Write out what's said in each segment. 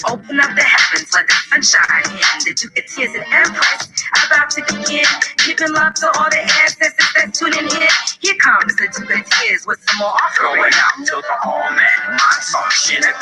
Open up the heavens, let the sunshine in. The Duke of Tears and Empress about to begin. Giving love to all the ancestors that's tuning in. Here comes the Duke of Tears with some more offering. Going out to the home and my song, Chicken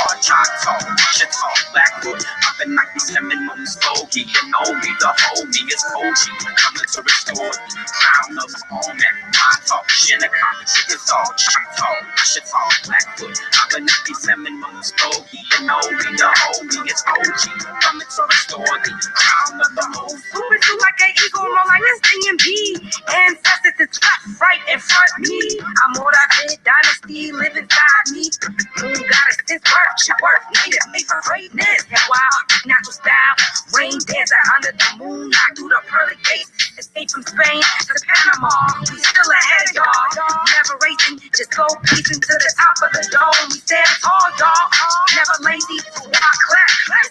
Autochthon, chiefautochthon, Blackwood. I've been like these Seminole stogie, and know me, the homie is OG. Coming to restore the crown of home and my talk, chiefautochthon, chiefautochthon, Blackwood. I've been like these Seminole stogie, and know me, the homie is OG. Coming to restore the crown of the home. Super like an eagle, more like a stinging bee. Ancestors is trapped right in front of me. I'm all that big dynasty, live inside me. Moon goddess is birth. She work native, made for greatness. And wild, natural style, rain dancer under the moon, knock through the pearly gates. Escape from Spain to Panama. We still ahead, y'all. Never racing, just go piecing to the top of the dome. We stand tall, y'all. Never lazy, so I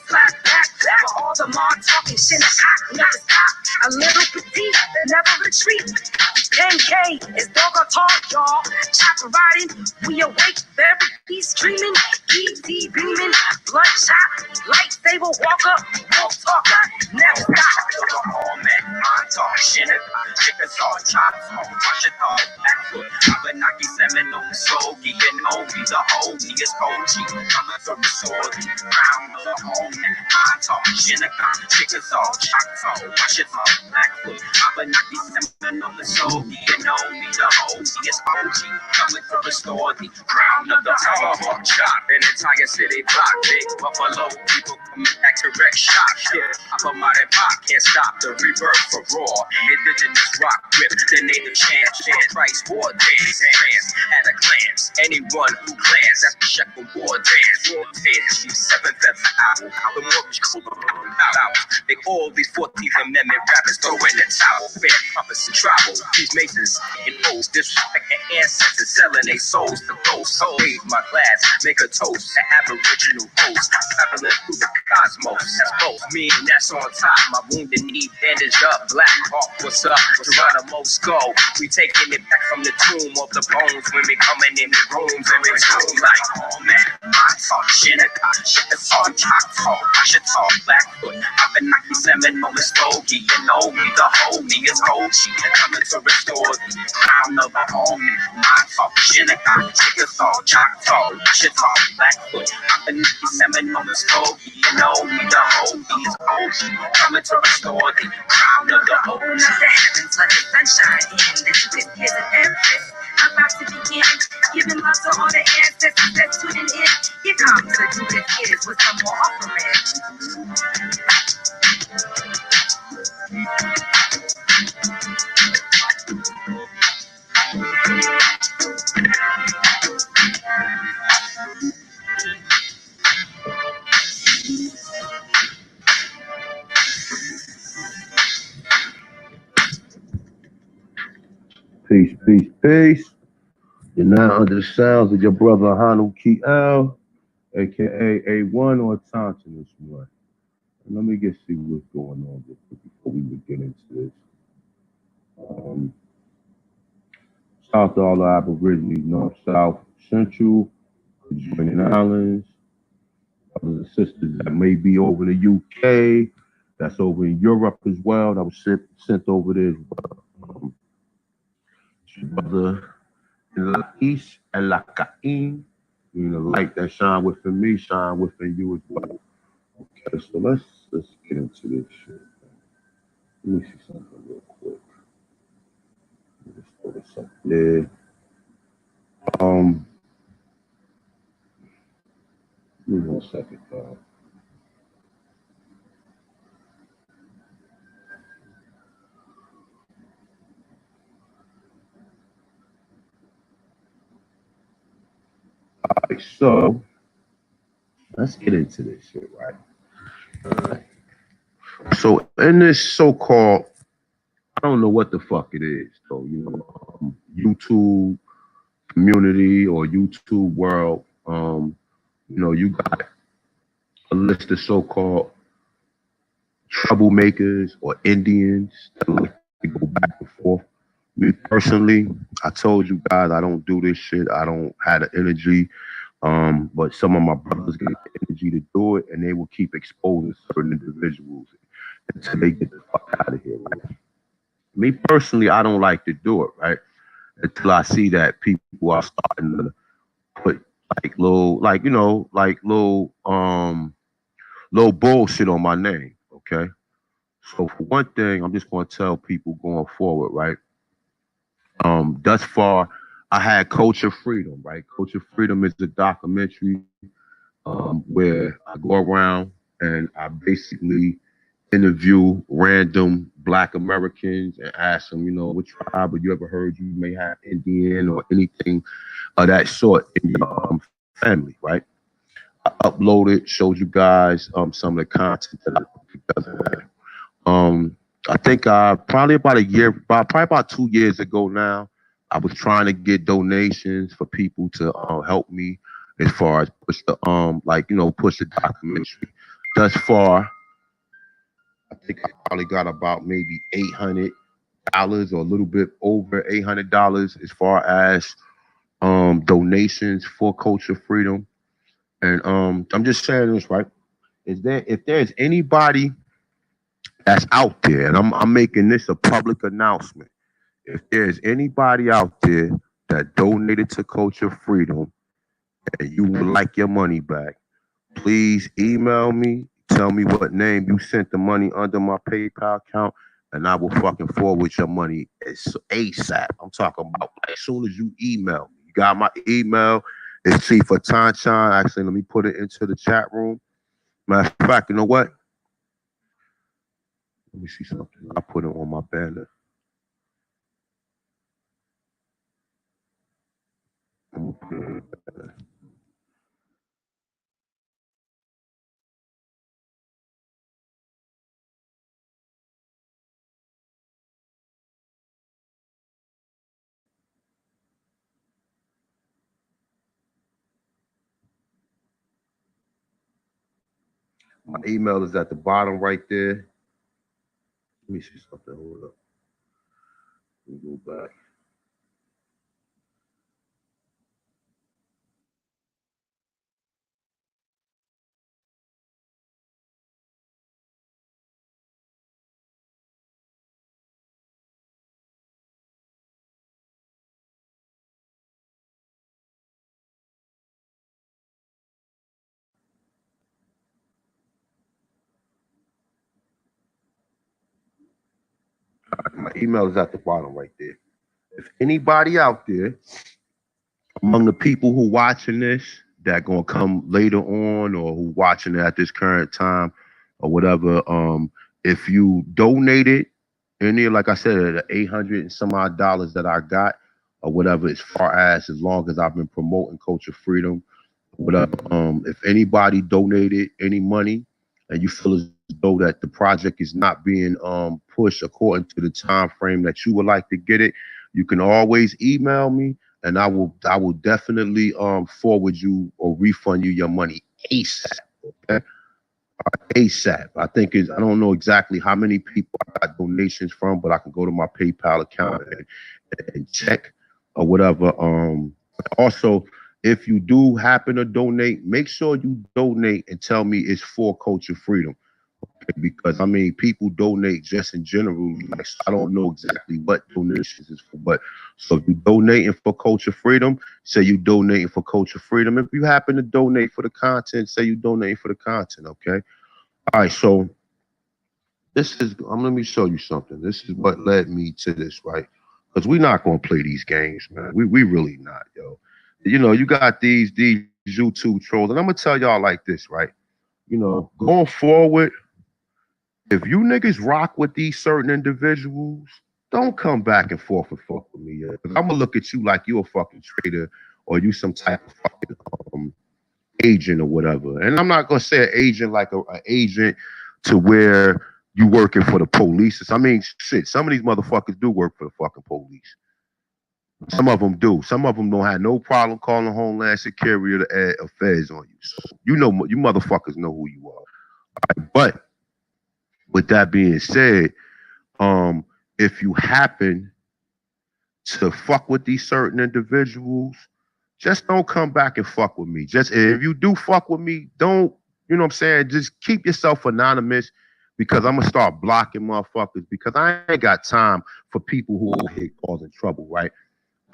clap back. For all the more talking shit, I never stop. A little petite, never retreat. 10K is dog or talk, y'all. Chopper riding, we awake, every piece streaming. ET beaming, bloodshot, lightsaber walker, wolf talker, never stop. Home and my talk, chiefautochthon, chiefautochthon, Blackwood. Abenaki, Seminole, Sogi, and Obi, the homie is OG. Coming to restore the crown of the home and my talk, chiefautochthon, chiefautochthon, Blackwood. Abenaki, Seminole, Sogi, and Obi, the homie is OG. Coming to restore the crown of the tomahawk chop. An entire city block, big buffalo people coming back to wreck shop. Shit, I'm a modern pop, can't stop the rebirth for raw. Indigenous rock grip, the native chant, Christ war dance, at a glance. Anyone who glance at the shekel war dance, war dance, you seventh apple. The mortgage cool out. They all these 14th Amendment rappers throw in the towel. Fair promise and travel. These masons and O's disrespect their ancestors, selling their souls to ghosts. So raise my glass, make a toast to Aboriginal hosts, traveling through the cosmos. That's both me and that's on top. My wounded knee bandaged up. Black Hawk, what's up? Geronimo Skull. We taking it back from the tomb of the bones when we coming in the rooms and we tune like, oh man, my talk, chiefautochthon, chiefautochthon, Blackwood. I've been knocking Seminole, Stogie, and know me, the homie is OG. Coming to restore the crown of the home. My talk, chiefautochthon, chiefautochthon, Blackwood. I've been knocking Seminole, Stogie, and know me, the homie is OG. Coming to restore the crown of the home. Open up the heavens, let the sunshine in. The Duke of Tears and Empress about to begin. Giving love to all the ancestors that's tuning in. Here comes the Duke of Tears with some more offering. Peace, peace, peace. You're now under the sounds of your brother Hanu Kiel, aka A1 or Thompson this morning. And let me see what's going on before we begin into this. Shout out to all the Aborigines, North, South, Central, adjoining islands, brothers and sisters that may be over in the UK, that's over in Europe as well, that was sent over there as well. Brother in the East and La Cain, you know, the light that shine within me, shine within you as well. Okay, so let's get into this shit. Let me see something real quick. Let me just throw this up there. Give me 1 second, though. Alright, so let's get into this shit, right? Alright. So in this so-called, I don't know what the fuck it is, so you know, YouTube community or YouTube world, you know, you got a list of so-called troublemakers or Indians that like to go back and forth. Me personally, I told you guys I don't do this shit. I don't have the energy. But some of my brothers get the energy to do it, and they will keep exposing certain individuals until they get the fuck out of here, right? Me personally, I don't like to do it, right? Until I see that people are starting to put like little, like, little bullshit on my name, okay? So for one thing, I'm just gonna tell people going forward, right? Thus far, I had Culture Freedom, right? Culture Freedom is a documentary where I go around and I basically interview random Black Americans and ask them, what tribe have you ever heard you may have Indian or anything of that sort in your family, right? I uploaded, showed you guys some of the content that I put together. I think probably about a year, probably about 2 years ago now, I was trying to get donations for people to help me as far as push the push the documentary. Thus far, I think I probably got about maybe $800 or a little bit over $800 as far as donations for Culture Freedom. And I'm just saying this, right? If there's anybody that's out there, and I'm making this a public announcement. If there's anybody out there that donated to Culture Freedom and you would like your money back, please email me. Tell me what name you sent the money under my PayPal account, and I will fucking forward your money as ASAP. I'm talking about as soon as you email me. You got my email. It's chiefautochthon. Actually, let me put it into the chat room. Matter of fact, you know what? Let me see something. I put it on my banner. I'm gonna put it on my banner. My email is at the bottom right there. Let me see something. Hold up. Let me go back. My email is at the bottom right there. If anybody out there among the people who watching this that gonna come later on or who watching it at this current time or whatever, if you donated any, like I said, the 800 and some odd dollars that I got or whatever, as long as I've been promoting Culture Freedom, whatever, if anybody donated any money and you feel as though that the project is not being pushed according to the time frame that you would like to get it, you can always email me and I will definitely forward you or refund you your money ASAP. Okay? ASAP. I don't know exactly how many people I got donations from, but I can go to my PayPal account and check or whatever. Also, if you do happen to donate, make sure you donate and tell me it's for Culture Freedom. Okay? Because I mean, people donate just in general. Like, I don't know exactly what donations is for, but so if you donating for Culture Freedom, say you donating for Culture Freedom. If you happen to donate for the content, say you donating for the content. Okay. All right. So let me show you something. This is what led me to this, right? Because we're not gonna play these games, man. We really not, yo. You got these YouTube trolls, and I'm gonna tell y'all like this, right? Going forward, if you niggas rock with these certain individuals, don't come back and forth and fuck with me, yeah. Because I'm gonna look at you like you a fucking traitor or you some type of fucking agent or whatever. And I'm not gonna say an agent like an agent to where you working for the police. I mean, shit, some of these motherfuckers do work for the fucking police. Some of them do. Some of them don't have no problem calling Homeland Security or the affairs on you. So you motherfuckers know who you are. But with that being said, if you happen to fuck with these certain individuals, just don't come back and fuck with me. Just if you do fuck with me, don't You know what I'm saying? Just keep yourself anonymous because I'm gonna start blocking motherfuckers because I ain't got time for people who are here causing trouble, right?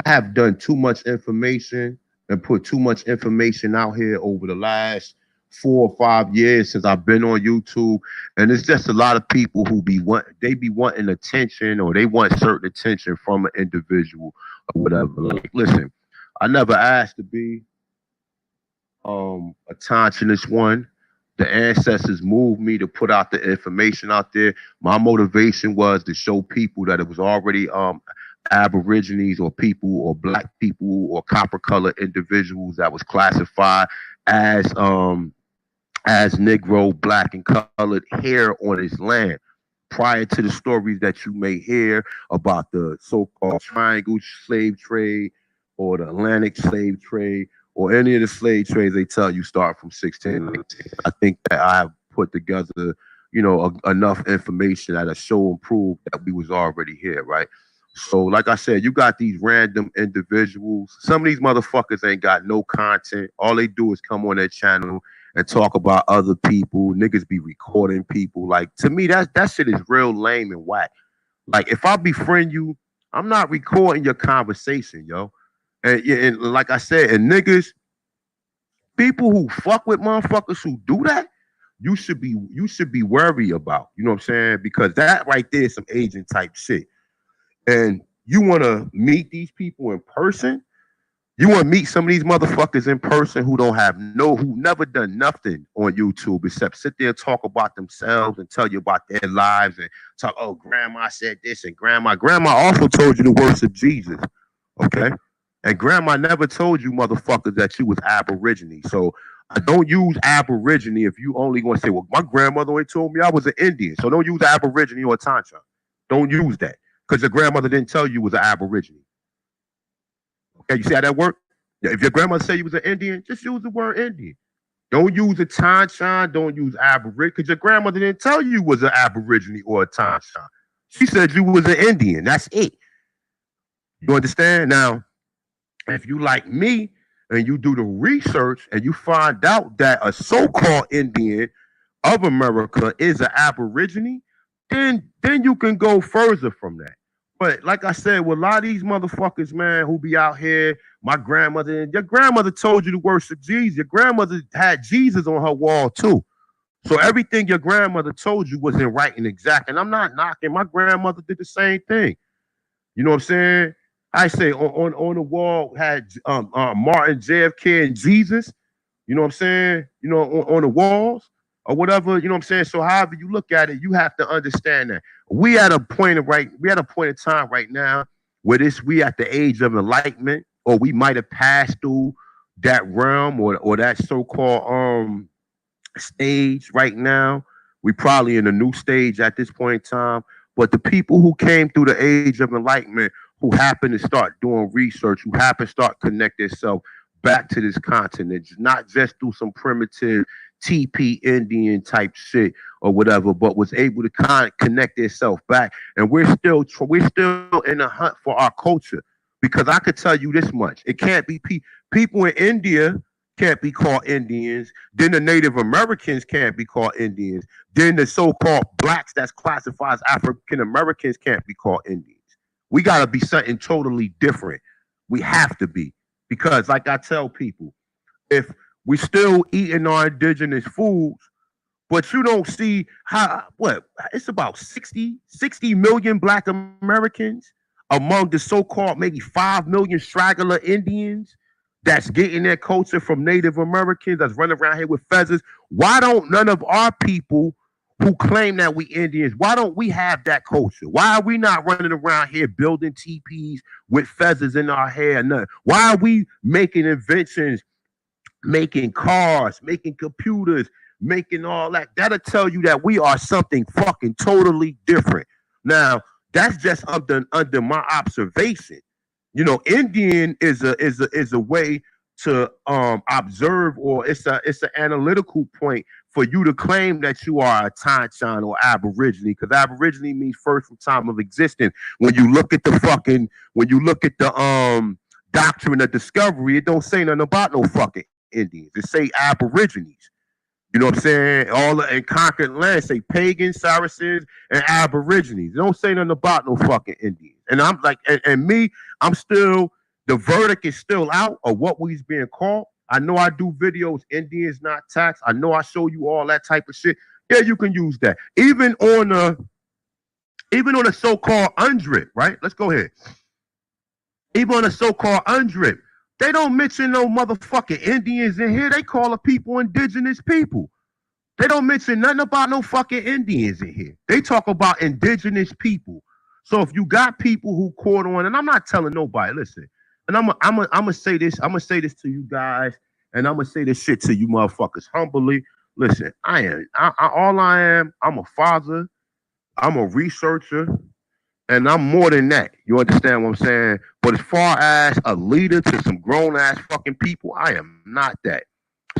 I have done too much information and put too much information out here over the last 4 or 5 years since I've been on YouTube, and it's just a lot of people who be wanting attention or they want certain attention from an individual or whatever. Like, listen, I never asked to be a Tonsinist one. The ancestors moved me to put out the information out there. My motivation was to show people that it was already Aborigines or people or black people or copper colored individuals that was classified as Negro, black, and colored here on his land. Prior to the stories that you may hear about the so-called triangle slave trade or the Atlantic slave trade or any of the slave trades they tell you start from 16. I think that I have put together, enough information that'll show and prove that we was already here, right? So, like I said, you got these random individuals. Some of these motherfuckers ain't got no content. All they do is come on their channel and talk about other people. Niggas be recording people. Like, to me, that shit is real lame and whack. Like, if I befriend you, I'm not recording your conversation, yo. And like I said, and niggas, people who fuck with motherfuckers who do that, you should be worried about. You know what I'm saying? Because that right there is some agent type shit. And you want to meet these people in person. You want to meet some of these motherfuckers in person who who never done nothing on YouTube except sit there and talk about themselves and tell you about their lives and talk, oh, grandma said this and grandma also told you the words of Jesus. Okay. And grandma never told you motherfuckers that you was Aborigine. So I don't use Aborigine if you only going to say, well, my grandmother only told me I was an Indian. So don't use Aborigine or Tantra. Don't use that. Because your grandmother didn't tell you was an Aborigine. Okay, you see how that work? Yeah, if your grandmother said you was an Indian, just use the word Indian. Don't use a Tanshan, don't use Aborigine, because your grandmother didn't tell you was an Aborigine or a Tanshan. She said you was an Indian. That's it. You understand? Now, if you like me and you do the research and you find out that a so-called Indian of America is an Aborigine, then you can go further from that. But like I said, with a lot of these motherfuckers, man, who be out here, your grandmother told you to worship Jesus. Your grandmother had Jesus on her wall too. So everything your grandmother told you was in right and exact. And I'm not knocking. My grandmother did the same thing. You know what I'm saying? I say on the wall had Martin, JFK, and Jesus. You know what I'm saying? On the walls or whatever. You know what I'm saying? So however you look at it, you have to understand that we at a point in time right now where we at the age of enlightenment, or we might have passed through that realm or that so-called stage right now. We probably in a new stage at this point in time. But the people who came through the age of enlightenment, who happen to start doing research, who happen to start connect themselves back to this continent, not just through some primitive TP Indian type shit or whatever, but was able to connect itself back. And we're still in the hunt for our culture, because I could tell you this much: it can't be people in India can't be called Indians. Then the Native Americans can't be called Indians. Then the so-called blacks that's classified as African Americans can't be called Indians. We got to be something totally different. We have to be, because like I tell people, if we still eating our indigenous foods, but you don't see it's about 60 million black Americans among the so-called maybe 5 million straggler Indians that's getting their culture from Native Americans that's running around here with feathers. Why don't none of our people who claim that we Indians, why don't we have that culture? Why are we not running around here building teepees with feathers in our hair? None. Why are we making inventions, making cars, making computers, making all that? That'll tell you that we are something fucking totally different. Now, that's just under my observation. Indian is a way to observe, or it's an analytical point for you to claim that you are a Tanshan or Aborigine, because Aborigine means first from time of existence. When you look at the doctrine of discovery, it don't say nothing about no fucking Indians. It say Aborigines. You know what I'm saying? All the in conquered land say pagans, Saracens, and Aborigines. They don't say nothing about no fucking Indians. And I'm like, and me, I'm still, the verdict is still out of what we's being called. I know I do videos, Indians not taxed. I know I show you all that type of shit. Yeah, you can use that. Even on the so-called UNDRIP, right? Let's go ahead. Even on the so-called UNDRIP, they don't mention no motherfucking Indians in here. They call the people indigenous people. They don't mention nothing about no fucking Indians in here. They talk about indigenous people. So if you got people who caught on, and I'm not telling nobody, listen, and I'm gonna say this, I'm gonna say this to you guys, and I'm gonna say this shit to you motherfuckers humbly. Listen, all I am, I'm a father, I'm a researcher, and I'm more than that. You understand what I'm saying? But as far as a leader to some grown ass fucking people, I am not that.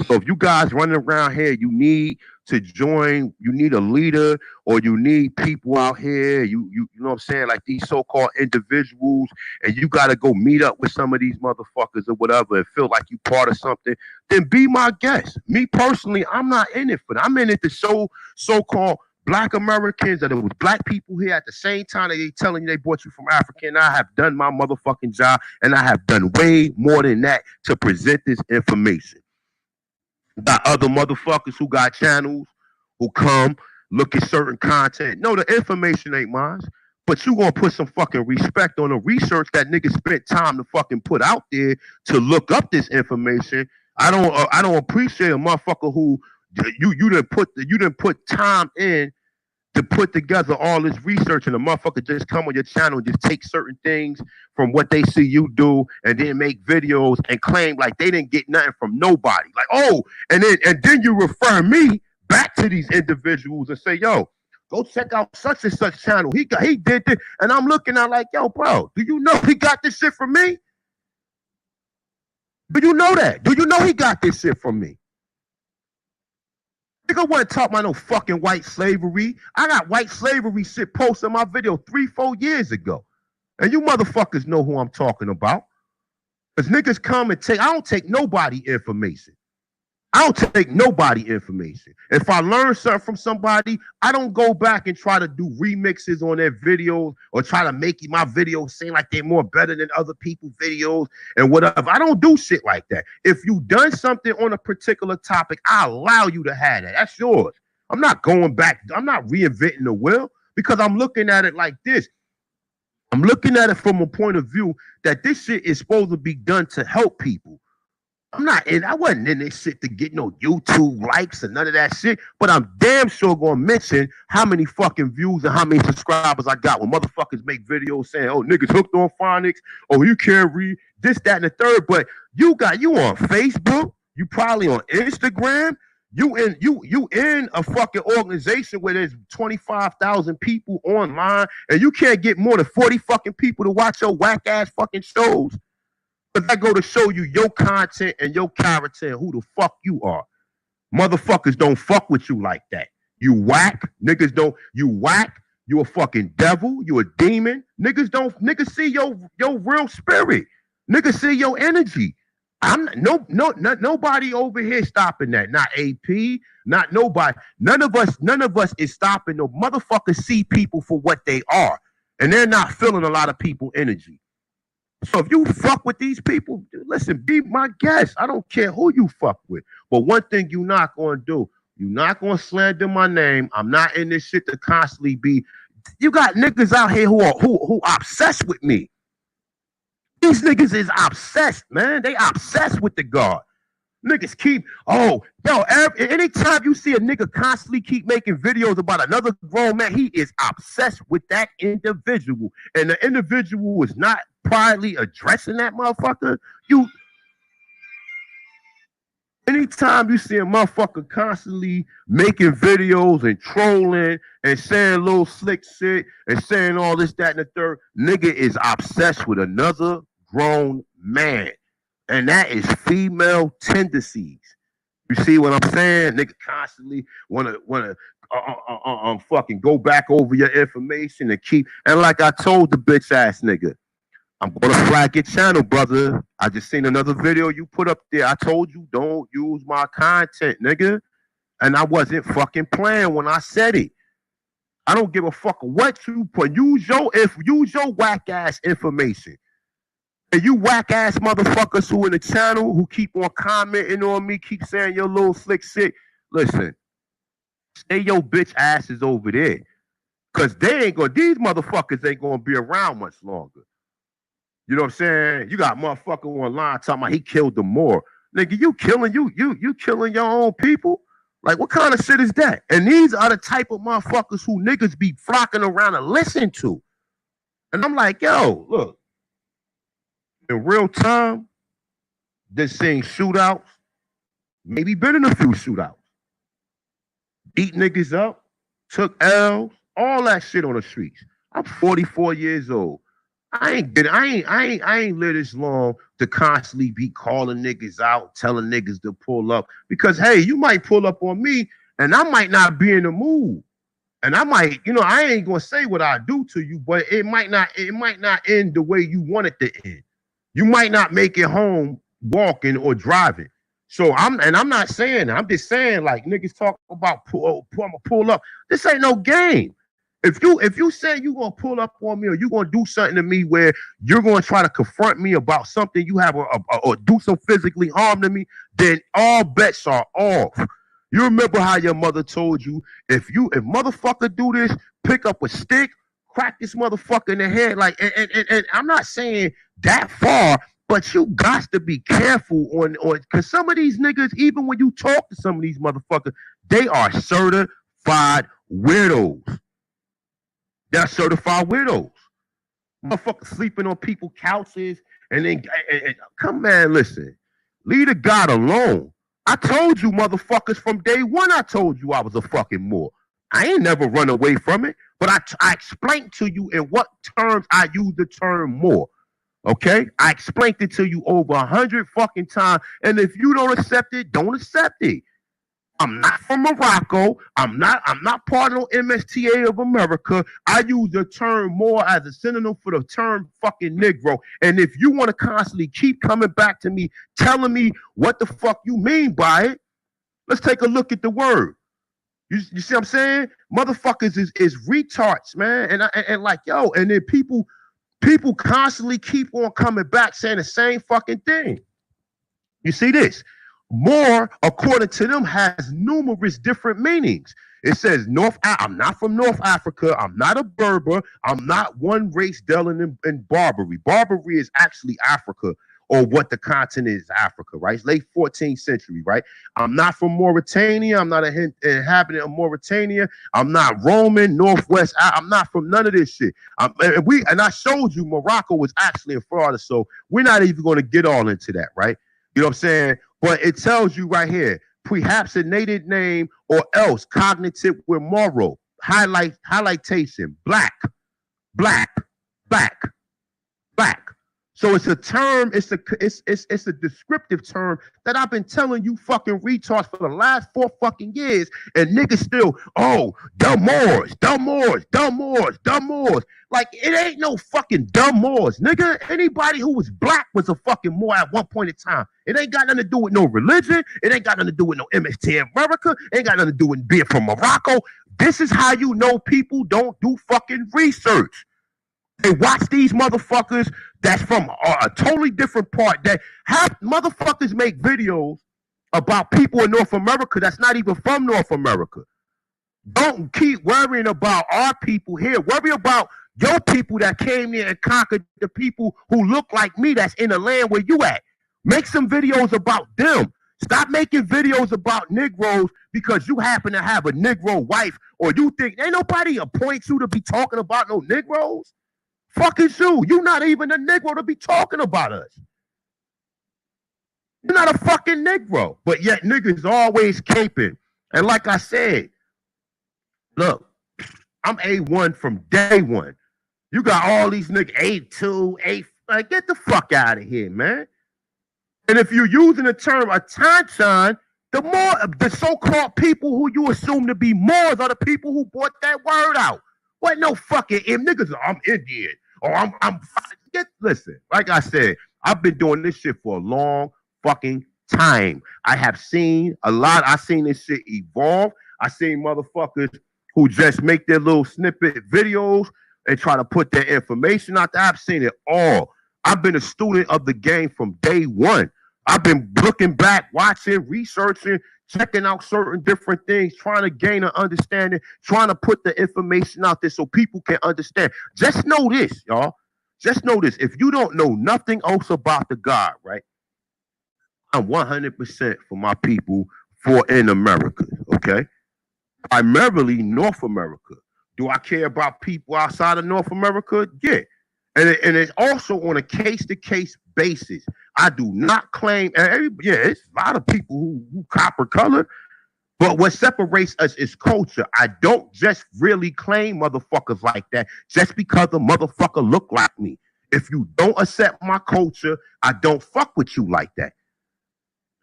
So if you guys running around here, you need to join, you need a leader, or you need people out here, you know what I'm saying, like these so-called individuals, and you gotta go meet up with some of these motherfuckers or whatever and feel like you part of something, then be my guest. Me personally, I'm not in it for that. I'm in it to show so-called Black Americans that it was black people here at the same time that they telling you they brought you from Africa. And I have done my motherfucking job, and I have done way more than that to present this information. Got other motherfuckers who got channels who come look at certain content. No, the information ain't mine. But you gonna put some fucking respect on the research that niggas spent time to fucking put out there to look up this information. I don't appreciate a motherfucker who you didn't put time in to put together all this research, and the motherfucker just come on your channel and just take certain things from what they see you do and then make videos and claim like they didn't get nothing from nobody. Like, oh, and then you refer me back to these individuals and say, yo, go check out such and such channel. He did this. And I'm looking at like, yo, bro, do you know he got this shit from me? Do you know that? Do you know he got this shit from me? Nigga wasn't talking about no fucking white slavery. I got white slavery shit posted in my video 3-4 years ago. And you motherfuckers know who I'm talking about. Because niggas come and take, I don't take nobody information. I don't take nobody information. If I learn something from somebody, I don't go back and try to do remixes on their videos or try to make my videos seem like they're more better than other people's videos and whatever. I don't do shit like that. If you done something on a particular topic, I allow you to have that. That's yours. I'm not going back. I'm not reinventing the wheel because I'm looking at it like this. I'm looking at it from a point of view that this shit is supposed to be done to help people. I wasn't in this shit to get no YouTube likes and none of that shit, but I'm damn sure gonna mention how many fucking views and how many subscribers I got when motherfuckers make videos saying, oh, niggas hooked on phonics, oh, you can't read this, that, and the third, but you on Facebook, you probably on Instagram, you in a fucking organization where there's 25,000 people online, and you can't get more than 40 fucking people to watch your whack ass fucking shows. But I go to show you your content and your character and who the fuck you are. Motherfuckers don't fuck with you like that. You whack. Niggas don't. You whack. You a fucking devil. You a demon. Niggas see your real spirit. Niggas see your energy. Nobody over here stopping that. Not AP. Not nobody. None of us is stopping. No motherfuckers see people for what they are. And they're not feeling a lot of people energy. So if you fuck with these people, listen, be my guest. I don't care who you fuck with. But one thing you're not going to do, you're not going to slander my name. I'm not in this shit to constantly be. You got niggas out here who obsessed with me. These niggas is obsessed, man. They obsessed with the God. Niggas keep, anytime you see a nigga constantly keep making videos about another grown man, he is obsessed with that individual. And the individual is not proudly addressing that motherfucker. Anytime you see a motherfucker constantly making videos and trolling and saying little slick shit and saying all this, that, and the third, nigga is obsessed with another grown man. And that is female tendencies. You see what I'm saying? Nigga constantly wanna fucking go back over your information and keep. And like I told the bitch ass nigga, I'm gonna flag your channel, brother. I just seen another video you put up there. I told you don't use my content, nigga. And I wasn't fucking playing when I said it. I don't give a fuck what you put. Use your whack ass information. And you whack ass motherfuckers who in the channel who keep on commenting on me, keep saying your little slick shit. Listen, stay your bitch asses over there. Cause these motherfuckers ain't gonna be around much longer. You know what I'm saying? You got motherfucker online talking about he killed the Moor. Nigga, you killing your own people? Like, what kind of shit is that? And these are the type of motherfuckers who niggas be flocking around and listen to. And I'm like, yo, look, in real time, this thing shootouts, maybe been in a few shootouts. Beat niggas up, took L's, all that shit on the streets. I'm 44 years old. I ain't live this long to constantly be calling niggas out, telling niggas to pull up. Because hey, you might pull up on me and I might not be in the mood. And I might, I ain't gonna say what I do to you, but it might not end the way you want it to end. You might not make it home walking or driving. So I'm not saying that. I'm just saying, like, niggas talk about pull up. This ain't no game. If you say you gonna pull up on me or you gonna do something to me where you're gonna try to confront me about something you have or do some physically harm to me, then all bets are off. You remember how your mother told you, if motherfucker do this, pick up a stick, crack this motherfucker in the head. Like, and I'm not saying that far, but you got to be careful on because some of these niggas, even when you talk to some of these motherfuckers, they are certified weirdos. They're certified weirdos. Motherfuckers sleeping on people's couches and then come man, listen. Leave the God alone. I told you motherfuckers from day one, I told you I was a fucking Moor. I ain't never run away from it, but I explained to you in what terms I use the term Moor. Okay? I explained it to you over 100 fucking times, and if you don't accept it, don't accept it. I'm not from Morocco. I'm not part of the MSTA of America. I use the term Moor as a synonym for the term fucking Negro. And if you want to constantly keep coming back to me, telling me what the fuck you mean by it, let's take a look at the word. You see what I'm saying? Motherfuckers is retards, man. And like, yo, and then people constantly keep on coming back saying the same fucking thing. You see this? Moor, according to them, has numerous different meanings. It says I'm not from North Africa. I'm not a Berber. I'm not one race dealing in Barbary. Barbary is actually Africa, or what the continent is, Africa, right? It's late 14th century, right? I'm not from Mauritania. I'm not an inhabitant of Mauritania. I'm not Roman, Northwest. I'm not from none of this shit. And I showed you Morocco was actually in Florida, so we're not even going to get all into that, right? You know what I'm saying? But it tells you right here, perhaps a native name or else cognitive with moral, highlightation, black. So it's a term, it's a descriptive term that I've been telling you fucking retards for the last 4 fucking years, and niggas still, dumb Moors. Like, it ain't no fucking dumb Moors, nigga. Anybody who was black was a fucking Moor at one point in time. It ain't got nothing to do with no religion. It ain't got nothing to do with no MST America. It ain't got nothing to do with being from Morocco. This is how you know people don't do fucking research. They watch these motherfuckers that's from a totally different part. That have motherfuckers make videos about people in North America that's not even from North America. Don't keep worrying about our people here. Worry about your people that came here and conquered the people who look like me that's in the land where you at. Make some videos about them. Stop making videos about Negroes because you happen to have a Negro wife, or you think ain't nobody appoints you to be talking about no Negroes. Fucking you. You're not even a Negro to be talking about us. You're not a fucking Negro. But yet niggas always caping. And like I said, look, I'm A1 from day one. You got all these niggas A2, A, like, get the fuck out of here, man. And if you're using the term Atlantian, the so-called people who you assume to be Moors are the people who brought that word out. What no fucking niggas? I'm Indian. Or I'm listen, like I said, I've been doing this shit for a long fucking time. I have seen a lot. I seen this shit evolve. I seen motherfuckers who just make their little snippet videos and try to put their information out there. I've seen it all. I've been a student of the game from day one. I've been looking back, watching, researching, checking out certain different things, trying to gain an understanding, trying to put the information out there so people can understand. Just know this, y'all. Just know this. If you don't know nothing else about the God, right? I'm 100% for my people for in America, okay? Primarily North America. Do I care about people outside of North America? Yeah. And it's also on a case-to-case basis. I do not claim, it's a lot of people who copper color, but what separates us is culture. I don't just really claim motherfuckers like that just because a motherfucker look like me. If you don't accept my culture, I don't fuck with you like that.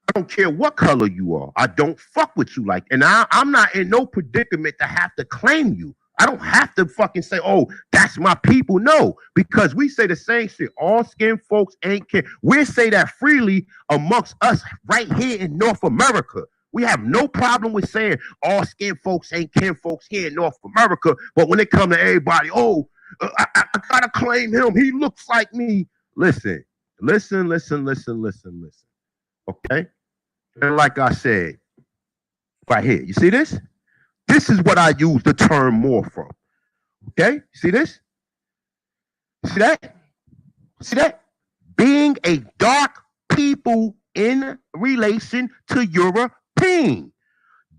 I don't care what color you are. I don't fuck with you like, and I'm not in no predicament to have to claim you. I don't have to fucking say, oh, that's my people. No, because we say the same shit. All skin folks ain't kin. We say that freely amongst us right here in North America. We have no problem with saying all skin folks ain't kin folks here in North America. But when it comes to everybody, I gotta claim him. He looks like me. Listen. Okay? And like I said, right here, you see this? This is what I use the term Moor from. Okay? See this? See that? See that? Being a dark people in relation to European.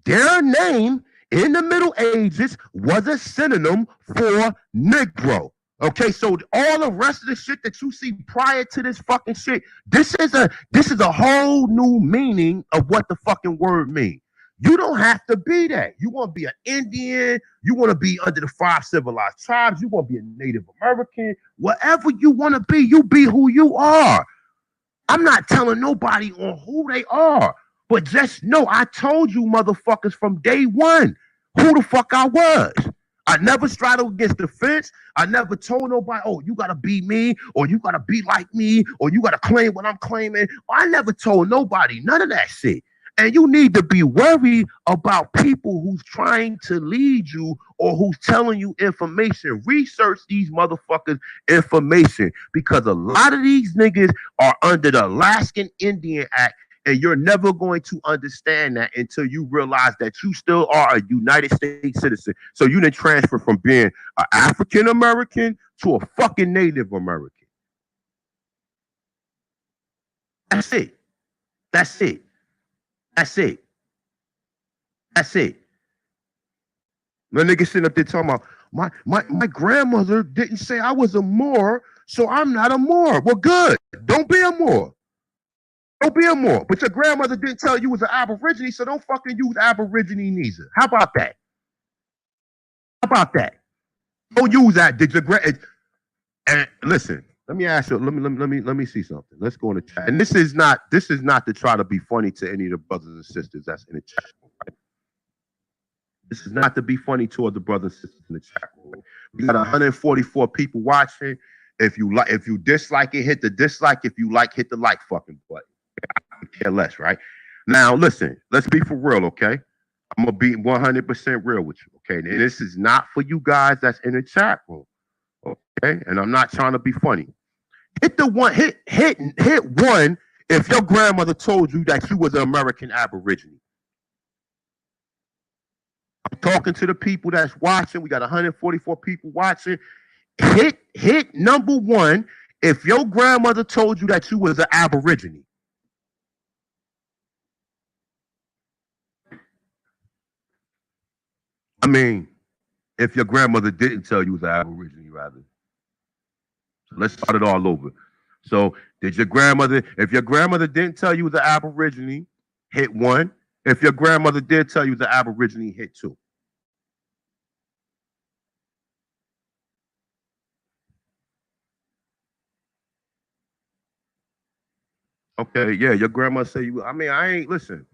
Their name in the Middle Ages was a synonym for Negro. Okay, so all the rest of the shit that you see prior to this fucking shit, this is a whole new meaning of what the fucking word means. You don't have to be that. You want to be an Indian, you want to be under the 5 civilized tribes, you want to be a Native American, whatever you want to be, you be who you are. I'm not telling nobody on who they are, but just know I told you motherfuckers from day one who the fuck I was. I never straddled against the fence. I never told nobody, oh, you got to be me, or you got to be like me, or you got to claim what I'm claiming. I never told nobody none of that shit. And you need to be worried about people who's trying to lead you or who's telling you information. Research these motherfuckers' information, because a lot of these niggas are under the Alaskan Indian Act, and you're never going to understand that until you realize that you still are a United States citizen. So you didn't transfer from being an African American to a fucking Native American. That's it. That's it. That's it. That's it. No nigga sitting up there talking about my grandmother didn't say I was a Moor, so I'm not a Moor. Well, good. Don't be a Moor. Don't be a Moor. But your grandmother didn't tell you was an Aborigine, so don't fucking use Aborigine neither. How about that? How about that? Don't use that. Did your and listen, let me ask you, let me see something. Let's go in the chat. And this is not to try to be funny to any of the brothers and sisters that's in the chat room, right? This is not to be funny to other brothers and sisters in the chat room. We got 144 people watching. If you dislike it, hit the dislike. If you like, hit the like fucking button. I could care less, right? Now, listen, let's be for real, okay? I'm gonna be 100% real with you, okay? And this is not for you guys that's in the chat room, okay? And I'm not trying to be funny. Hit one if your grandmother told you that you was an American Aborigine. I'm talking to the people that's watching. We got 144 people watching. Hit number 1 if your grandmother told you that you was an Aborigine. I mean, if your grandmother didn't tell you was an Aborigine, rather. So let's start it all over. So, if your grandmother didn't tell you was an Aborigine, hit 1. If your grandmother did tell you was an Aborigine, hit 2. Okay, yeah, your grandma say you. I mean, I ain't listen.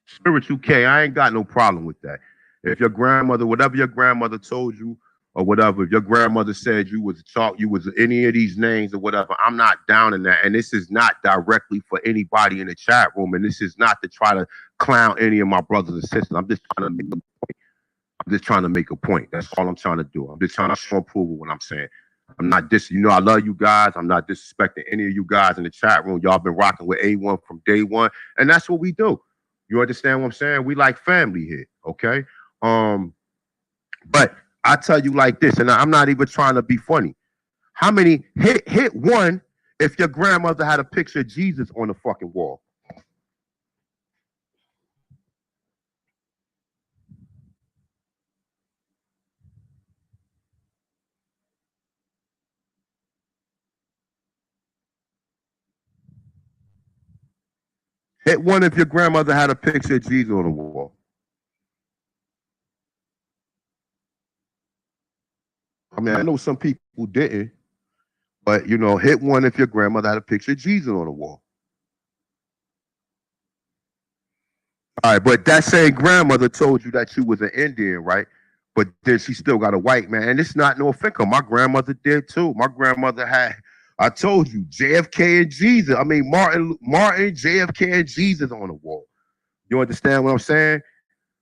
Spiritual K, I ain't got no problem with that. If your grandmother, whatever your grandmother told you, or whatever, if your grandmother said you was any of these names or whatever, I'm not down in that. And this is not directly for anybody in the chat room. And this is not to try to clown any of my brothers and sisters. I'm just trying to make a point. I'm just trying to make a point. That's all I'm trying to do. I'm just trying to show approval what I'm saying. I'm not I love you guys. I'm not disrespecting any of you guys in the chat room. Y'all been rocking with A1 from day one. And that's what we do. You understand what I'm saying? We like family here. Okay. But I tell you like this, and I'm not even trying to be funny. How many hit one if your grandmother had a picture of Jesus on the fucking wall? Hit one if your grandmother had a picture of Jesus on the wall. I mean, I know some people didn't, but you know, hit one if your grandmother had a picture of Jesus on the wall. All right, but that same grandmother told you that you was an Indian, right? But then she still got a white man. And it's not no offense. My grandmother did too. My grandmother had, I told you, JFK and Jesus. I mean, Martin, JFK and Jesus on the wall. You understand what I'm saying?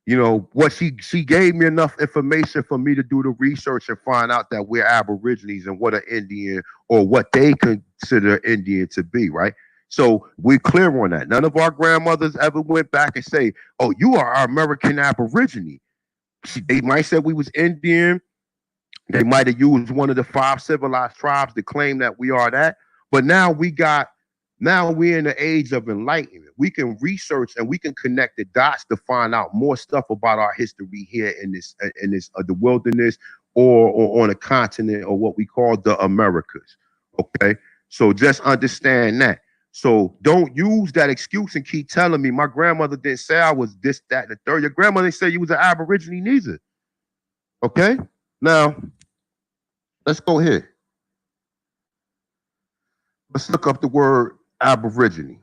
You know, what she gave me enough information for me to do the research and find out that we're Aborigines and what an Indian or what they consider Indian to be, right? So we're clear on that. None of our grandmothers ever went back and say, oh, you are our American Aborigine. They might say we was Indian. They might have used one of the 5 civilized tribes to claim that we are that. But now we're in the age of enlightenment. We can research and we can connect the dots to find out more stuff about our history here in this the wilderness or on a continent or what we call the Americas. Okay, so just understand that. So don't use that excuse and keep telling me my grandmother didn't say I was this, that, and the third. Your grandmother didn't say you was an Aborigine neither. Okay, now let's go here. Let's look up the word Aborigine.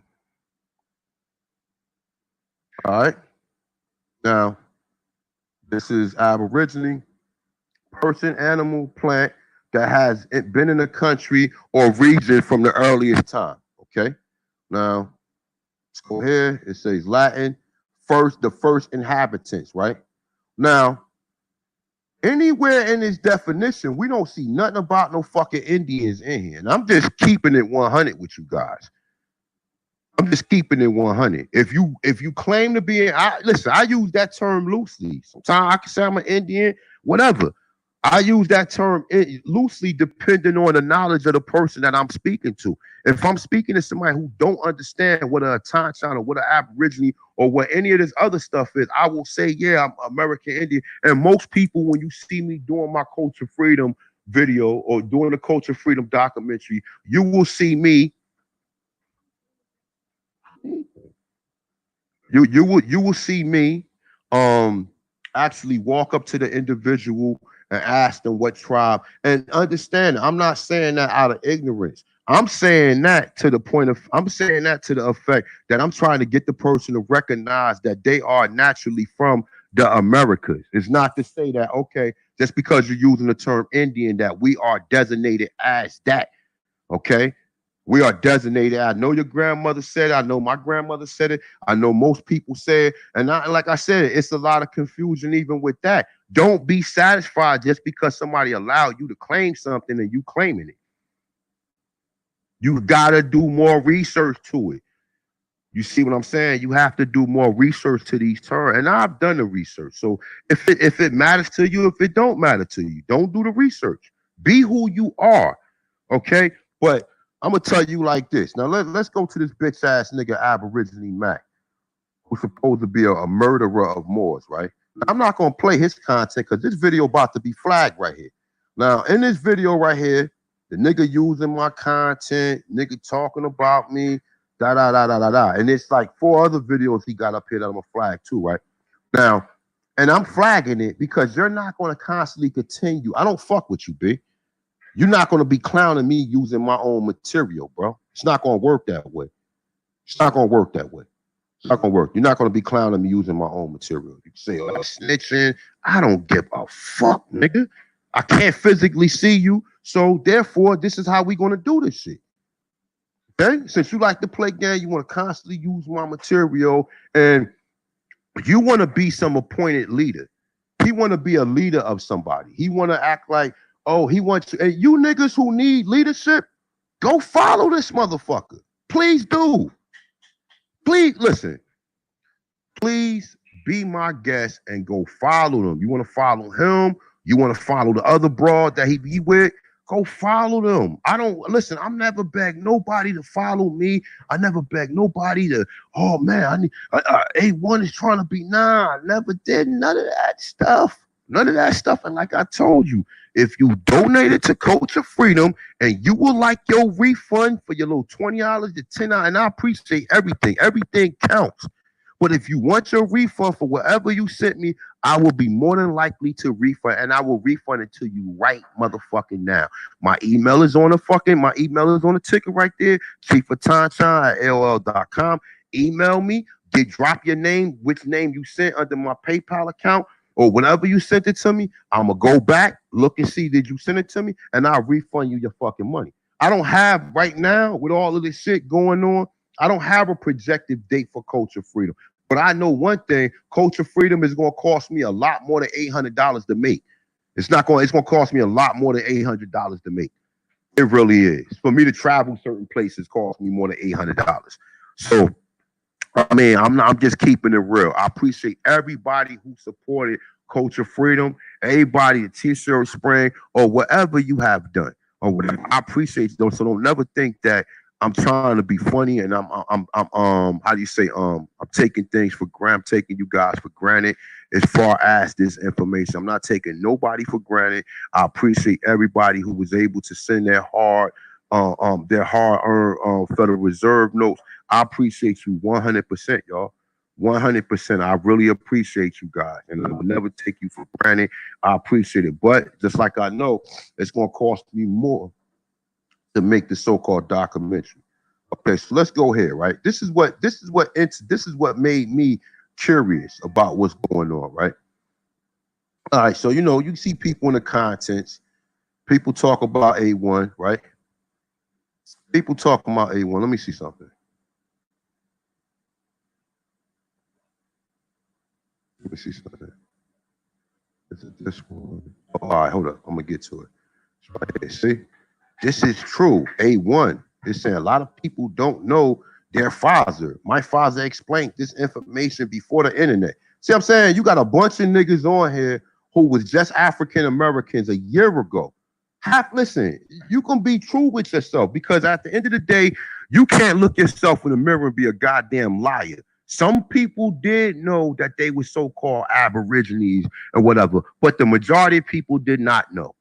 All right. Now, this is Aborigine, person, animal, plant that has been in the country or region from the earliest time. Okay. Now, let's go here. It says Latin, the first inhabitants, right? Now, anywhere in this definition, we don't see nothing about no fucking Indians in here. And I'm just keeping it 100 with you guys. I'm just keeping it 100. If you claim to be, listen, I use that term loosely. Sometimes I can say I'm an Indian, whatever. I use that term loosely depending on the knowledge of the person that I'm speaking to. If I'm speaking to somebody who don't understand what a Autochthon or what an Aborigine or what any of this other stuff is, I will say, yeah, I'm American Indian. And most people, when you see me doing my Culture Freedom video or doing the Culture Freedom documentary, you will see me. You will see me actually walk up to the individual and ask them what tribe, and understand I'm not saying that out of ignorance. I'm saying that to the effect that I'm trying to get the person to recognize that they are naturally from the Americas. It's not to say that, okay, just because you're using the term Indian, that we are designated as that. Okay. We are designated. I know your grandmother said it. I know my grandmother said it. I know most people say it. And like I said, it's a lot of confusion even with that. Don't be satisfied just because somebody allowed you to claim something and you claiming it. You got to do more research to it. You see what I'm saying? You have to do more research to these terms. And I've done the research. So if it matters to you, if it don't matter to you, don't do the research. Be who you are. Okay? But I'm gonna tell you like this. Now let's go to this bitch ass nigga Aborigine Mac, who's supposed to be a murderer of Moors, right? Now, I'm not gonna play his content because this video about to be flagged right here. Now, in this video right here, the nigga using my content, nigga talking about me, da da da da da da. And it's like 4 other videos he got up here that I'm gonna flag too, right? Now, and I'm flagging it because you're not gonna constantly continue. I don't fuck with you, B. You're not going to be clowning me using my own material, bro. It's not going to work that way. It's not going to work that way. It's not going to work. You're not going to be clowning me using my own material. You say, oh, snitching. I don't give a fuck, nigga. I can't physically see you, so therefore, this is how we gonna do this shit. Okay? Since you like to play game, you want to constantly use my material, and you want to be some appointed leader. He want to be a leader of somebody. He want to act like, oh, he wants to. And you niggas who need leadership, go follow this motherfucker. Please do. Please listen. Please be my guest and go follow them. You want to follow him? You want to follow the other broad that he be with? Go follow them. I don't listen. I'm never beg nobody to follow me. I never beg nobody to. Oh man, I need A1 is trying to be. Nah, I never did none of that stuff. None of that stuff. And like I told you, if you donated to Culture Freedom and you will like your refund for your little $20 to $10, and I appreciate everything. Everything counts. But if you want your refund for whatever you sent me, I will be more than likely to refund, and I will refund it to you right motherfucking now. My email is on the ticket right there, chiefautochthon@AOL.com. Email me, drop your name, which name you sent under my PayPal account, or whenever you sent it to me, I'm going to go back, look and see, did you send it to me? And I'll refund you your fucking money. I don't have right now, with all of this shit going on, I don't have a projected date for Culture Freedom. But I know one thing, Culture Freedom is going to cost me a lot more than $800 to make. It's going to cost me a lot more than $800 to make. It really is. For me to travel certain places costs me more than $800. So, I mean, I'm just keeping it real. I appreciate everybody who supported Culture Freedom, everybody, the T-shirt spring, or whatever you have done, or whatever. I appreciate you. So don't never think that I'm trying to be funny, and I'm how do you say, I'm taking things for granted. I'm taking you guys for granted as far as this information. I'm not taking nobody for granted. I appreciate everybody who was able to send their hard-earned Federal Reserve notes. I appreciate you 100%, y'all. 100%. I really appreciate you guys, and I will never take you for granted. I appreciate it, but just like I know, it's going to cost me more to make the so-called documentary. Okay, so let's go here, right? This is what made me curious about what's going on, right? All right, so you see people in the contents, people talk about A1, right? People talking about A1. Let me see something. Let me see something. Is it this one? Oh, all right, hold up. I'm gonna get to it. It's right here. See? This is true. A1 is saying a lot of people don't know their father. My father explained this information before the internet. See what I'm saying? You got a bunch of niggas on here who was just African Americans a year ago. Listen, you can be true with yourself, because at the end of the day, you can't look yourself in the mirror and be a goddamn liar. Some people did know that they were so-called Aborigines or whatever, but the majority of people did not know.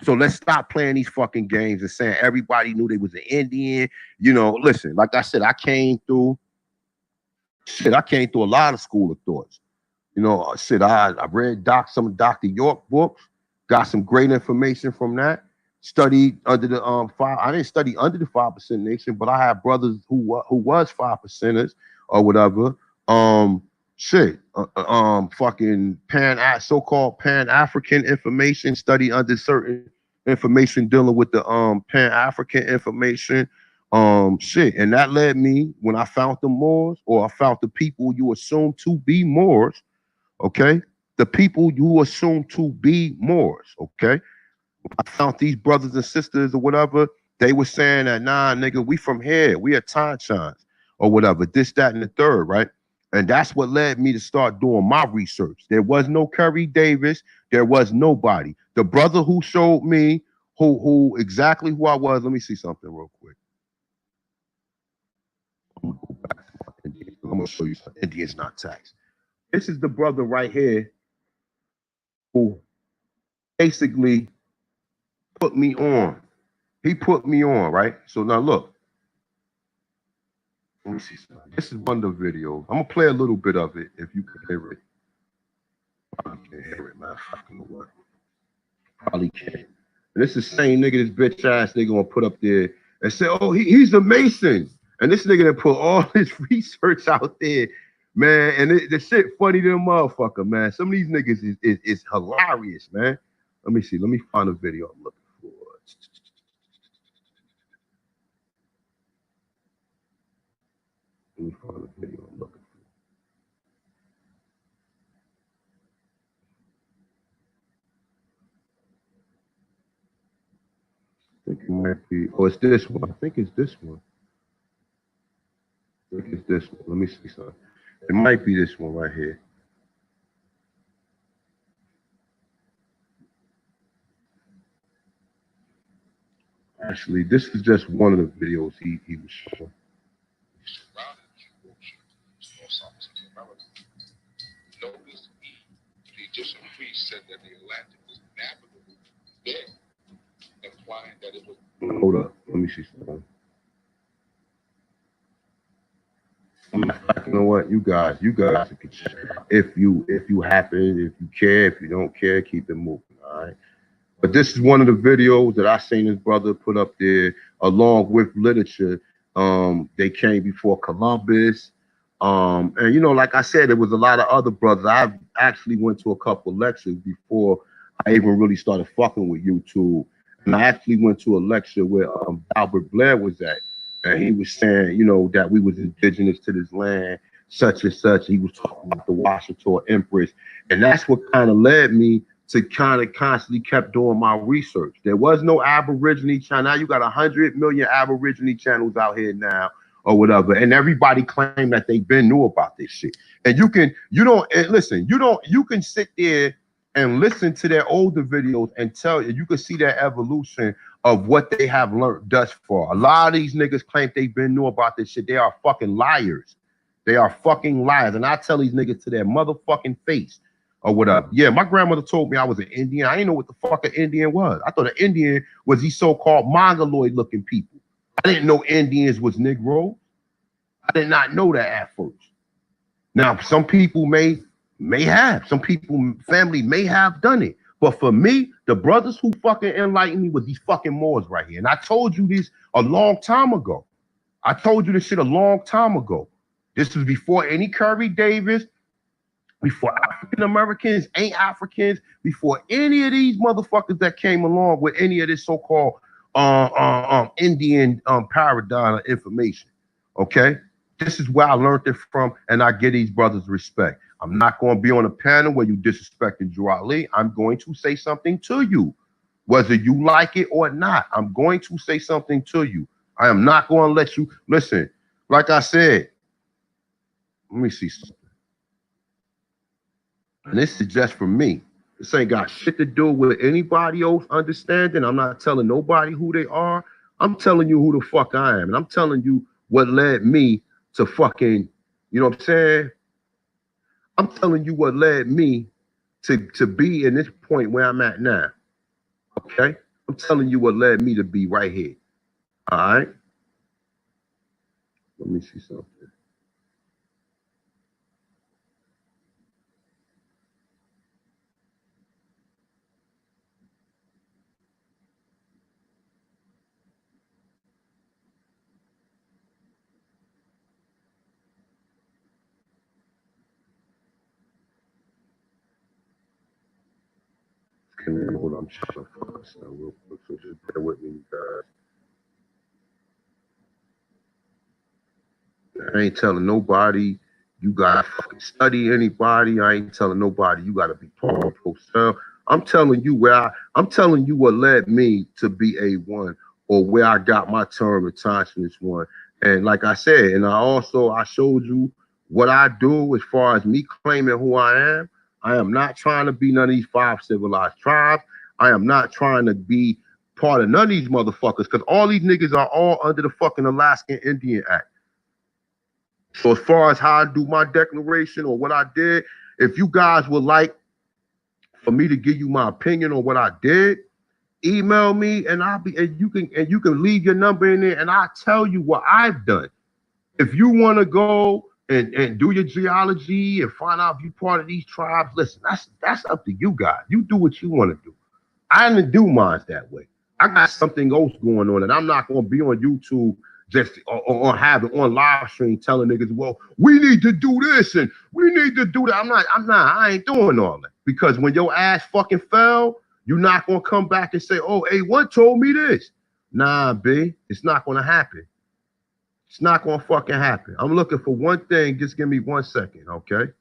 So let's stop playing these fucking games and saying everybody knew they was an Indian. Listen, like I said, I came through a lot of school of thoughts. I read some of Dr. York books, got some great information from that. Studied under the I didn't study under the 5% nation, but I had brothers who was 5%ers or whatever. Fucking so-called Pan-African information, study under certain information dealing with the Pan-African information. And that led me, when I found the Moors, or I found the people you assume to be Moors, okay? The people you assume to be Moors, okay? I found these brothers and sisters or whatever, they were saying that, nah, nigga, we from here, we are Tanchans or whatever, this, that, and the third, right? And that's what led me to start doing my research. There was no Curry Davis. There was nobody. The brother who showed me who exactly who I was. Let me see something real quick. I'm gonna go back to my Indians. I'm gonna show you some Indians not taxed. This is the brother right here who basically put me on. He put me on, right? So now look. Let me see something. This is one of the videos. I'm gonna play a little bit of it if you can hear it. Probably can't hear it, man. Fucking what? Probably can't. And this is the same nigga, this bitch ass nigga gonna put up there and say, oh, he's a Mason. And this nigga that put all his research out there, man. And the shit funny to the motherfucker, man. Some of these niggas is hilarious, man. Let me see. Let me find a video I'm looking for. Let me find a video I'm looking for. I think it might be. Oh, it's this one. I think it's this one. I think it's this one. Let me see something. It might be this one right here. Actually, this is just one of the videos he was showing. Notice the Egyptian priest said that the Atlantic was navigable then, implying that it was. Hold up, let me see something. You know what, you guys, if you happen, if you care, if you don't care, keep it moving, all right? But this is one of the videos that I seen his brother put up there, along with literature. They came before Columbus. And you know, like I said, there was a lot of other brothers. I actually went to a couple lectures before I even really started fucking with YouTube. And I actually went to a lecture where Albert Blair was at. And he was saying, you know, that we was indigenous to this land, such and such. He was talking about the Washington Empress. And that's what kind of led me to kind of constantly kept doing my research. There was no Aborigine channel. Now you got 100 million Aborigine channels out here now or whatever. And everybody claimed that they've been knew about this shit. And you can sit there and listen to their older videos and tell you can see their evolution of what they have learned thus far. A lot of these niggas claim they've been knew about this shit. They are fucking liars. They are fucking liars. And I tell these niggas to their motherfucking face or whatever. Yeah, my grandmother told me I was an Indian. I didn't know what the fuck an Indian was. I thought an Indian was these so-called mongoloid looking people. I didn't know Indians was Negro. I did not know that at first. Now, some people may have. Some people, family may have done it. But for me, the brothers who fucking enlightened me was these fucking Moors right here. And I told you this a long time ago. I told you this shit a long time ago. This was before any Curry Davis, before African Americans ain't Africans, before any of these motherfuckers that came along with any of this so-called Indian paradigm of information. Okay? This is where I learned it from, and I give these brothers respect. I'm not going to be on a panel where you disrespecting Drew Ali. I'm going to say something to you, whether you like it or not. I'm going to say something to you. I am not going to let you listen. Like I said, let me see something. And this is just for me. This ain't got shit to do with anybody else understanding. I'm not telling nobody who they are. I'm telling you who the fuck I am. And I'm telling you what led me to fucking, you know what I'm saying? I'm telling you what led me to be in this point where I'm at now. Okay? I'm telling you what led me to be right here. All right? Let me see something. Hold on, I'm trying to focus now real quick, so just bear with me, guys. I ain't telling nobody you gotta fucking study anybody. I ain't telling nobody you gotta be part of yourself. I'm telling you I'm telling you what led me to be A1 or where I got my term of consciousness one. And like I said, and I showed you what I do as far as me claiming who I am. I am not trying to be none of these 5 civilized tribes. I am not trying to be part of none of these motherfuckers, because all these niggas are all under the fucking Alaskan Indian Act. So as far as how I do my declaration or what I did, if you guys would like for me to give you my opinion on what I did, email me and you can leave your number in there and I'll tell you what I've done. If you want to go and do your geology and find out if you're part of these tribes, listen, that's up to you guys. You do what you want to do. I didn't do mine that way. I got something else going on, and I'm not going to be on YouTube just on live stream telling niggas, well, we need to do this and we need to do that. I ain't doing all that, because when your ass fucking fell, You're not gonna come back and say, oh, A1 told me this. Nah, B, it's not gonna happen. It's not gonna fucking happen. I'm looking for one thing. Just give me 1 second, okay?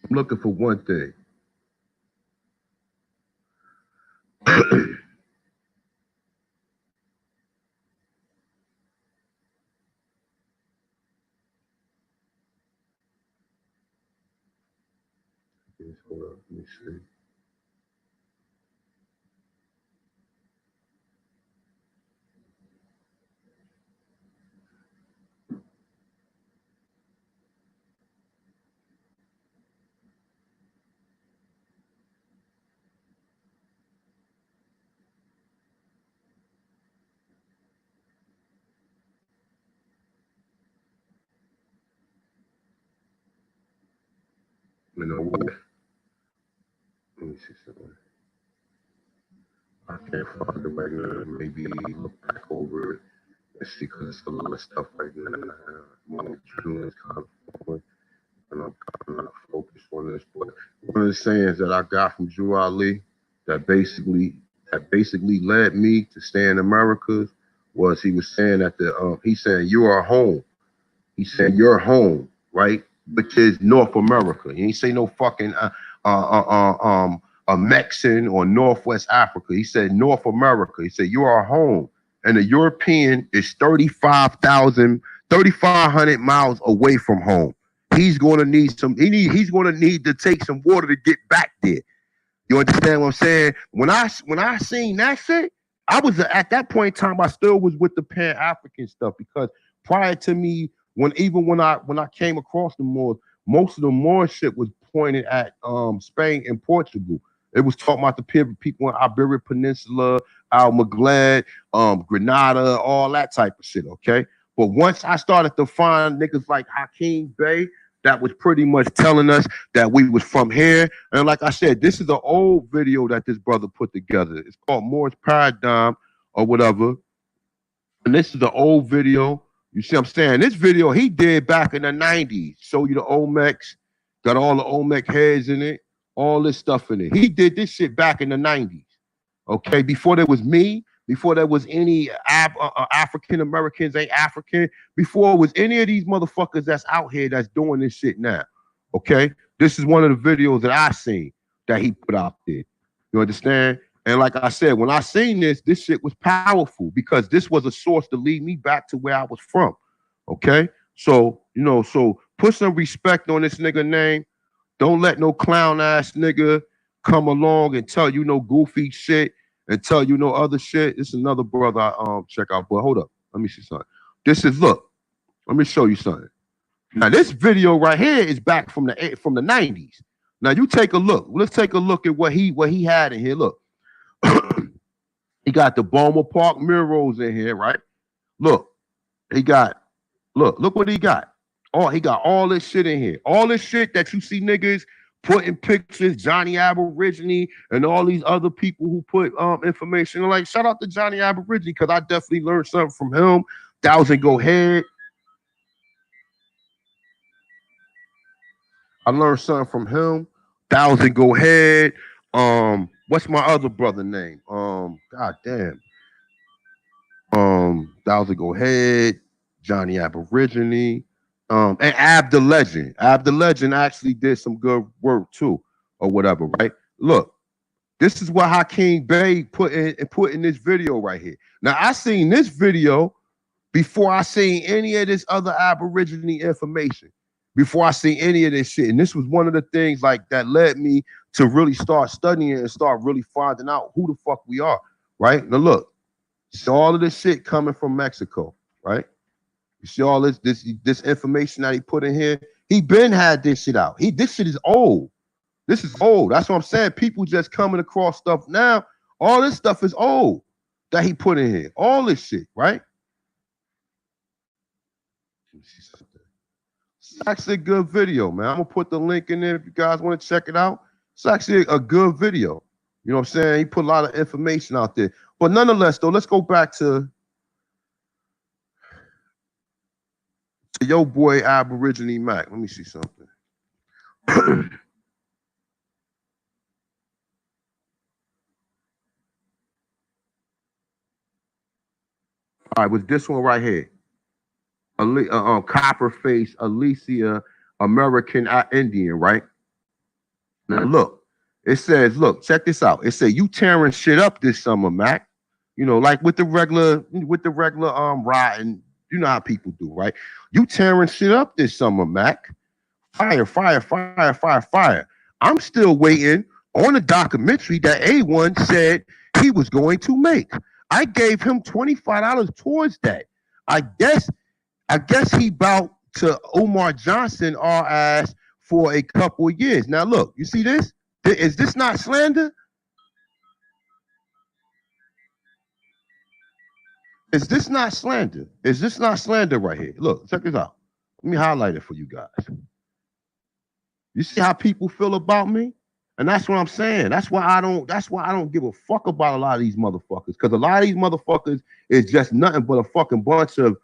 I'm looking for one thing. Hold up, let me see. You know what? Let me see something. I can't find the regular. Maybe look back over it. Let's see, because it's a lot of stuff right now. My June is kind of forward, and I'm kind of not focused on this. But one of the sayings that I got from Drew Ali that basically led me to stay in America was he was saying that he's saying you are home. He said you're home, right? Which is North America. He ain't say no fucking a Mexican or Northwest Africa. He said North America. He said you are home. And the European is 3,500 miles away from home. He's going to need he's going to need to take some water to get back there. You understand what I'm saying? When I seen that shit, I was at that point in time, I still was with the Pan-African stuff because prior to me, when I came across the Moors, most of the Moor shit was pointed at Spain and Portugal. It was talking about the people in Iberian Peninsula, Al Maghlad, Grenada, all that type of shit, okay? But once I started to find niggas like Hakeem Bey, that was pretty much telling us that we was from here. And like I said, this is an old video that this brother put together. It's called Moor's Paradigm or whatever. And this is the old video. You see what I'm saying? This video he did back in the 90s. Show you the Olmecs, got all the Olmec heads in it, all this stuff in it. He did this shit back in the 90s. Okay, before there was me, before there was any African Americans, ain't African, before it was any of these motherfuckers that's out here that's doing this shit now. Okay, this is one of the videos that I seen that he put out there. You understand? And like I said, when I seen this shit was powerful because this was a source to lead me back to where I was from. Okay, so so put some respect on this nigga name. Don't let no clown ass nigga come along and tell you no goofy shit and tell you no other shit. This is another brother I check out. But hold up, let me see something. This is look. Let me show you something. Now this video right here is back from the 90s. Now you take a look. Let's take a look at what he had in here. Look, he got the Boma Park murals in here, right? Look, he got look what he got. Oh, he got all this shit in here. All this shit that you see niggas putting pictures, Johnny Aborigine, and all these other people who put information. Like, shout out to Johnny Aborigine, because I definitely learned something from him. Thousand Go Head. I learned something from him. Thousand Go Head. What's my other brother name? God damn. Thousand Go Head, Johnny Aborigine, and Ab the Legend. Ab the Legend actually did some good work too, or whatever, right? Look, this is what Hakeem Bey put in this video right here. Now I seen this video before I seen any of this other Aborigine information, before I seen any of this shit. And this was one of the things like that led me to really start studying and start really finding out who the fuck we are, right? Now look, see all of this shit coming from Mexico, right? You see all this information that he put in here. He been had this shit out. This shit is old. This is old. That's what I'm saying. People just coming across stuff now. All this stuff is old that he put in here. All this shit, right? Let me see something. It's actually a good video, man. I'm gonna put the link in there if you guys want to check it out. It's actually a good video. You know what I'm saying? He put a lot of information out there. But nonetheless, though, let's go back to your boy Aborigine Mac. Let me see something. All right, was this one right here. Copper face Alicia American Indian, right? Now look, it says, look, check this out. It said you tearing shit up this summer, Mac. You know, like with the regular riding, you know how people do, right? You tearing shit up this summer, Mac. Fire, fire, fire, fire, fire. I'm still waiting on a documentary that A1 said he was going to make. I gave him $25 towards that. I guess he about to Omar Johnson our ass for a couple of years. Now look, you see this? Is this not slander? Is this not slander? Is this not slander right here? Look, check this out. Let me highlight it for you guys. You see how people feel about me? And that's what I'm saying. That's why I don't give a fuck about a lot of these motherfuckers. Because a lot of these motherfuckers is just nothing but a fucking bunch of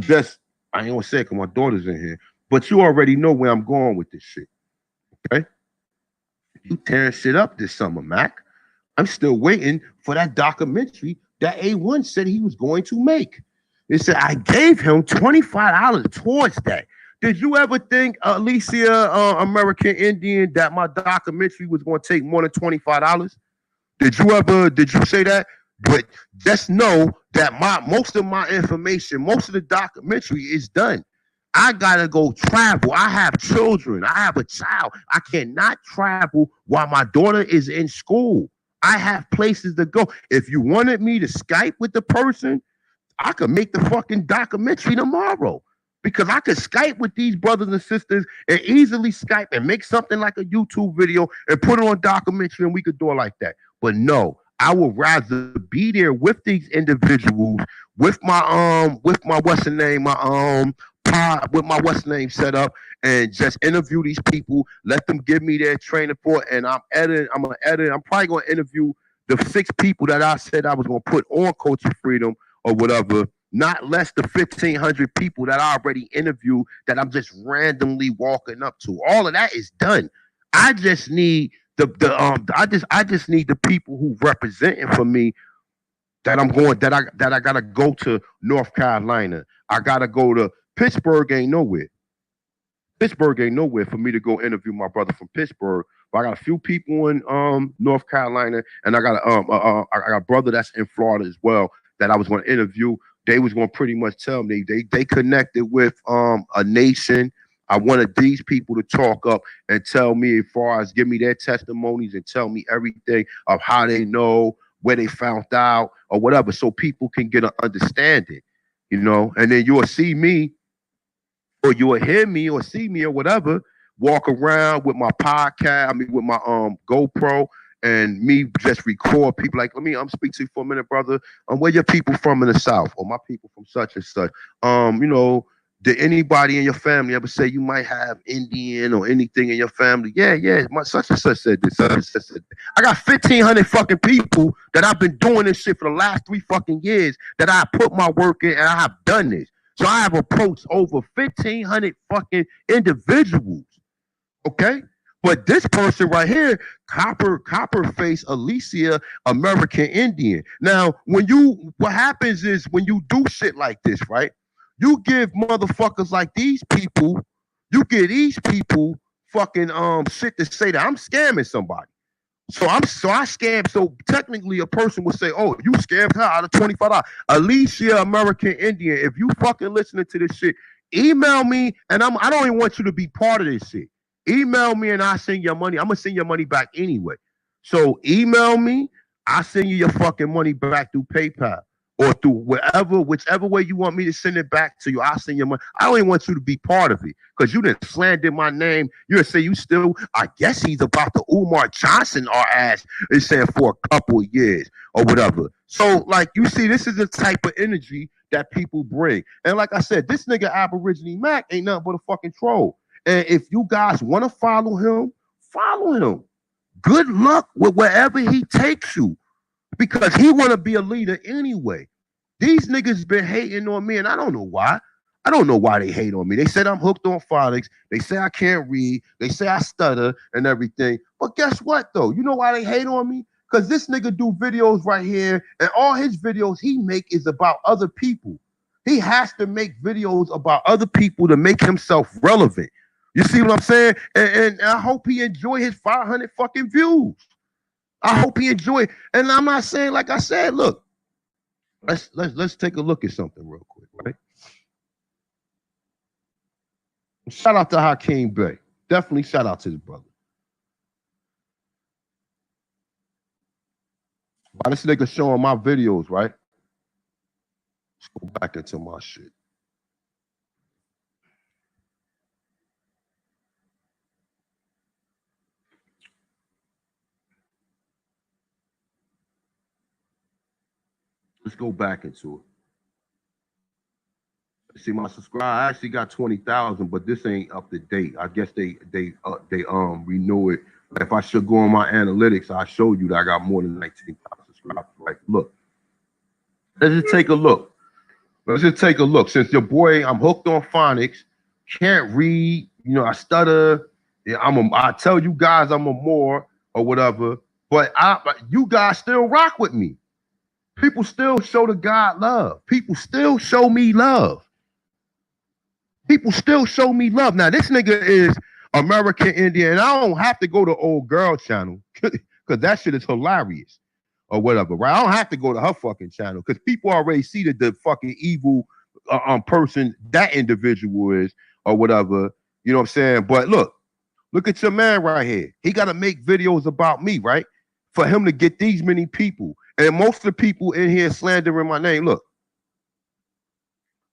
just, I ain't gonna say it because my daughter's in here, but you already know where I'm going with this shit. Okay? You tearing shit up this summer, Mac. I'm still waiting for that documentary that A1 said he was going to make. It said I gave him $25 towards that. Did you ever think, Alicia American Indian, that my documentary was going to take more than $25? Did you say that? But just know that most of my information, most of the documentary is done. I gotta go travel. I have children. I have a child. I cannot travel while my daughter is in school. I have places to go. If you wanted me to Skype with the person, I could make the fucking documentary tomorrow. Because I could Skype with these brothers and sisters and easily Skype and make something like a YouTube video and put it on documentary, and we could do it like that. But no, I would rather be there with these individuals, with my what's the name, with my what's the name set up, and just interview these people, let them give me their training for it, and I'm probably gonna interview the 6 people that I said I was gonna put on Culture Freedom or whatever. Not less than 1,500 people that I already interviewed that I'm just randomly walking up to. All of that is done. I just need I just need the people who representing for me that I'm going that I gotta go to North Carolina. I gotta go to Pittsburgh. Ain't nowhere. Pittsburgh ain't nowhere for me to go interview my brother from Pittsburgh. But I got a few people in North Carolina, and I got a brother that's in Florida as well that I was going to interview. They was going to pretty much tell me they connected with a nation. I wanted these people to talk up and tell me as far as give me their testimonies and tell me everything of how they know, where they found out or whatever, so people can get an understanding, you know. And then you'll see me or you'll hear me or see me or whatever, walk around with my podcast, with my GoPro, and me just record people like, let me speak to you for a minute, brother. Where your people from in the South? Or my people from such and such. You know, did anybody in your family ever say you might have Indian or anything in your family? Yeah, my such and such said this, such and such said this. I got 1,500 fucking people that I've been doing this shit for the last 3 fucking years that I put my work in, and I have done this. So I have approached over 1,500 fucking individuals. Okay? But this person right here, copper face Alicia American Indian. Now, what happens is when you do shit like this, right? You give motherfuckers like these people, you give these people fucking shit to say that I'm scamming somebody. So I scammed. So technically, a person would say, "Oh, you scammed her out of $25." Alicia American Indian. If you fucking listening to this shit, email me, and I don't even want you to be part of this shit. Email me and I'll send your money. I'm gonna send your money back anyway. So email me, I'll send you your fucking money back through PayPal or through whichever way you want me to send it back to you. I'll send your money. I don't even want you to be part of it because you didn't slander my name. You'll say you still, I guess he's about to Umar Johnson our ass is saying for a couple of years or whatever. So like you see, this is the type of energy that people bring. And like I said, this nigga Aborigine Mac ain't nothing but a fucking troll. And if you guys want to follow him, follow him. Good luck with wherever he takes you because he want to be a leader anyway. These niggas been hating on me, and I don't know why. I don't know why they hate on me. They said I'm hooked on phonics. They say I can't read. They say I stutter and everything. But guess what, though? You know why they hate on me? Because this nigga do videos right here, and all his videos he make is about other people. He has to make videos about other people to make himself relevant. You see what I'm saying? And I hope he enjoy his 500 fucking views. I hope he enjoy it. And I'm not saying, like I said, look, let's take a look at something real quick, right? Shout out to Hakeem Bey. Definitely shout out to his brother. Why this nigga showing my videos, right? Let's go back into my shit. Let's go back into it. See my subscribe. I actually got 20,000, but this ain't up to date. I guess they renew it. If I should go on my analytics, I show you that I got more than 19,000 subscribers. Like, look, let's just take a look. Let's just take a look. Since your boy, I'm hooked on phonics, can't read, you know, I stutter. Yeah, I tell you guys I'm a Moor or whatever, but you guys still rock with me. People still show the God love. People still show me love. People still show me love. Now, this nigga is American Indian, and I don't have to go to old girl channel because that shit is hilarious or whatever, right? I don't have to go to her fucking channel because people already see that the fucking evil person that individual is or whatever. You know what I'm saying? But look at your man right here. He got to make videos about me, right? For him to get these many people. And most of the people in here slandering my name. Look.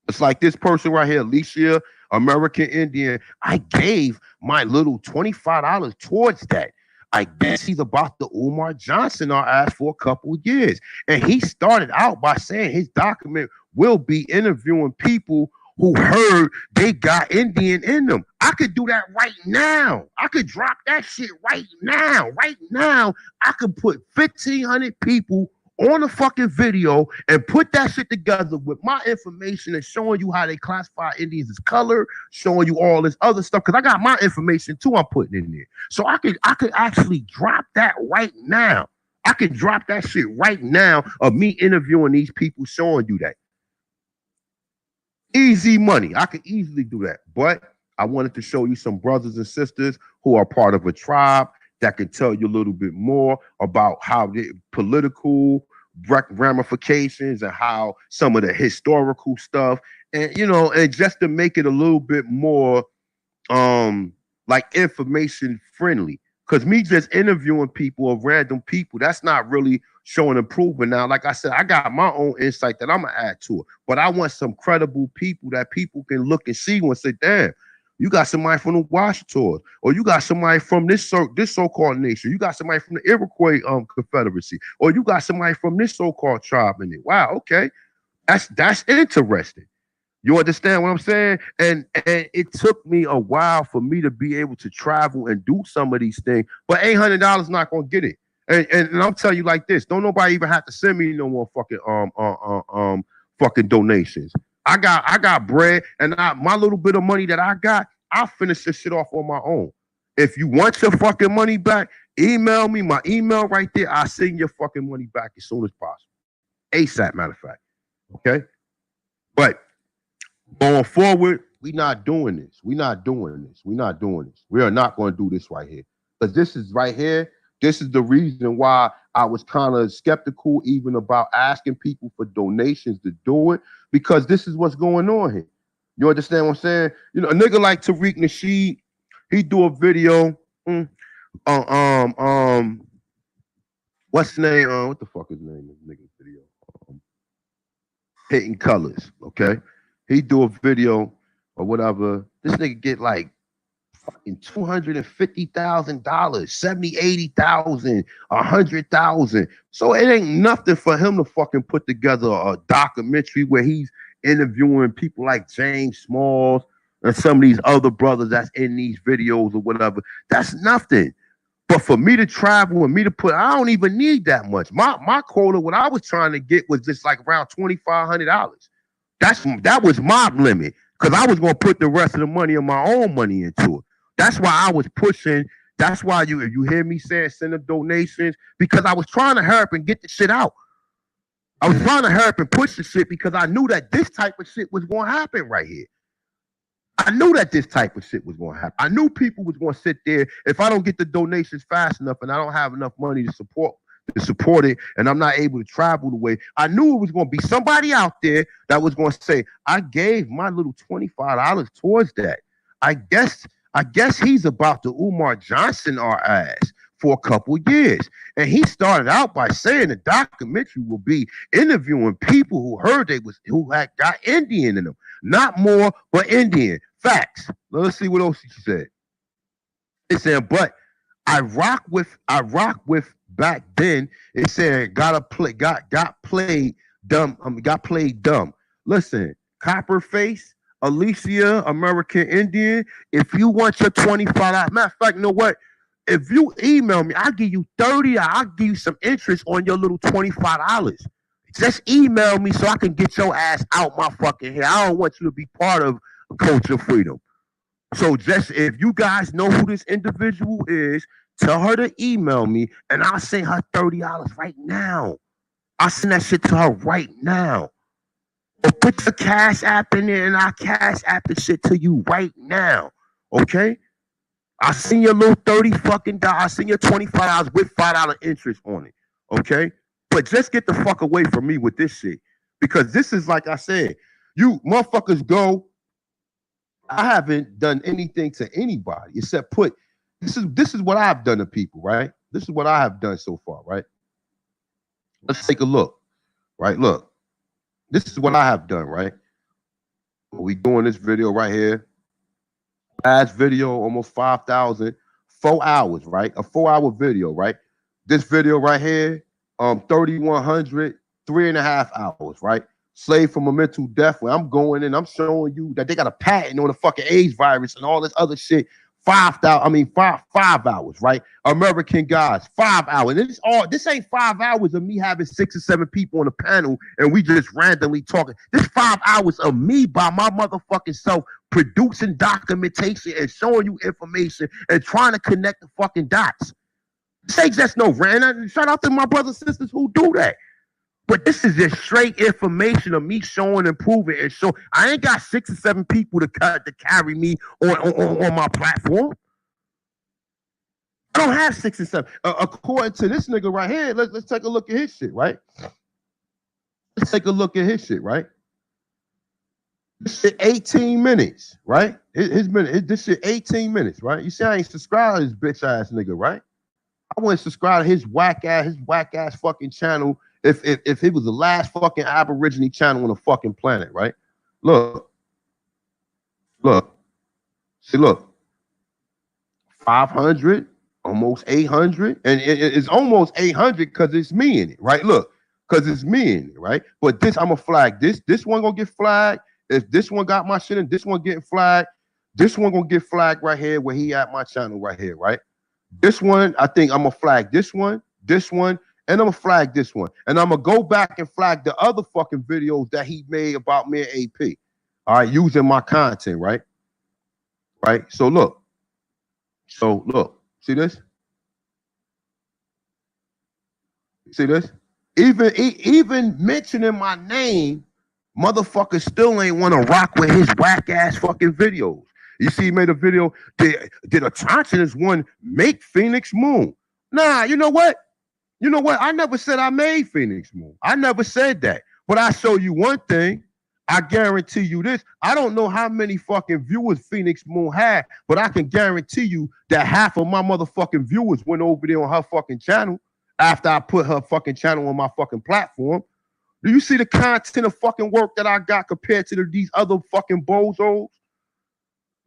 It's like this person right here, Alicia, American Indian. I gave my little $25 towards that. I guess he's about the Umar Johnson I asked for a couple of years. And he started out by saying his document will be interviewing people who heard they got Indian in them. I could do that right now. I could drop that shit right now. Right now, I could put 1,500 people on a fucking video and put that shit together with my information and showing you how they classify Indians as color, showing you all this other stuff. Cause I got my information too, I'm putting in there. So I could actually drop that right now. I could drop that shit right now of me interviewing these people, showing you that. Easy money. I could easily do that. But I wanted to show you some brothers and sisters who are part of a tribe that can tell you a little bit more about how the political ramifications and how some of the historical stuff, and you know, and just to make it a little bit more like information friendly. Because me just interviewing people of random people, that's not really showing improvement. Now, like I said, I got my own insight that I'm gonna add to it, but I want some credible people that people can look and see and say, damn, you got somebody from the Washington, or you got somebody from this so-called nation. You got somebody from the Iroquois Confederacy, or you got somebody from this so-called tribe in it. Wow, okay, that's interesting. You understand what I'm saying? And it took me a while for me to be able to travel and do some of these things, but $800 not gonna get it. And I'm telling you like this: don't nobody even have to send me no more fucking donations. I got bread, and my little bit of money that I got, I'll finish this shit off on my own. If you want your fucking money back, email me. My email right there. I'll send your fucking money back as soon as possible. ASAP, matter of fact. Okay? But going forward, we're not doing this. We're not doing this. We're not doing this. We are not going to do this right here. Because this is right here. This is the reason why I was kind of skeptical even about asking people for donations to do it, because this is what's going on here. You understand what I'm saying? You know, a nigga like Tariq Nasheed, he do a video. What's the name? What the fuck is the name of the nigga's video? Hitting Colors. Okay, he do a video or whatever. This nigga get like fucking $250,000, 70, 80,000, 100,000. So it ain't nothing for him to fucking put together a documentary where he's interviewing people like James Smalls and some of these other brothers that's in these videos or whatever. That's nothing. But for me to travel and me to put, I don't even need that much. My quota, what I was trying to get was just like around $2,500. That was my limit, because I was gonna put the rest of the money of my own money into it. That's why I was pushing That's why if you hear me saying send them donations, because I was trying to hurry up and get the shit out. I was trying to hurry up and push the shit because I knew that this type of shit was going to happen right here. I knew that this type of shit was going to happen. I knew people was going to sit there. If I don't get the donations fast enough and I don't have enough money to support it, and I'm not able to travel the way, I knew it was going to be somebody out there that was going to say, I gave my little $25 towards that. I guess he's about to Umar Johnson our ass for a couple of years. And he started out by saying the documentary will be interviewing people who had got Indian in them. Not Moor, but Indian. Facts. Let's see what else she said. It said, but I rock with back then. It said got played dumb. Listen, Copperface, Alicia, American Indian. If you want your $25, matter of fact, you know what? If you email me, I'll give you $30. I'll give you some interest on your little $25. Just email me so I can get your ass out my fucking hair. I don't want you to be part of Culture Freedom. So just if you guys know who this individual is, tell her to email me and I'll send her $30 right now. I'll send that shit to her right now. Or put the Cash App in there and I'll Cash App the shit to you right now. Okay? I'll send you a little $30 fucking dollars. I'll send you $25 with $5 interest on it. Okay? But just get the fuck away from me with this shit. Because this is like I said, you motherfuckers go. I haven't done anything to anybody except this is what I've done to people, right? This is what I have done so far, right? Let's take a look, right? Look, this is what I have done, right? We doing this video right here. Last video, almost 5,000, 4 hours, right? A 4-hour video, right? This video right here, 3,100, 3.5 hours, right? Slave from a mental death, where I'm going in, I'm showing you that they got a patent on the fucking AIDS virus and all this other shit. 5 hours, right? American Gods, 5 hours. This ain't 5 hours of me having 6 or 7 people on the panel and we just randomly talking. This 5 hours of me by my motherfucking self producing documentation and showing you information and trying to connect the fucking dots. This ain't just no random. Shout out to my brothers and sisters who do that. But this is just straight information of me showing and proving and show. I ain't got 6 or 7 people to carry me on my platform. I don't have 6 or 7. According to this nigga right here, let's take a look at his shit, right? Let's take a look at his shit, right? This shit 18 minutes, right? This shit 18 minutes, right? You see, I ain't subscribed to this bitch ass nigga, right? I wouldn't subscribe to his whack ass fucking channel if it was the last fucking Aborigine channel on the fucking planet, right? Look. See, look. 500, almost 800, and it's almost 800 because it's me in it, right? Look, because it's me in it, right? But this, I'm gonna flag this. This one gonna get flagged. If this one got my shit in, this one getting flagged. This one gonna get flagged right here where he at my channel right here, right? This one, I think I'm gonna flag this one, and I'm gonna flag this one. And I'm gonna go back and flag the other fucking videos that he made about me and AP. All right, using my content, right? Right. So look. See this? See this? Even mentioning my name, motherfuckers still ain't want to rock with his whack ass fucking videos. You see, he made a video. Did Atlantian one make Phoenix Moon? Nah, you know what? I never said I made Phoenix Moon. I never said that. But I show you one thing. I guarantee you this. I don't know how many fucking viewers Phoenix Moon had, but I can guarantee you that half of my motherfucking viewers went over there on her fucking channel after I put her fucking channel on my fucking platform. Do you see the content of fucking work that I got compared to these other fucking bozos?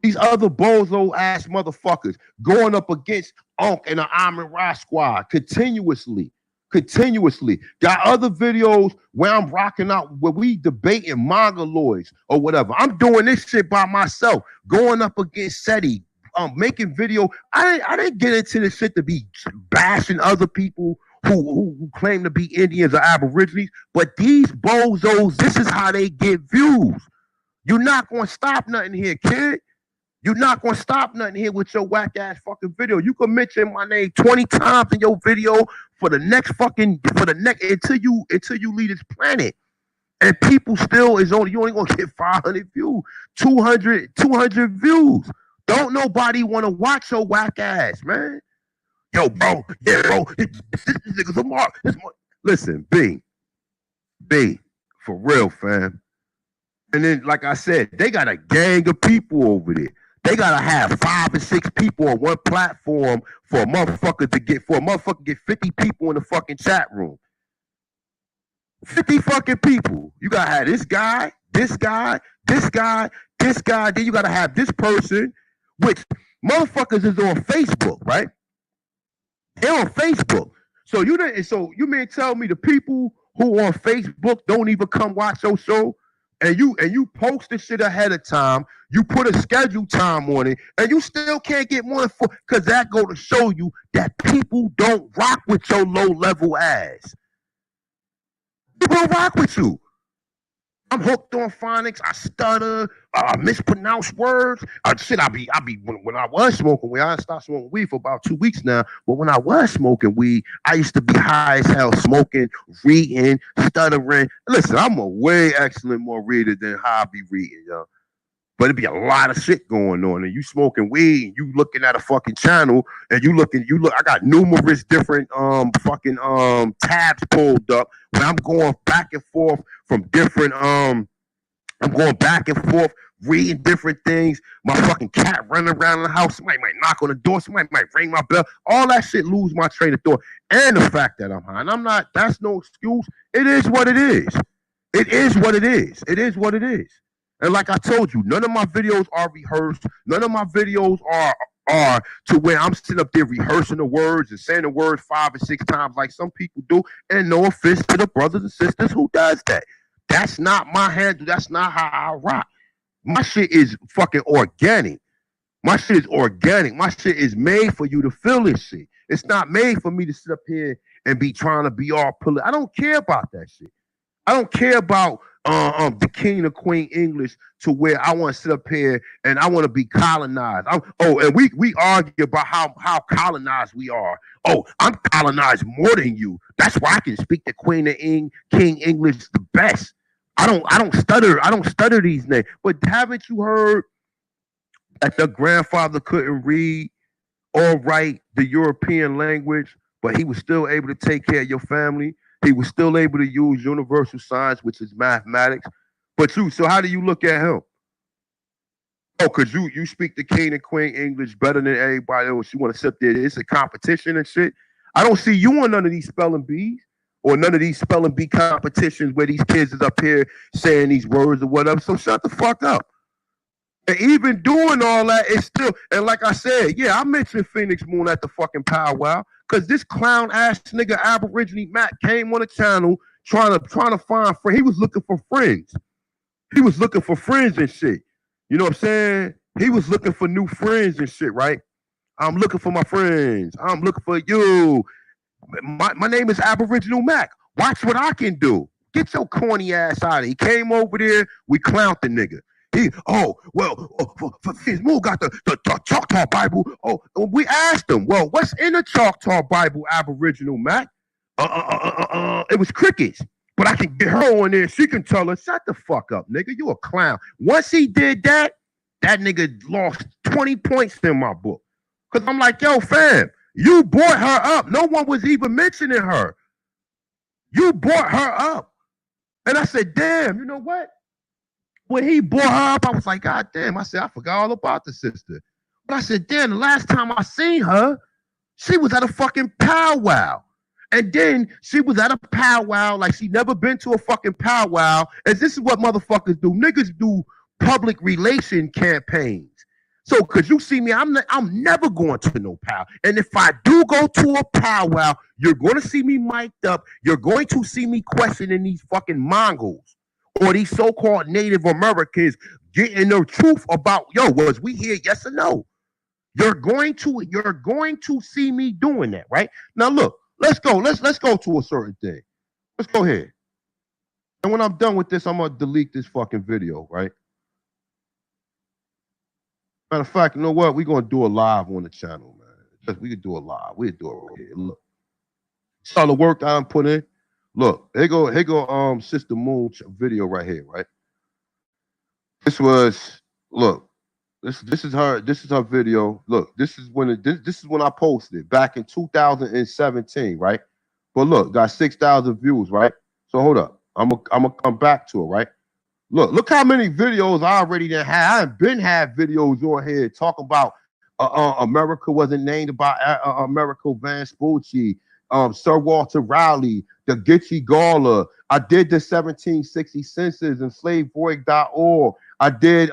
These other bozo ass motherfuckers going up against Unk and the Amin Ra squad continuously. Got other videos where I'm rocking out, where we debating mongoloids or whatever. I'm doing this shit by myself, going up against SETI, making video. I didn't get into this shit to be bashing other people who claim to be Indians or Aborigines, but these bozos, this is how they get views. You're not going to stop nothing here, kid. You're not gonna stop nothing here with your whack ass fucking video. You can mention my name 20 times in your video for the next until you leave this planet. And people still you only gonna get 500 views, 200 views. Don't nobody wanna watch your whack ass, man. Yo, bro, yeah, bro, this nigga's a mark. Listen, B, for real, fam. And then, like I said, they got a gang of people over there. They gotta have 5 or 6 people on one platform for a motherfucker to get 50 people in the fucking chat room. 50 fucking people. You gotta have this guy, this guy, this guy, this guy. Then you gotta have this person, which motherfuckers is on Facebook, right? They're on Facebook. So you mean tell me the people who on Facebook don't even come watch your show? And you post the shit ahead of time, you put a scheduled time on it, and you still can't get more than 4, because that go to show you that people don't rock with your low level ass. People don't rock with you. I'm hooked on phonics. I stutter. I mispronounce words. I be when I was smoking weed. I stopped smoking weed for about 2 weeks now. But when I was smoking weed, I used to be high as hell, smoking, reading, stuttering. Listen, I'm a way excellent more reader than how I be reading, yo. But it'd be a lot of shit going on, and you smoking weed, and you looking at a fucking channel, and you look. I got numerous different tabs pulled up when I'm going back and forth from different I'm going back and forth reading different things. My fucking cat running around the house. Somebody might knock on the door. Somebody might ring my bell. All that shit lose my train of thought, and the fact that I'm high. And I'm not. That's no excuse. It is what it is. It is what it is. It is what it is. And like I told you, none of my videos are rehearsed. None of my videos are to where I'm sitting up there rehearsing the words and saying the word 5 or 6 times like some people do. And no offense to the brothers and sisters who does that. That's not my handle. That's not how I rock. My shit is fucking organic. My shit is organic. My shit is made for you to feel this shit. It's not made for me to sit up here and be trying to be all political. I don't care about that shit. I don't care about the king or queen English to where I want to sit up here and I want to be colonized. And we argue about how colonized we are. Oh, I'm colonized more than you. That's why I can speak the queen or king English the best. I don't stutter these names. But haven't you heard that the grandfather couldn't read or write the European language, but he was still able to take care of your family? He was still able to use universal science, which is mathematics. So how do you look at him? Oh, because you speak the king and queen English better than everybody else. You want to sit there. It's a competition and shit. I don't see you on none of these spelling bees or none of these spelling bee competitions where these kids is up here saying these words or whatever. So shut the fuck up. And even doing all that, it's still, and like I said, yeah, I mentioned Phoenix Moon at the fucking powwow. Because this clown ass nigga Aborigine Matt came on the channel trying to find friends. He was looking for friends. He was looking for friends and shit. You know what I'm saying? He was looking for new friends and shit, right? I'm looking for my friends. I'm looking for you. My name is Aboriginal Mac. Watch what I can do. Get your corny ass out of here. He came over there. We clowned the nigga. Moor got the Choctaw Bible. We asked him, well, what's in the Choctaw Bible, Aboriginal Mac? It was crickets. But I can get her on there. She can tell us, shut the fuck up, nigga. You a clown. Once he did that, that nigga lost 20 points in my book. Because I'm like, yo, fam, you brought her up. No one was even mentioning her. You brought her up. And I said, damn, you know what? When he brought her up, I was like, God damn. I said, I forgot all about the sister. But I said, damn, the last time I seen her, she was at a fucking powwow. And then she was at a powwow like she never been to a fucking powwow. And this is what motherfuckers do. Niggas do public relation campaigns. So, cause you see me, I'm never going to no powwow. And if I do go to a powwow, you're going to see me mic'd up. You're going to see me questioning these fucking Mongols or these so-called Native Americans getting the truth about, yo, was we here? Yes or no? You're going to see me doing that, right? Now look, let's go. Let's go to a certain thing. Let's go ahead. And when I'm done with this, I'm gonna delete this fucking video, right? Matter of fact, you know what? We're gonna do a live on the channel, man. We could do a live. We'll do it right here. Look. See all the work I'm putting in. Look, here go Sister Moon video right here, right? This is her video. Look, this is when I posted it back in 2017, right? But look, got 6,000 views, right? So hold up. I'm gonna come back to it, right? Look how many videos I already done had. I have been had videos on here talking about America wasn't named by America Vespucci, Sir Walter Raleigh, the Gitche Gawler. I did the 1760 census and slavevoid.org. I did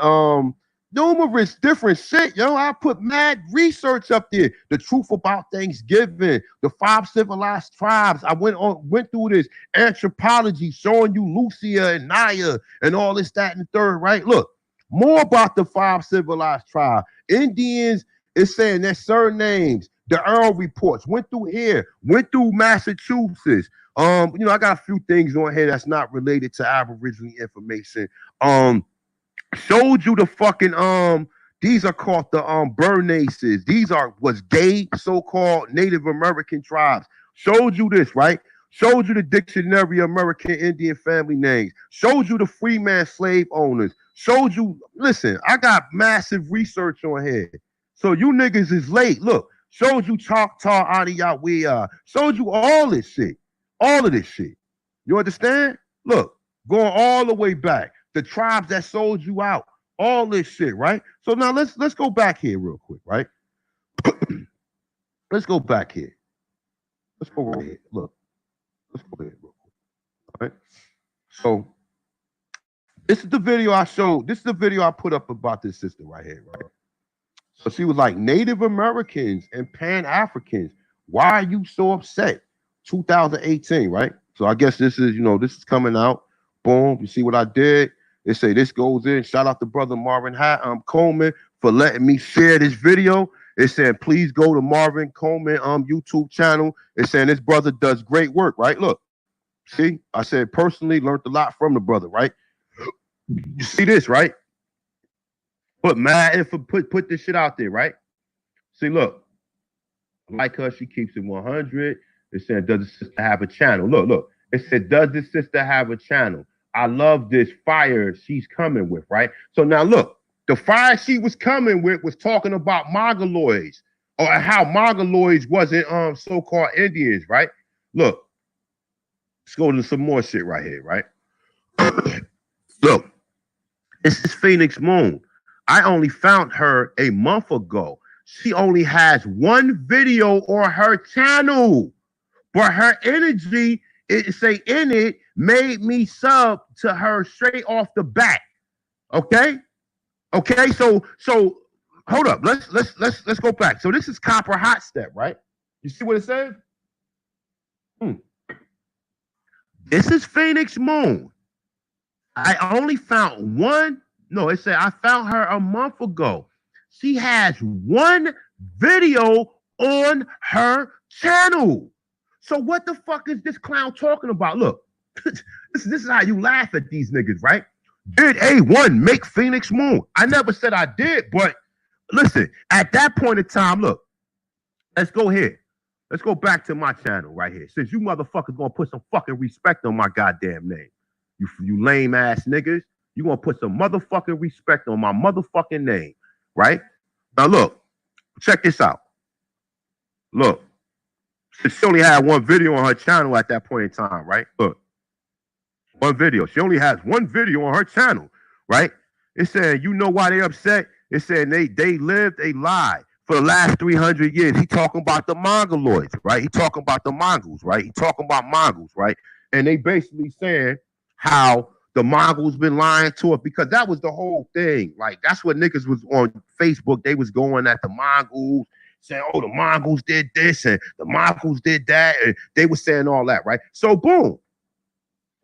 numerous different shit, yo. I put mad research up there. The truth about Thanksgiving, the 5 civilized tribes. I went through this anthropology, showing you Lucia and Naya and all this, that, and the third, right? Look, more about the 5 civilized tribes. Indians is saying their surnames. The Earl reports went through here, went through Massachusetts. I got a few things on here that's not related to Aboriginal information. Showed you the fucking these are called the Bernaces. These was gay so-called Native American tribes. Showed you this, right? Showed you the Dictionary of American Indian family names. Showed you the freeman slave owners. Showed you, listen, I got massive research on here. So you niggas is late. Look, showed you Choctaw, Adiawea. Showed you all this shit. All of this shit. You understand? Look, going all the way back. The tribes that sold you out, all this shit, right? So now let's go back here real quick, right? Let's go back here. Let's go right here. Look, let's go here real quick, right? So this is the video I showed. This is the video I put up about this sister right here, right? So she was like, Native Americans and Pan-Africans, why are you so upset? 2018, right? So I guess this is, this is coming out. Boom, you see what I did? They say this goes in. Shout out to brother Marvin Coleman for letting me share this video. It said, please go to Marvin Coleman YouTube channel. It's saying this brother does great work, right? Look, see, I said personally learned a lot from the brother, right? You see this, right? Put this shit out there, right? See, look, I like her. She keeps it 100. It said, does the sister have a channel? Look. It said, does the sister have a channel? I love this fire she's coming with, right? So now look, the fire she was coming with was talking about Mongoloids, or how Mongoloids wasn't so-called Indians, right? Look, let's go to some more shit right here, right? Look, this is Phoenix Moon. I only found her a month ago. She only has one video on her channel, but her energy, in it made me sub to her straight off the bat. Okay, so hold up. Let's go back. So this is Copper Hot Step, right? You see what it says? This is Phoenix Moon. I only found one. No, it said I found her a month ago. She has one video on her channel. So what the fuck is this clown talking about? Look, this is how you laugh at these niggas, right? Did A1 make Phoenix Moon? I never said I did, but listen, at that point in time, look, let's go here. Let's go back to my channel right here. Since you motherfuckers gonna put some fucking respect on my goddamn name. You lame ass niggas, you gonna put some motherfucking respect on my motherfucking name, right? Now look, check this out. Look, she only had one video on her channel at that point in time, right? Look, one video. She only has one video on her channel, right? It said, you know why they upset? It said they lived a lie for the last 300 years. He talking about the Mongoloids, right? He talking about the Mongols, right? He talking about Mongols, right? And they basically saying how the Mongols been lying to us, because that was the whole thing. Like, that's what niggas was on Facebook. They was going at the Mongols, saying, oh, the Mongols did this and the Mongols did that. And they were saying all that, right? So boom.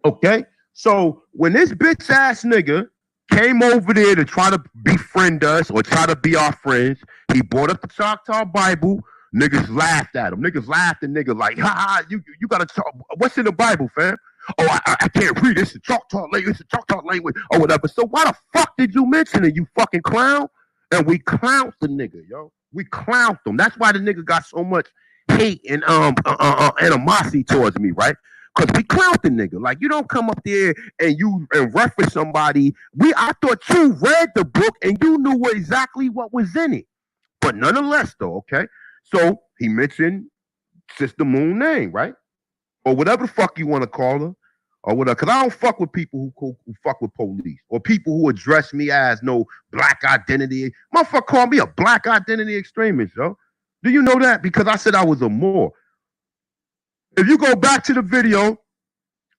Okay. So when this bitch ass nigga came over there to try to befriend us or try to be our friends, he brought up the Choctaw Bible. Niggas laughed at him. Niggas laughed at niggas like, ha, you gotta talk. What's in the Bible, fam? Oh, I can't read. It's a Choctaw language. It's a Choctaw language or whatever. So why the fuck did you mention it, you fucking clown? And we clowned the nigga, yo. We clowned him. That's why the nigga got so much hate and animosity towards me, right? Because we clowned the nigga. Like, you don't come up there and reference somebody. I thought you read the book and you knew exactly what was in it. But nonetheless, though, okay? So he mentioned Sister Moon name, right? Or whatever the fuck you want to call her. Or whatever. Because I don't fuck with people who fuck with police. Or people who address me as no black identity. Motherfucker called me a black identity extremist, yo. Do you know that? Because I said I was a Moor. If you go back to the video,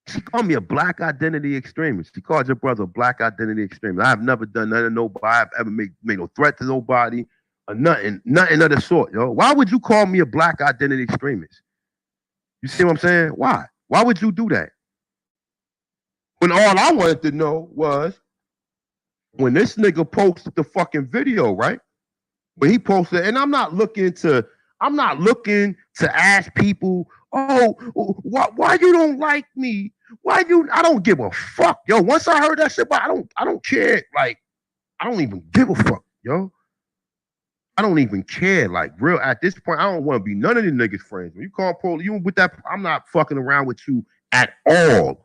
she called me a black identity extremist. She called your brother a black identity extremist. I've never done nothing to nobody. I've ever made no threat to nobody or nothing of the sort, yo. Why would you call me a black identity extremist? You see what I'm saying? Why? Why would you do that? When all I wanted to know was when this nigga posted the fucking video, right? When he posted, and I'm not looking to ask people, oh, why you don't like me? I don't give a fuck, yo. Once I heard that shit, but I don't care. Like, I don't even give a fuck, yo. I don't even care. Like, real, at this point, I don't want to be none of the niggas' friends. When you call police, you with that, I'm not fucking around with you at all.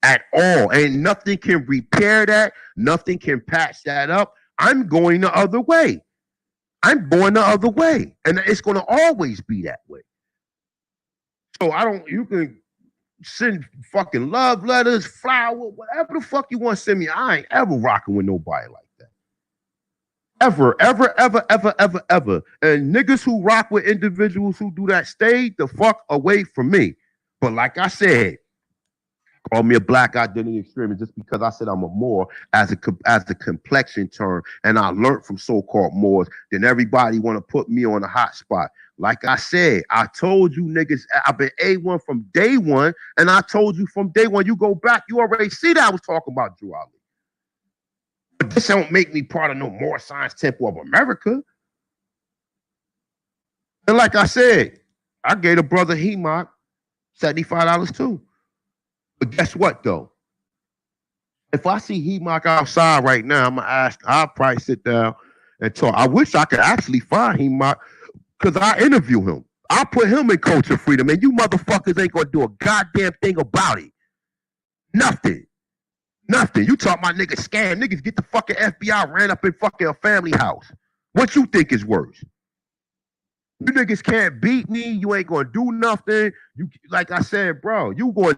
At all. And nothing can repair that. Nothing can patch that up. I'm going the other way. I'm going the other way. And it's going to always be that way. So you can send fucking love letters, flower, whatever the fuck you want to send me. I ain't ever rocking with nobody like that. Ever. And niggas who rock with individuals who do that, stay the fuck away from me. But like I said, call me a black identity extremist just because I said I'm a Moor as a complexion term, and I learned from so-called Moors. Then everybody want to put me on a hot spot. Like I said, I told you niggas, I've been A1 from day one, and I told you from day one, you go back, you already see that I was talking about Drew Ali. But this don't make me part of no Moor Science Temple of America. And like I said, I gave a brother Hemok $75 too. But guess what, though? If I see Hemok outside right now, I'm going to ask, I'll probably sit down and talk. I wish I could actually find Hemok because I interview him. I put him in culture freedom, and you motherfuckers ain't going to do a goddamn thing about it. Nothing. You talk my niggas scam. Niggas get the fucking FBI ran up in fucking a family house. What you think is worse? You niggas can't beat me. You ain't gonna do nothing. You, like I said, bro, you gonna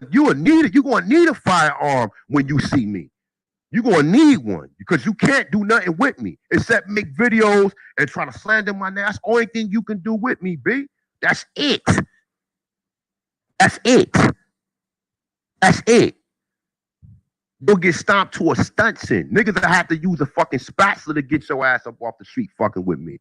need a firearm when you see me. You gonna need one because you can't do nothing with me except make videos and try to slander my name. That's the only thing you can do with me, B. That's it. You'll get stomped to a stunting. Niggas that have to use a fucking spatula to get your ass up off the street fucking with me.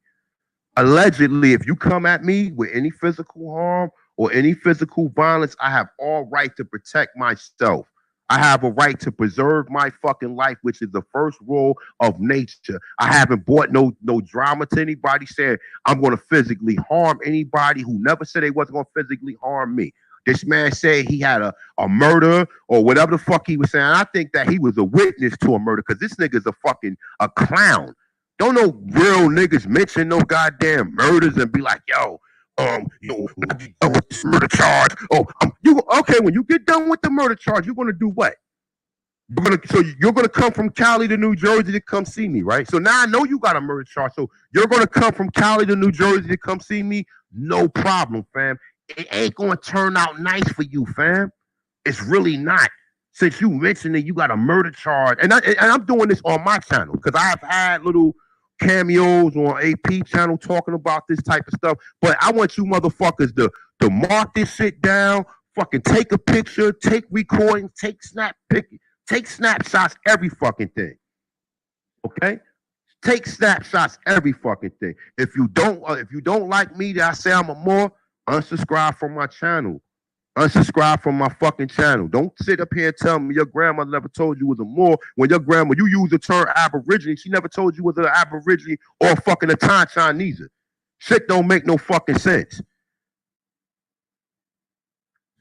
Allegedly, if you come at me with any physical harm or any physical violence, I have all right to protect myself. I have a right to preserve my fucking life, which is the first rule of nature. I haven't brought no drama to anybody saying I'm going to physically harm anybody who never said they wasn't going to physically harm me. This man said he had a murder or whatever the fuck he was saying. I think that he was a witness to a murder because this nigga's a clown. Don't no real niggas mention no goddamn murders and be like, yo, with this murder charge. Okay, when you get done with the murder charge, you're gonna do what? You're gonna come from Cali to New Jersey to come see me, right? So now I know you got a murder charge. So you're gonna come from Cali to New Jersey to come see me? No problem, fam. It ain't gonna turn out nice for you, fam. It's really not. Since you mentioned that you got a murder charge, and I'm doing this on my channel because I've had little cameos on AP channel talking about this type of stuff, but I want you motherfuckers to mark this shit down, fucking take a picture, take recordings, take snapshots, every fucking thing. Okay? Take snapshots, every fucking thing. If you don't like me that I say I'm a Moor, unsubscribe from my channel. Unsubscribe from my fucking channel. Don't sit up here and tell me your grandma never told you was a Moor when your grandma, you use the term Aborigine, she never told you was an Aborigine or fucking a Atlantian neither. Shit don't make no fucking sense.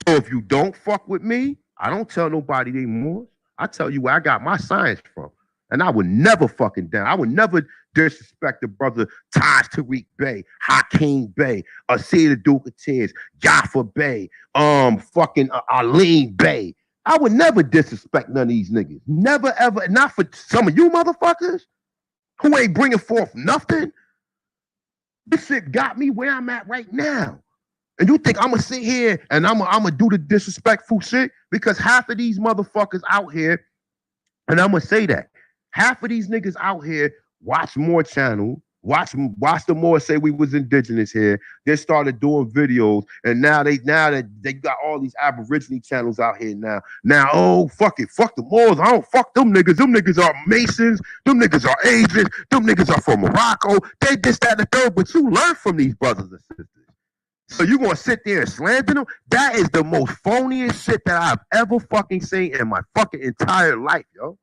So if you don't fuck with me, I don't tell nobody they Moors. I tell you where I got my science from. And I would never fucking down. I would never disrespect the brother Taj Tariq Bey, Hakeem Bey, Asida Duke of Tears, Jaffa Bey, fucking Aline Bey. I would never disrespect none of these niggas. Never, ever. Not for some of you motherfuckers who ain't bringing forth nothing. This shit got me where I'm at right now. And you think I'm going to sit here and I'm going to do the disrespectful shit? Because half of these motherfuckers out here, and I'm going to say that, half of these niggas out here watch Moor channel, watch the Moor say we was indigenous here. They started doing videos, and now they got all these Aborigine channels out here now. Now, oh, fuck it. Fuck the Moors. I don't fuck them niggas. Them niggas are Masons. Them niggas are Asians. Them niggas are from Morocco. They this, that, and the third. But you learn from these brothers and sisters. So you gonna sit there and slander them? That is the most phoniest shit that I've ever fucking seen in my fucking entire life, yo.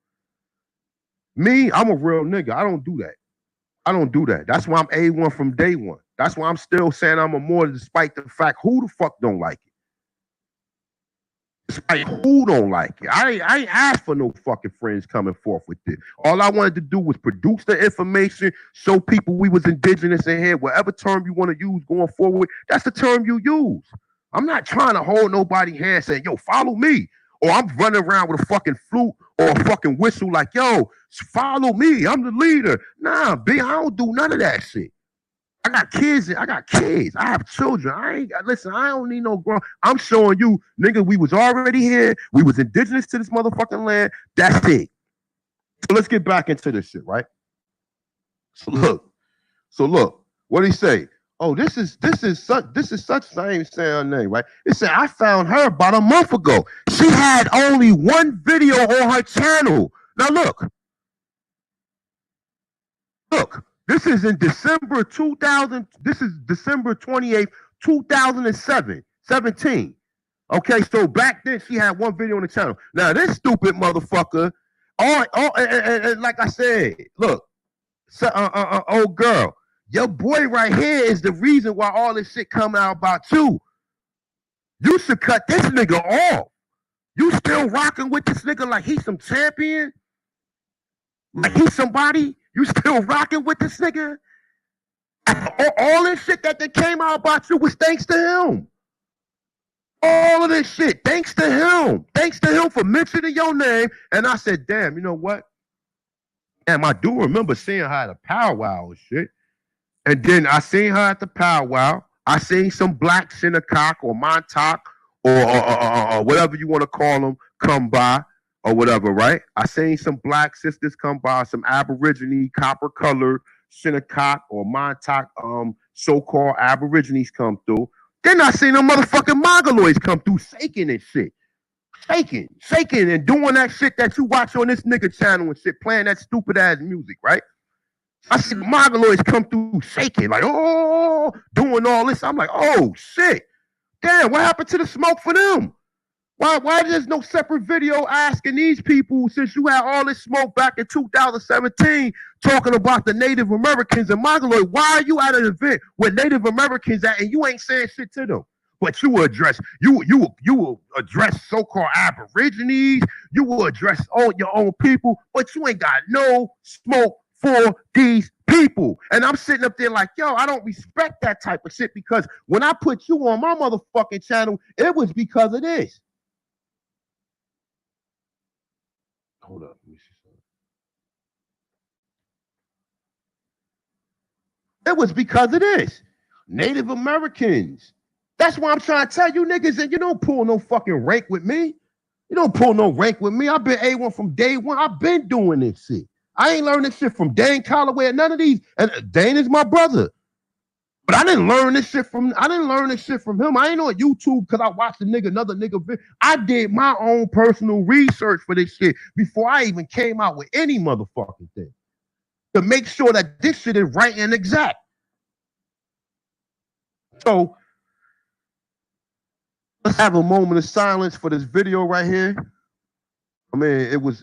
Me, I'm a real nigga. I don't do that. I don't do that. That's why I'm A1 from day one. That's why I'm still saying I'm a Moor, despite the fact who the fuck don't like it. Despite who don't like it. I ain't asked for no fucking friends coming forth with this. All I wanted to do was produce the information, show people we was indigenous in here. Whatever term you want to use going forward, that's the term you use. I'm not trying to hold nobody's hand saying, yo, follow me. Or I'm running around with a fucking flute or a fucking whistle like, yo, follow me. I'm the leader. Nah, B, I don't do none of that shit. I got kids. I have children. I don't need no grown. I'm showing you, nigga, we was already here. We was indigenous to this motherfucking land. That's it. So let's get back into this shit, right? So look, what did he say? Oh, this is such same sound name, right? It said I found her about a month ago. She had only one video on her channel. Now look. This is in December 2000. This is December 28th, 2017. Okay, so back then she had one video on the channel. Now this stupid motherfucker, and like I said, look, old girl, your boy right here is the reason why all this shit come out about you. You should cut this nigga off. You still rocking with this nigga like he's some champion? Like he's somebody? You still rocking with this nigga? All this shit that came out about you was thanks to him. All of this shit, thanks to him. Thanks to him for mentioning your name. And I said, damn, you know what? Damn, I do remember seeing her at a powwow and shit. And then I seen her at the powwow. I seen some black Shinnecock or Montauk or whatever you want to call them come by. Or whatever, right? I seen some black sisters come by, some Aborigine, copper-colored Shinnecock or Montauk, so-called Aborigines come through. Then I seen them motherfucking Mongoloids come through shaking and shit. Shaking and doing that shit that you watch on this nigga channel and shit, playing that stupid-ass music, right? I see the Mongoloids come through shaking, like, oh, doing all this. I'm like, oh, shit. Damn, what happened to the smoke for them? Why there's no separate video asking these people, since you had all this smoke back in 2017 talking about the Native Americans and Mongoloid? Why are you at an event where Native Americans at and you ain't saying shit to them? But you will address so-called Aborigines, you will address all your own people, but you ain't got no smoke for these people. And I'm sitting up there like, yo, I don't respect that type of shit, because when I put you on my motherfucking channel, it was because of this. Hold up, let me see something. It was because of this. Native Americans. That's why I'm trying to tell you niggas that you don't pull no fucking rank with me. You don't pull no rank with me. I've been A1 from day one. I've been doing this shit. I ain't learned this shit from Dane Calloway or none of these. And Dane is my brother. But I didn't learn this shit from him. I ain't on YouTube because I watched another nigga. I did my own personal research for this shit before I even came out with any motherfucking thing, to make sure that this shit is right and exact. So let's have a moment of silence for this video right here. I mean, it was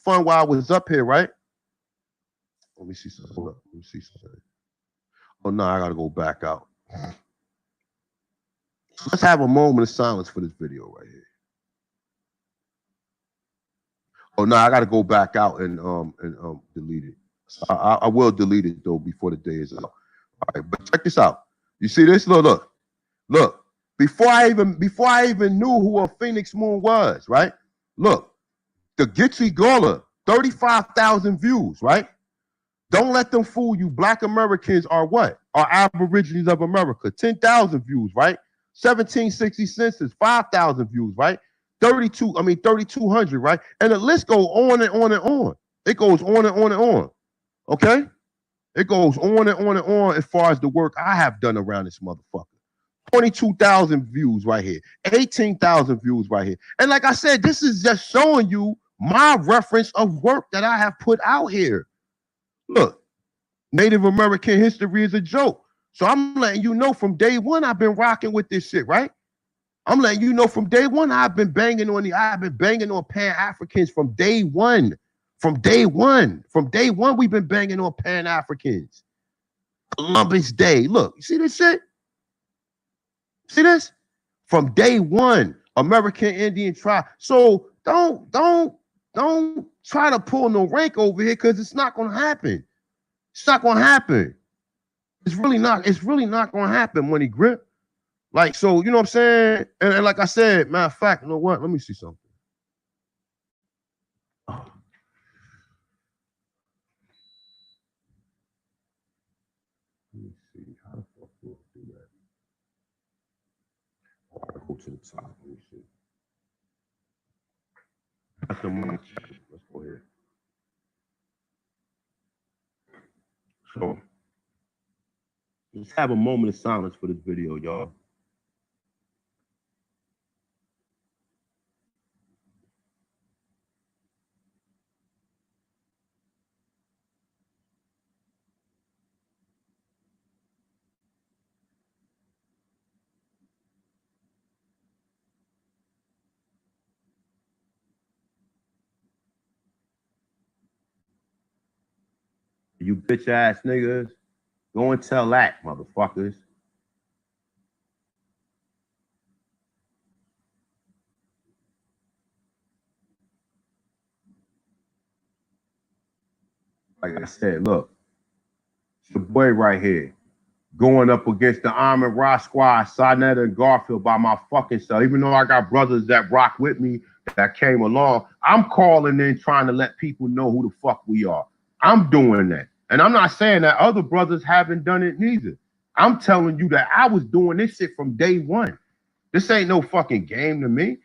fun while I was up here, right? Let me see something. Hold up. Let me see something. Oh no, I gotta go back out. Let's have a moment of silence for this video right here. Oh no, I gotta go back out and delete it. So I will delete it though before the day is out. All right, but check this out. You see this? Look. Before I even knew who a Phoenix Moon was, right? Look, the Gitchy Gawler, 35,000 views, right? Don't let them fool you. Black Americans are what? Are Aborigines of America. 10,000 views, right? 1760 census, 5,000 views, right? 3,200, right? And the list goes on and on and on. It goes on and on and on. Okay? It goes on and on and on as far as the work I have done around this motherfucker. 22,000 views right here, 18,000 views right here. And like I said, this is just showing you my reference of work that I have put out here. Look, Native American history is a joke. So I'm letting you know from day one I've been rocking with this shit, right? I'm letting you know from day one I've been banging on Pan-Africans from day one. From day one we've been banging on Pan-Africans. Columbus Day. Look, you see this shit? See this? From day one, American Indian tribe. So don't try to pull no rank over here because it's not gonna happen. It's not gonna happen. It's really not gonna happen, Money Grip. Like, so you know what I'm saying? And like I said, matter of fact, you know what? Let me see something. Oh. Let me see. How the fuck do I do that? Go to the top. Let me see. That's the much. Let's go ahead. So, let's have a moment of silence for this video, y'all. You bitch ass niggas, go and tell that, motherfuckers. Like I said, look, it's the boy right here going up against the Armored Rock Squad, Slander and Garfield by my fucking self. Even though I got brothers that rock with me that came along, I'm calling in trying to let people know who the fuck we are. I'm doing that. And I'm not saying that other brothers haven't done it neither. I'm telling you that I was doing this shit from day one. This ain't no fucking game to me.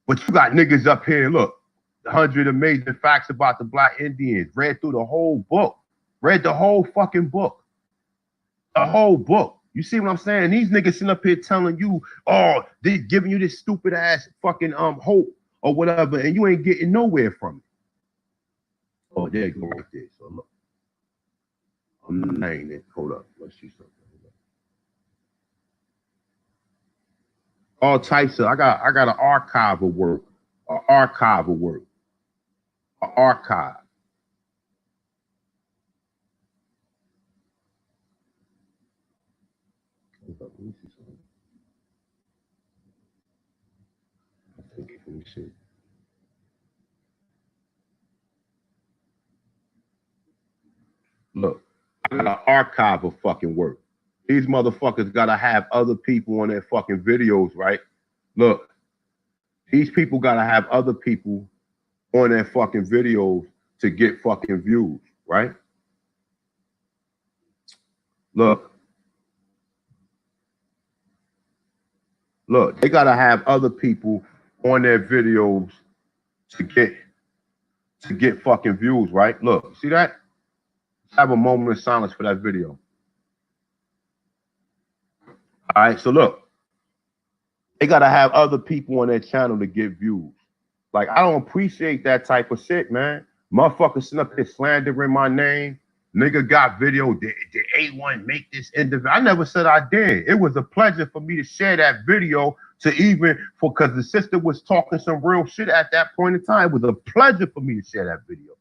But you got niggas up here, look, 100 amazing facts about the Black Indians. Read through the whole book. Read the whole fucking book. The whole book. You see what I'm saying? These niggas sitting up here telling you, oh, they giving you this stupid ass fucking hope or whatever, and you ain't getting nowhere from it. Oh, there you go right there. So look. I'm laying it. Hold up. Let's see something. All types of I got an archive of work. An archive of work. An archive. Hold up. Let me see something. Let me see. Look, I got an archive of fucking work. These motherfuckers gotta have other people on their fucking videos, right? Look, these people gotta have other people on their fucking videos to get fucking views, right? Look, they gotta have other people on their videos to get fucking views, right? Look, see that? Let's have a moment of silence for that video. All right, so look, they gotta have other people on their channel to get views. Like, I don't appreciate that type of shit, man. Motherfuckers sitting up here slandering my name. Nigga got video. Did A1 make this individual? I never said I did. It was a pleasure for me to share that video because the sister was talking some real shit at that point in time. It was a pleasure for me to share that video.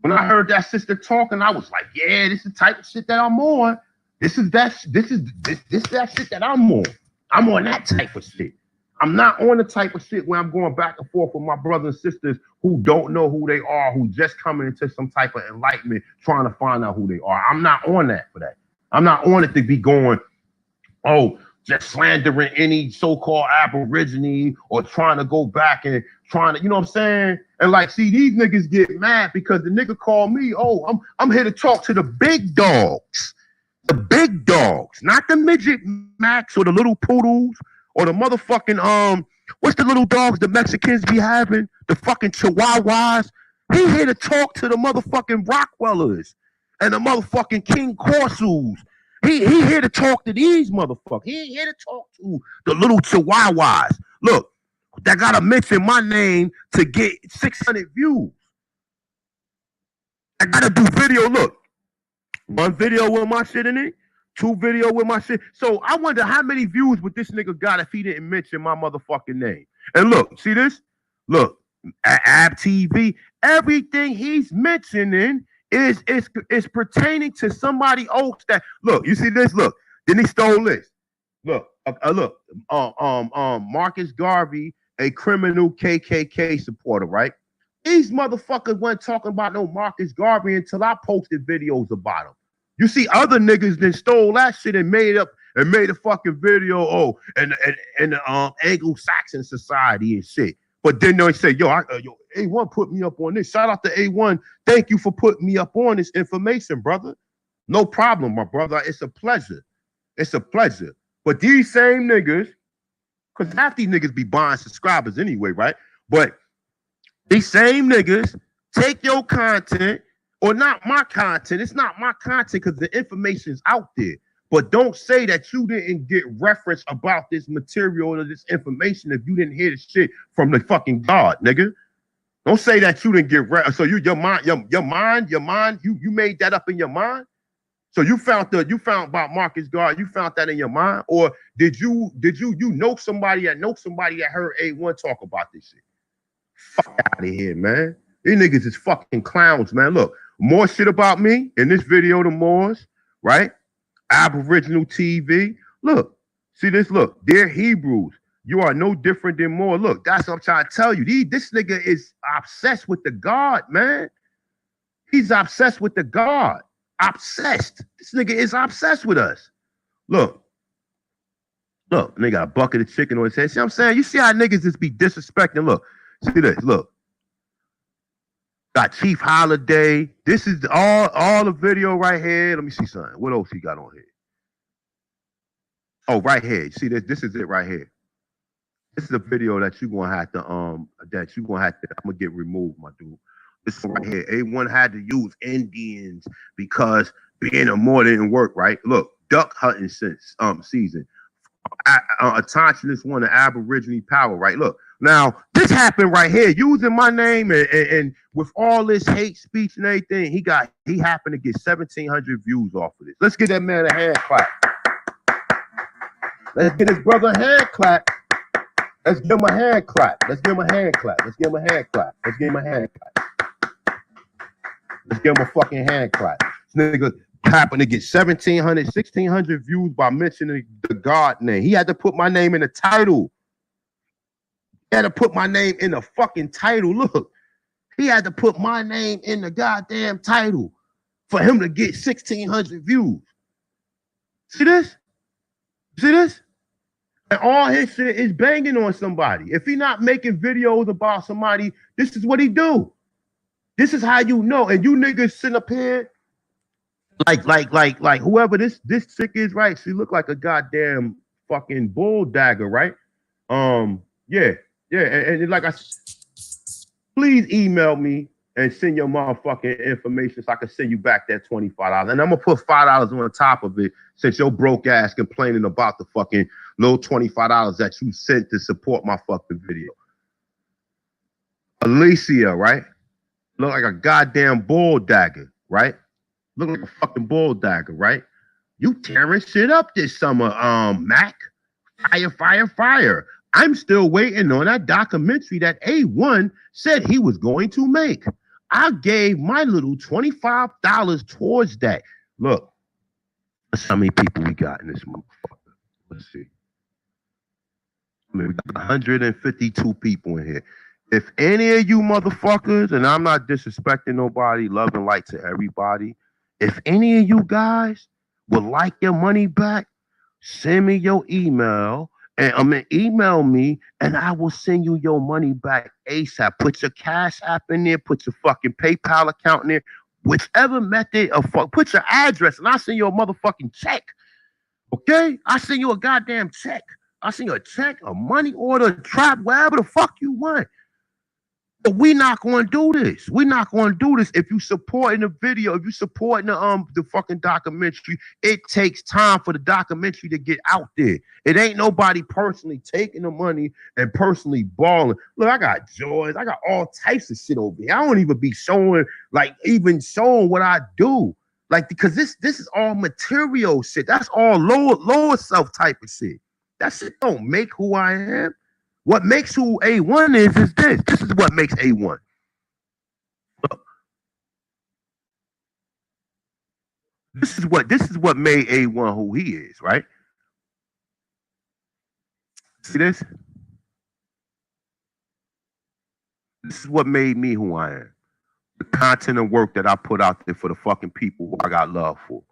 When I heard that sister talking, I was like, yeah, this is the type of shit that I'm on. This is that shit that I'm on. I'm on that type of shit. I'm not on the type of shit where I'm going back and forth with my brothers and sisters who don't know who they are, who just coming into some type of enlightenment, trying to find out who they are. I'm not on that for that. I'm not on it to be going, oh, just slandering any so-called Aborigine or trying to go back and trying to, you know what I'm saying? And like, see, these niggas get mad because the nigga called me, oh, I'm here to talk to the big dogs. The big dogs, not the midget Max or the little poodles or the motherfucking, what's the little dogs the Mexicans be having? The fucking chihuahuas. He here to talk to the motherfucking Rockwellers and the motherfucking King Corsos. He here to talk to these motherfuckers. He ain't here to talk to the little chihuahuas. Look, that gotta mention my name to get 600 views. I gotta do video. Look, one video with my shit in it, 2 video with my shit. So I wonder how many views would this nigga got if he didn't mention my motherfucking name. And look, see this? Look, Ab TV, everything he's mentioning is pertaining to somebody else that, look, you see this? Look, then he stole this. Look, look, Marcus Garvey, a criminal KKK supporter, right? These motherfuckers weren't talking about no Marcus Garvey until I posted videos about him. You see, other niggas then stole that shit and made a fucking video. Oh, and the Anglo-Saxon society and shit. But then they say, yo, A1 put me up on this. Shout out to A1. Thank you for putting me up on this information, brother. No problem, my brother. It's a pleasure. It's a pleasure. But these same niggas, because half these niggas be buying subscribers anyway, right? But these same niggas take your content, or not my content. It's not my content because the information's out there. But don't say that you didn't get reference about this material or this information if you didn't hear the shit from the fucking God, nigga. Don't say that you didn't get reference. So your mind, you made that up in your mind. So you found about Marcus Garvey, you found that in your mind, or did you know somebody that heard A1 talk about this shit? Fuck out of here, man. These niggas is fucking clowns, man. Look, more shit about me in this video, the Moors, right? Aboriginal TV. Look, see this? Look, they're Hebrews. You are no different than Moor. Look, that's what I'm trying to tell you. This nigga is obsessed with the God, man. He's obsessed with the God. Obsessed. This nigga is obsessed with us. Look, nigga got a bucket of chicken on his head. See what I'm saying? You see how niggas just be disrespecting? Look, see this. Look. Got Chief Holiday. This is all the video right here. Let me see something. What else he got on here? Oh, right here. See this? This is it right here. This is a video that you're gonna have to I'm gonna get removed, my dude. This is right here. A1 had to use Indians because being a Moor didn't work, right? Look, duck hunting season. Autochthonist won the Aborigine power, right? Look, now this happened right here, using my name and with all this hate speech and everything. He happened to get 1,700 views off of this. Let's get that man a hand clap. Let's get his brother a hand clap. Let's give him a hand clap. Let's give him a hand clap. Let's give him a hand clap. Let's give him a hand clap. Let's give him a fucking hand clap. This nigga happened to get 1,600 views by mentioning the God name. He had to put my name in the title. He had to put my name in the fucking title. Look, he had to put my name in the goddamn title for him to get 1,600 views. See this? See this? And all his shit is banging on somebody. If he not making videos about somebody, this is what he do. This is how you know. And you niggas sitting up here like whoever this chick is, right? She look like a goddamn fucking bull dagger, right? Yeah. And like please email me and send your motherfucking information so I can send you back that $25. And I'm gonna put $5 on top of it since your broke ass complaining about the fucking little $25 that you sent to support my fucking video. Alicia, right? Look like a goddamn bull dagger, right? Look like a fucking bull dagger, right? You tearing shit up this summer, Mac. Fire. I'm still waiting on that documentary that A1 said he was going to make. I gave my little $25 towards that. Look, that's how many people we got in this motherfucker. Let's see. We got 152 people in here. If any of you motherfuckers, and I'm not disrespecting nobody, love and light to everybody. If any of you guys would like your money back, send me your email and email me and I will send you your money back ASAP. Put your Cash App in there, put your fucking PayPal account in there, whichever method of put your address and I'll send you a motherfucking check. Okay? I'll send you a goddamn check. I'll send you a check, a money order, a trap, whatever the fuck you want. But we're not going to do this. We're not going to do this. If you supporting the video, if you supporting the fucking documentary, it takes time for the documentary to get out there. It ain't nobody personally taking the money and personally balling. Look, I got joys. I got all types of shit over here. I don't even be showing what I do. Like, because this is all material shit. That's all lower self type of shit. That shit don't make who I am. What makes who A1 is this. This is what makes A1. Look. This is what made A1 who he is, right? See this? This is what made me who I am. The content and work that I put out there for the fucking people who I got love for.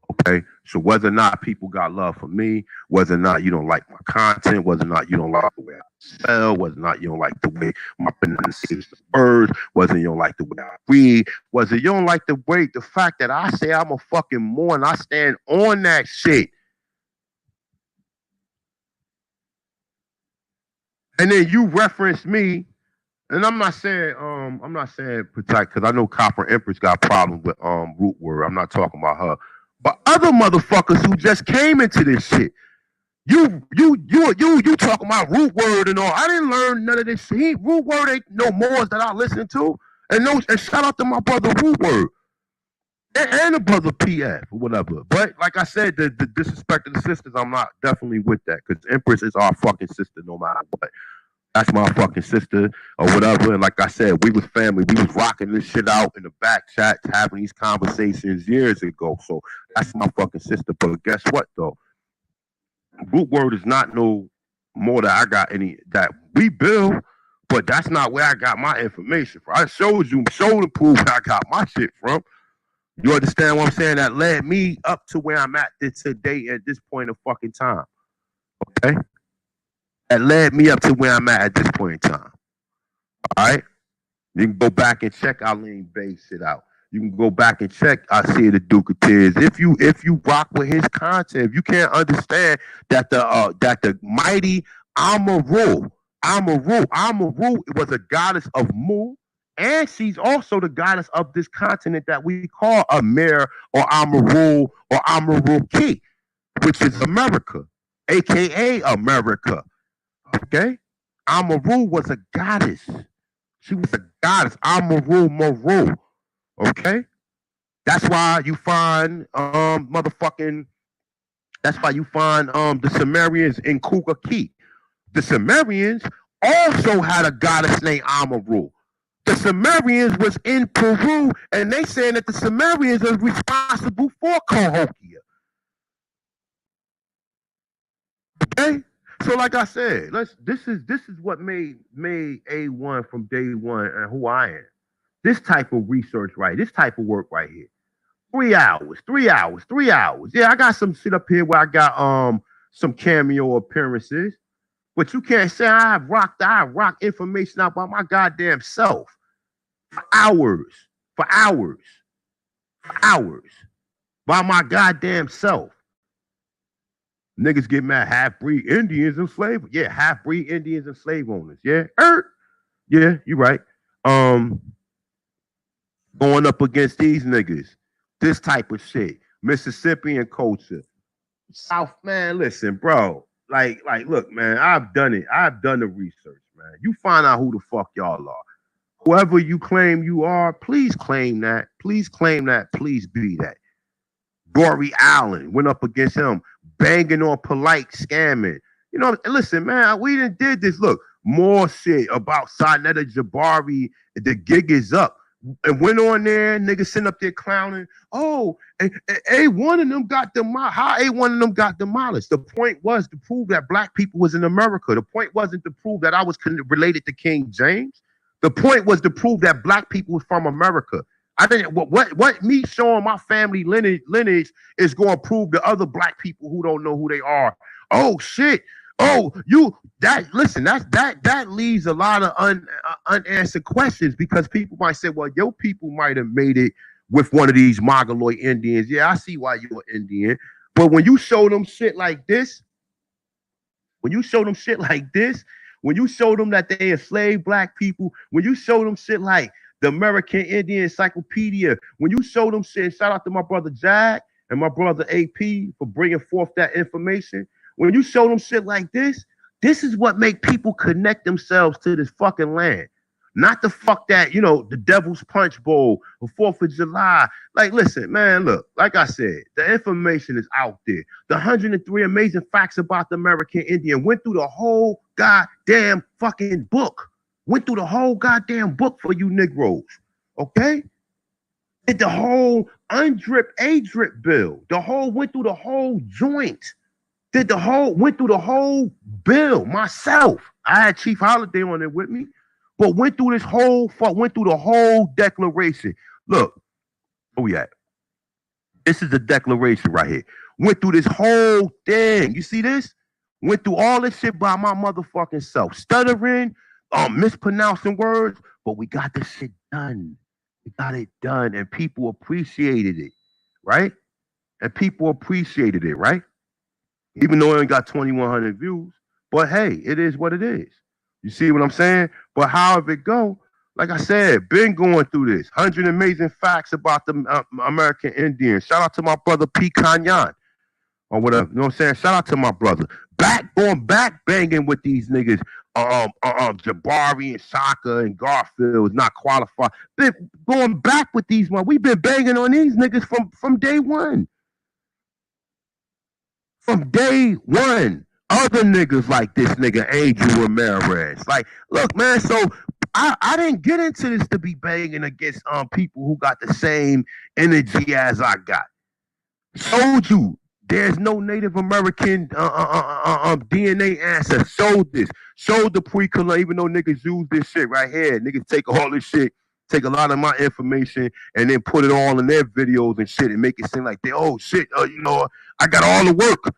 Okay, so whether or not people got love for me, whether or not you don't like my content, whether or not you don't like the way I spell, whether or not you don't like the way my pronunciation of words, whether you don't like the way I read, whether you don't like the fact that I say I'm a fucking Moor and I stand on that shit. And then you reference me, and I'm not saying protect, because I know Copper Empress got problems with root word. I'm not talking about her. But other motherfuckers who just came into this shit, you talking about root word and all. I didn't learn none of this shit. Root word ain't no Moors that I listen to. And shout out to my brother Root Word and the brother PF or whatever. But like I said, the disrespect of the sisters, I'm not definitely with that, because Empress is our fucking sister no matter what. That's my fucking sister or whatever. And like I said, we was family. We was rocking this shit out in the back chats, having these conversations years ago. So that's my fucking sister. But guess what, though? Root word is not no more that I got any that we build, but that's not where I got my information from. I showed and proved where I got my shit from. You understand what I'm saying? That led me up to where I'm at today at this point of fucking time. Okay? That led me up to where I'm at this point in time. All right? You can go back and check Eileen Bay's shit out. You can go back and check I See the Duke of Tears. If you rock with his content, if you can't understand that the mighty Amaru was a goddess of Moor, and she's also the goddess of this continent that we call Amer or Amaru or Amaruki, which is America, aka America. Okay? Amaru was a goddess. She was a goddess. Amaru Moru. Okay? That's why you find the Sumerians in Kukaki. The Sumerians also had a goddess named Amaru. The Sumerians was in Peru, and they saying that the Sumerians are responsible for Cahokia. Okay? So like I said, this is what made A1 from day one and who I am. This type of research, right? This type of work right here. 3 hours. Yeah, I got some shit up here where I got some cameo appearances, but you can't say I rock information out by my goddamn self for hours by my goddamn self. Niggas get mad, half-breed Indians and slave. Yeah, half-breed Indians and slave owners. Yeah, yeah, you right. Going up against these niggas, this type of shit, Mississippian culture, South, man. Listen, bro. Like, look, man. I've done it. I've done the research, man. You find out who the fuck y'all are. Whoever you claim you are, please claim that. Please claim that. Please be that. Dory Allen went up against him, banging on polite scamming. You know, listen, man, we done did this. Look, more shit about Sinetta Jabari. The gig is up. and went on there, niggas sitting up there clowning. Oh, A1 of them got demolished. How A1 of them got demolished? The point was to prove that black people was in America. The point wasn't to prove that I was related to King James. The point was to prove that black people was from America. I didn't. What me showing my family lineage is going to prove to other black people who don't know who they are. Oh shit. Oh, that leaves a lot of unanswered questions, because people might say, well, your people might have made it with one of these Mongoloid Indians. Yeah, I see why you're Indian. But when you show them shit like this, when you show them that they enslaved black people, when you show them shit like the American Indian Encyclopedia, when you show them shit, shout out to my brother Jack and my brother AP for bringing forth that information. When you show them shit like this is what make people connect themselves to this fucking land. Not the fuck that, the Devil's Punch Bowl or 4th of July. Like, listen, man, look, like I said, the information is out there. The 103 amazing facts about the American Indian went through the whole goddamn fucking book. Went through the whole goddamn book for you Negroes, okay? Did the whole undrip, A-drip bill. Went through the whole joint. Went through the whole bill myself. I had Chief Holiday on it with me, but went through the whole declaration. Look, where we at? This is the declaration right here. Went through this whole thing. You see this? Went through all this shit by my motherfucking self. Stuttering, mispronouncing words, but we got this shit done. We got it done, and people appreciated it, right? Even though it only got 2,100 views, but hey, it is what it is. You see what I'm saying? But however it go, like I said, been going through this. 100 amazing facts about the American Indians. Shout out to my brother P. Kanyan or whatever. You know what I'm saying? Shout out to my brother. Going back banging with these niggas. Jabari and Shaka and Garfield is not qualified. Been going back with these ones. We've been banging on these niggas from day one. From day one, other niggas like this nigga Angel Ramirez. Like, look, man, so I didn't get into this to be banging against people who got the same energy as I got. Showed you there's no Native American DNA ancestor. Showed this. Showed the pre-colonial, even though niggas use this shit right here. Niggas take all this shit, take a lot of my information, and then put it all in their videos and shit and make it seem like I got all the work.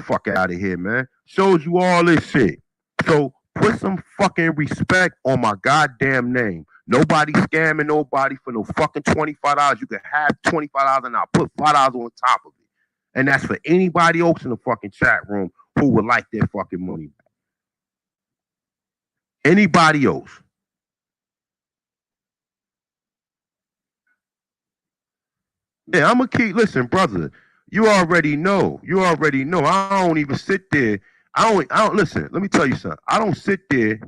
Fuck out of here, man. Shows you all this shit. So put some fucking respect on my goddamn name. Nobody scamming nobody for no fucking $25. You can have $25 and I'll put $5 on top of it. And that's for anybody else in the fucking chat room who would like their fucking money back. Anybody else. Yeah, I'm gonna keep, listen, brother. You already know. I don't even sit there. I don't listen. Let me tell you something. I don't sit there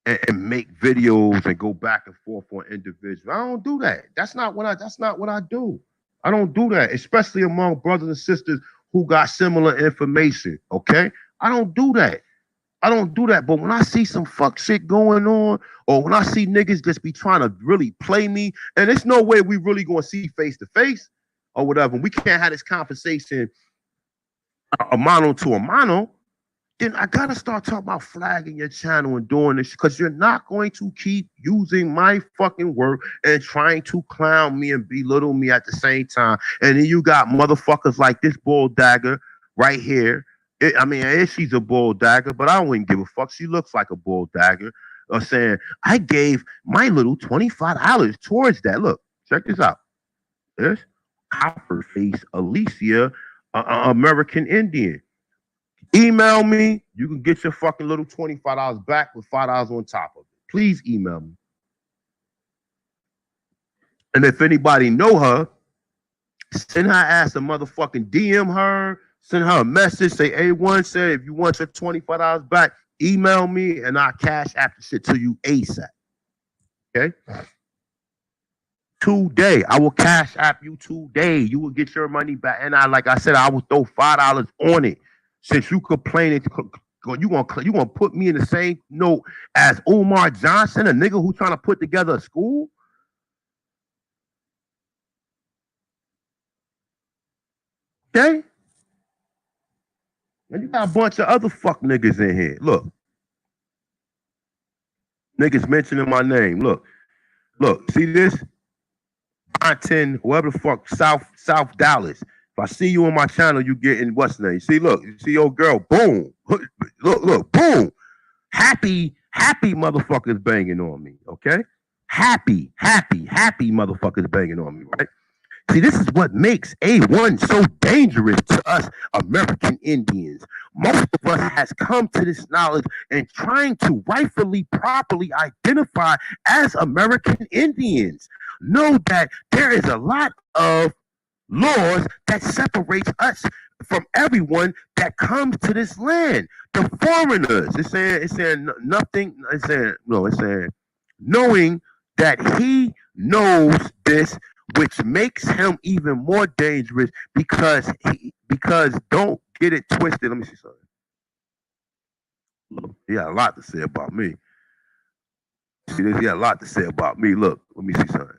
and make videos and go back and forth on individuals. I don't do that. That's not what I do. I don't do that, especially among brothers and sisters who got similar information. Okay? I don't do that. But when I see some fuck shit going on, or when I see niggas just be trying to really play me, and there's no way we really gonna see face to face or whatever, we can't have this conversation a mano to a mano, then I gotta start talking about flagging your channel and doing this, because you're not going to keep using my fucking work and trying to clown me and belittle me at the same time. And then you got motherfuckers like this bull dagger right here. She's a bull dagger, but I wouldn't give a fuck. She looks like a bull dagger. Saying, I gave my little $25 towards that. Look, check this out. This Copperface Alicia, American Indian. Email me. You can get your fucking little $25 back with $5 on top of it. Please email me. And if anybody know her, send her ass a motherfucking DM her. Send her a message. Say A1 said if you want your $25 back, email me and I'll cash app the shit to you ASAP. Okay? Today. I will cash app you today. You will get your money back. And like I said, I will throw $5 on it. Since you complaining You gonna put me in the same note as Umar Johnson, a nigga who's trying to put together a school? Okay? And you got a bunch of other fuck niggas in here. Look. Niggas mentioning my name. Look, see this? 10, whoever the fuck, South Dallas. If I see you on my channel, you getting what's the name? See, look, you see your girl, boom. Look, boom. Happy motherfuckers banging on me, okay? Happy motherfuckers banging on me, right? See, this is what makes A1 so dangerous to us American Indians. Most of us has come to this knowledge and trying to rightfully, properly identify as American Indians. Know that there is a lot of laws that separates us from everyone that comes to this land. The foreigners. It's saying nothing. It's saying knowing that he knows this, which makes him even more dangerous because don't get it twisted. Let me see something. He got a lot to say about me. See this? He got a lot to say about me. Look, let me see something.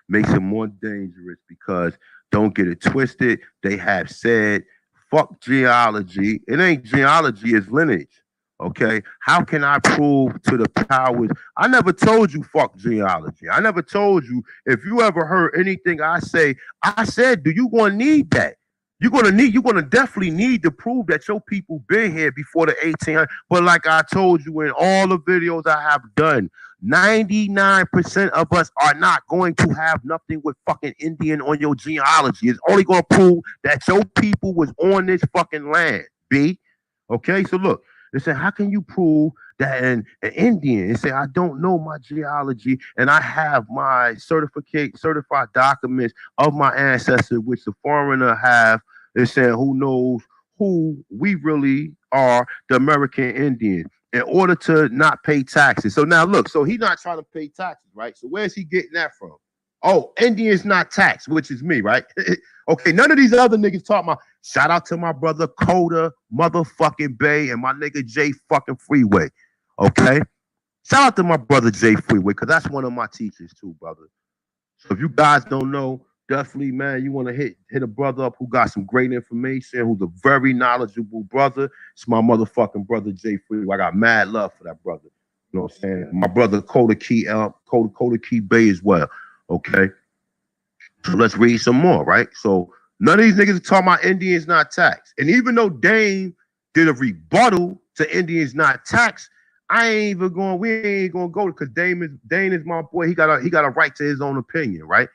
Makes him more dangerous because don't get it twisted. They have said, fuck genealogy. It ain't genealogy, it's lineage. Okay, how can I prove to the powers? I never told you fuck genealogy. I never told you. If you ever heard anything I say, I said, do you gonna need that? You're gonna definitely need to prove that your people been here before the 1800s. But like I told you in all the videos I have done, 99% of us are not going to have nothing with fucking Indian on your genealogy. It's only gonna prove that your people was on this fucking land. B. Okay, so look. They say, how can you prove that an Indian? They say, I don't know my genealogy and I have my certified documents of my ancestors, which the foreigner have. They're saying, who knows who we really are, the American Indian, in order to not pay taxes. So now look, so he's not trying to pay taxes, right? So where's he getting that from? Oh, Indians not taxed, which is me, right? Okay, none of these other niggas talk about. Shout out to my brother Coda, motherfucking Bay, and my nigga J fucking Freeway. Okay? Shout out to my brother J Freeway, because that's one of my teachers too, brother. So if you guys don't know, definitely, man, you want to hit a brother up who got some great information, who's a very knowledgeable brother. It's my motherfucking brother J Freeway. I got mad love for that brother. You know what I'm saying? My brother Coda Key Bay as well. Okay, so let's read some more, right? So none of these niggas are talking about Indians not taxed. And even though Dame did a rebuttal to Indians not taxed, we ain't gonna go because Dame is my boy. He got a right to his own opinion, right?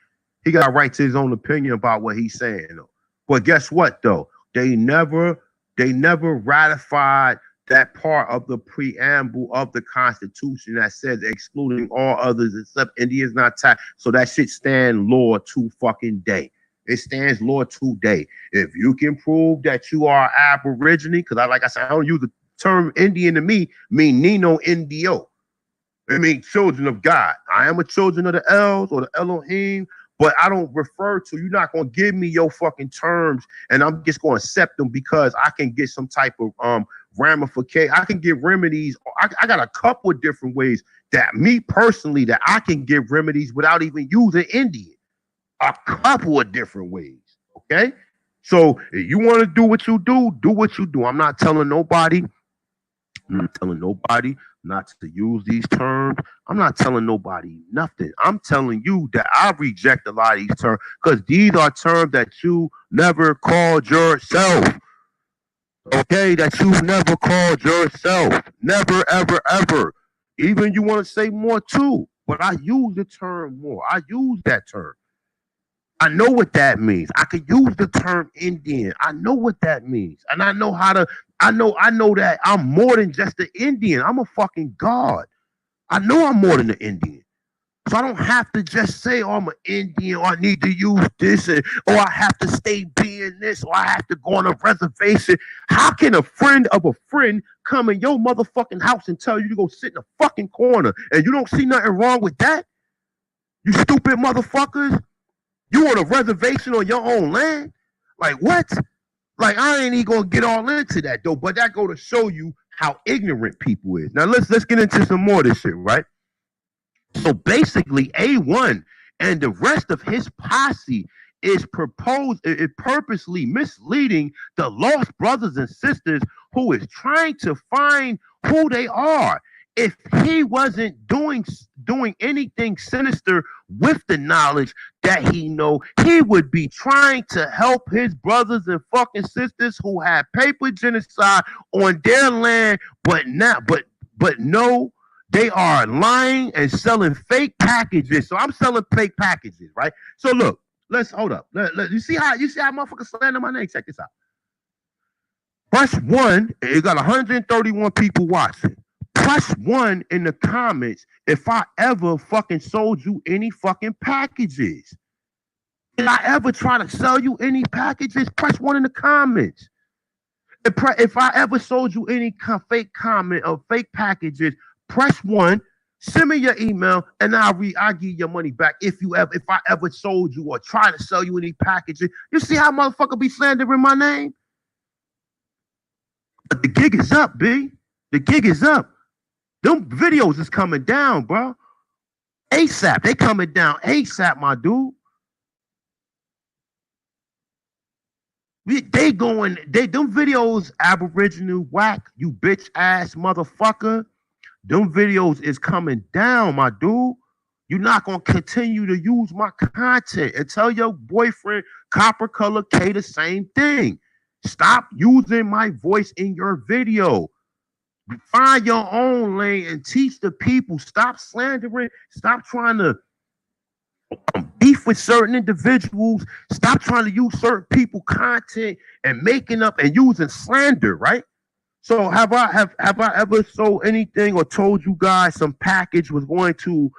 He got a right to his own opinion about what he's saying, though. But guess what, though? They never ratified that part of the preamble of the Constitution that says excluding all others except Indians not taxed. So that shit stand law to fucking day. It stands law today. If you can prove that you are Aborigine, because like I said, I don't use the term Indian to me, mean Nino Indio. It means children of God. I am a children of the Els or the Elohim, but I don't refer to, you're not going to give me your fucking terms and I'm just going to accept them because I can get some type of ramification. I can get remedies. I got a couple of different ways that me personally that I can give remedies without even using Indian. A couple of different ways. Okay. So if you want to do what you do. I'm not telling nobody not to use these terms. I'm not telling nobody nothing. I'm telling you that I reject a lot of these terms because these are terms that you never called yourself. Okay, that you never called yourself. Never, ever, ever. Even you want to say more too, but I use the term more. I use that term. I know what that means. I could use the term Indian. I know what that means. And I know how to, I know that I'm more than just an Indian. I'm a fucking God. I know I'm more than an Indian. So I don't have to just say, oh, I'm an Indian, or I need to use this, or I have to stay being this, or I have to go on a reservation. How can a friend of a friend come in your motherfucking house and tell you to go sit in a fucking corner and you don't see nothing wrong with that? You stupid motherfuckers. You on a reservation on your own land? Like what? Like, I ain't even gonna get all into that though, but that go to show you how ignorant people is. Now let's get into some more of this shit, right? So basically, A1 and the rest of his posse is purposely misleading the lost brothers and sisters who is trying to find who they are. If he wasn't doing anything sinister with the knowledge that he know, he would be trying to help his brothers and fucking sisters who had paper genocide on their land, but no, they are lying and selling fake packages. So I'm selling fake packages, right? So look, let's hold up. You see how motherfuckers slander my name? Check this out. Press one. It got 131 people watching. Press one in the comments if I ever fucking sold you any fucking packages. Did I ever try to sell you any packages? Press one in the comments. If I ever sold you any fake comment or fake packages, press one. Send me your email and I'll give you your money back if I ever sold you or try to sell you any packages. You see how motherfucker be slandering my name? But the gig is up, B. The gig is up. Them videos is coming down, bro. ASAP. They coming down ASAP, my dude. Them videos, Aboriginal whack, you bitch ass motherfucker. Them videos is coming down, my dude. You're not gonna continue to use my content and tell your boyfriend Copper Color K the same thing. Stop using my voice in your video. Find your own lane and teach the people. Stop slandering. Stop trying to beef with certain individuals. Stop trying to use certain people content and making up and using slander, right? So have I ever sold anything or told you guys some package was going to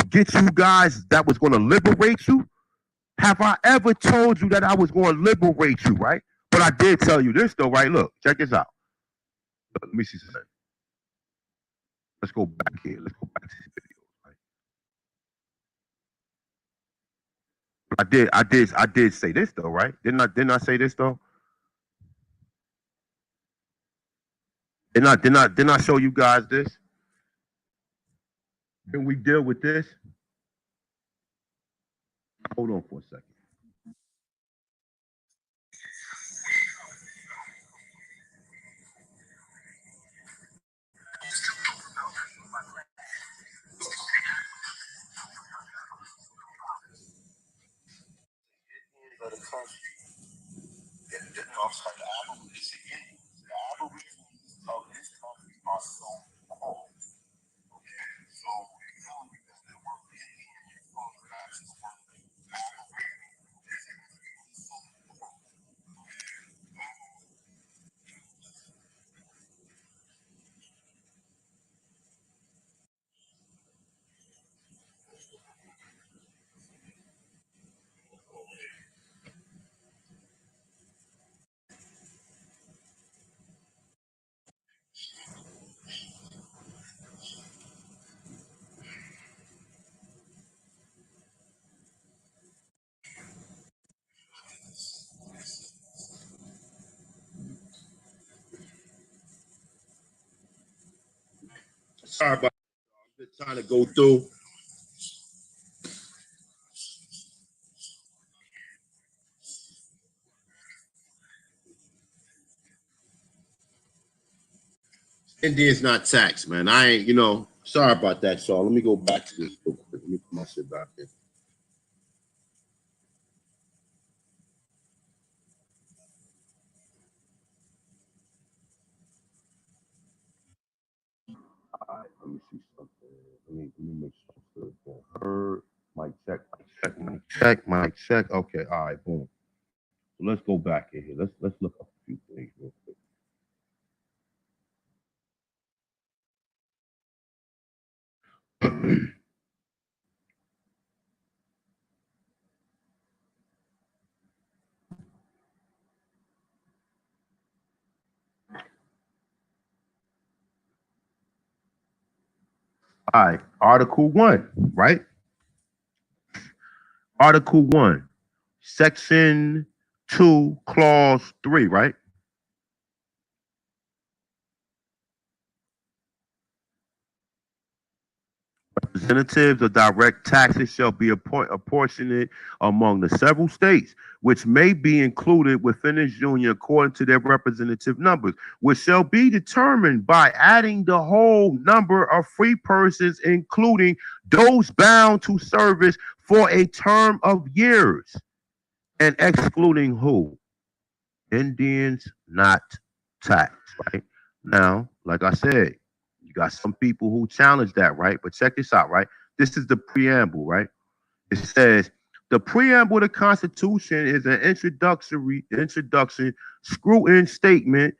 get you guys that was going to liberate you? Have I ever told you that I was going to liberate you, right? But I did tell you this though, right? Look, check this out. Let me see something. Let's go back here. Let's go back to this video, right? I did say this though, right? Didn't I say this though? Didn't I show you guys this? Can we deal with this? Hold on for a second. Sorry about that. I'm just trying to go through. Indian's not taxed, man. I ain't, sorry about that, y'all. Let me go back to this real quick. Let me put my shit back in. All right, let me see something. Let me make sure I'm heard. Mic check, mic check, mic check. Okay, all right, boom. So let's go back in here. Let's look up a few things real quick. All right, Article 1, right? Article 1, Section 2, clause 3, right? Representatives of direct taxes shall be apportioned among the several states, which may be included within this union according to their representative numbers, which shall be determined by adding the whole number of free persons, including those bound to service for a term of years, and excluding who? Indians not taxed, right? Now, like I said, you got some people who challenge that, right? But check this out, right? This is the preamble, right? It says the preamble of the Constitution is an introduction, scrutin statement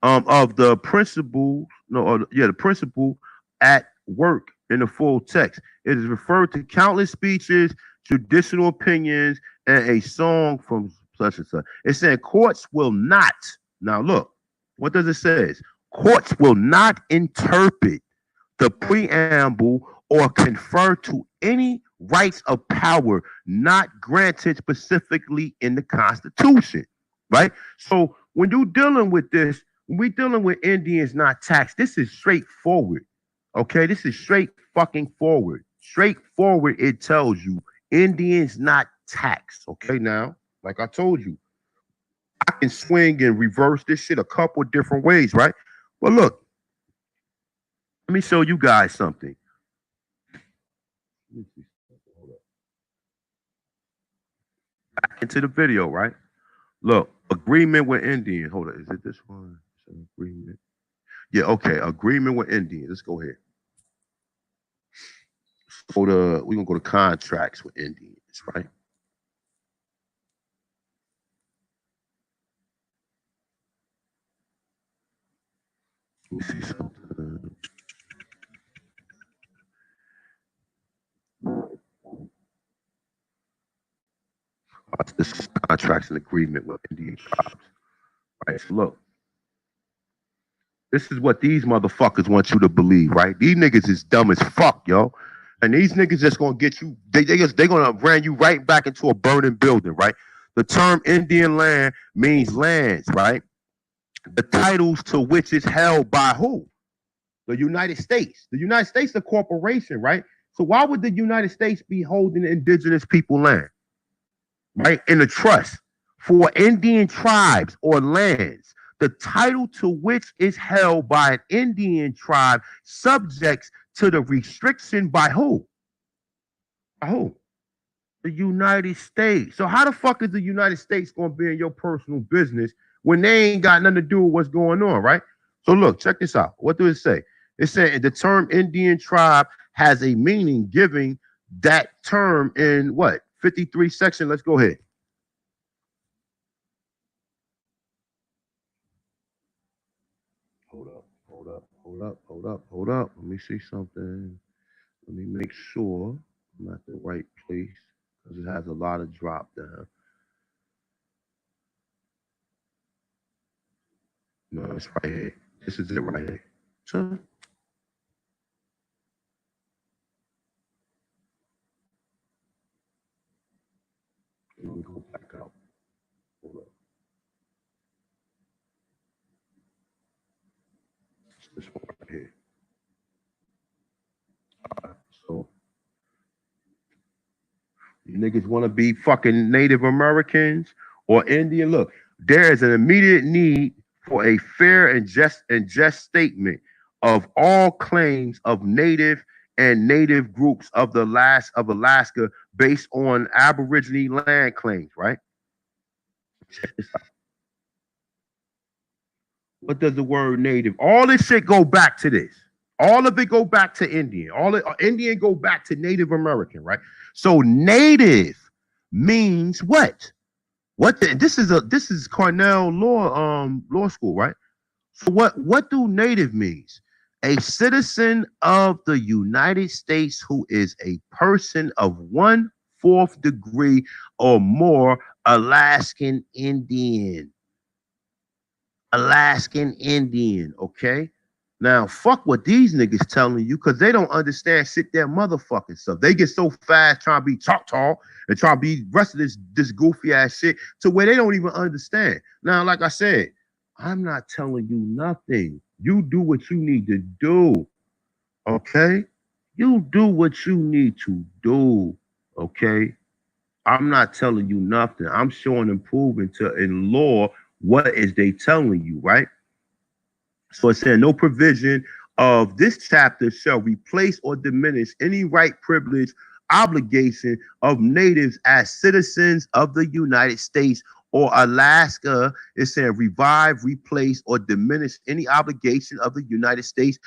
of the principle, the principle at work in the full text. It is referred to countless speeches, traditional opinions, and a song from such and such. It said courts will not. Now look, what does it say? Courts will not interpret the preamble or confer to any rights of power not granted specifically in the Constitution, right? So when you're dealing with this, when we're dealing with Indians not taxed, this is straightforward. Okay, this is straight fucking forward. Straightforward, it tells you Indians not taxed. Okay, now, like I told you, I can swing and reverse this shit a couple different ways, right? But look, let me show you guys something. Back into the video, right? Look, agreement with Indian. Hold on, is it this one? Agreement. Yeah, okay. Agreement with Indian. Let's go ahead. We're gonna go to contracts with Indians, right? Let me see something. This is contracts and agreement with Indian tribes. Right. So look, this is what these motherfuckers want you to believe, right? These niggas is dumb as fuck, yo. And these niggas just gonna get you, they gonna ran you right back into a burning building, right? The term Indian land means lands, right? The titles to which is held by who? The United States. The United States is a corporation, right? So why would the United States be holding indigenous people land, right? In a trust for Indian tribes or lands, the title to which is held by an Indian tribe subjects to the restriction by who? By who? The United States. So how the fuck is the United States going to be in your personal business when they ain't got nothing to do with what's going on, right? So look, check this out. What does it say? It said the term Indian tribe has a meaning giving that term in what? 53 section. Let's go ahead. Hold up. Let me see something. Let me make sure I'm at the right place because it has a lot of drop down. No, it's right here. This is it right here. So, let me go back out. Hold up. It's this one right here. So, you niggas want to be fucking Native Americans or Indian? Look, there is an immediate need for a fair and just statement of all claims of Native and Native groups of Alaska based on Aborigine land claims, right? Check this out. What does the word Native? All this shit go back to this. All of it go back to Indian. Indian go back to Native American, right? So Native means what? This is Cornell law school, right? So what do native means? A citizen of the United States who is a person of 1/4 degree or more Alaskan Indian. Alaskan Indian, okay? Now, fuck what these niggas telling you, because they don't understand shit their motherfucking stuff. They get so fast trying to be Choctaw and trying to be rest of this goofy ass shit to where they don't even understand. Now, like I said, I'm not telling you nothing. You do what you need to do. Okay? You do what you need to do. Okay? I'm not telling you nothing. I'm showing and proving to in law what is they telling you, right? So it's saying no provision of this chapter shall replace or diminish any right, privilege, obligation of natives as citizens of the United States or Alaska. It's saying revive, replace, or diminish any obligation of the United States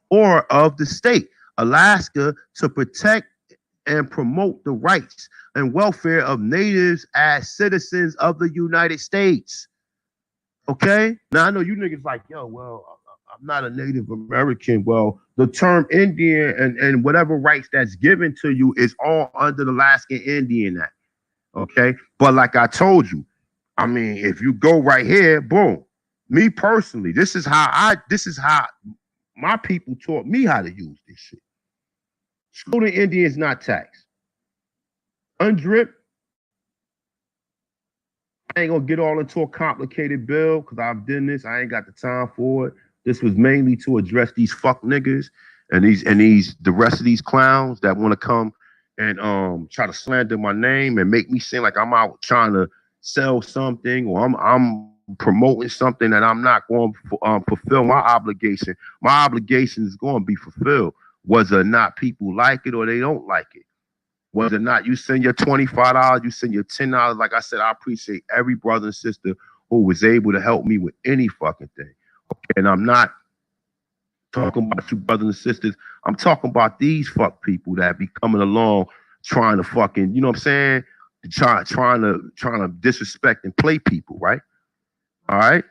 or of the state Alaska to protect and promote the rights and welfare of natives as citizens of the United States. Okay? Now I know you niggas like, yo, well, I'm not a Native American. Well, the term Indian and whatever rights that's given to you is all under the Alaskan Indian Act. Okay? But like I told you, I mean, if you go right here, boom. Me personally, this is how my people taught me how to use this shit. School Indian is not taxed. Undrip, I ain't gonna get all into a complicated bill because I've done this. I ain't got the time for it. This was mainly to address these fuck niggas and these the rest of these clowns that want to come and try to slander my name and make me seem like I'm out trying to sell something or I'm promoting something that I'm not going to fulfill my obligation. My obligation is going to be fulfilled, whether or not people like it or they don't like it. Whether or not you send your $25, you send your $10. Like I said, I appreciate every brother and sister who was able to help me with any fucking thing. Okay, and I'm not talking about you brothers and sisters. I'm talking about these fuck people that be coming along trying to fucking, you know what I'm saying? Trying to disrespect and play people, right? All right.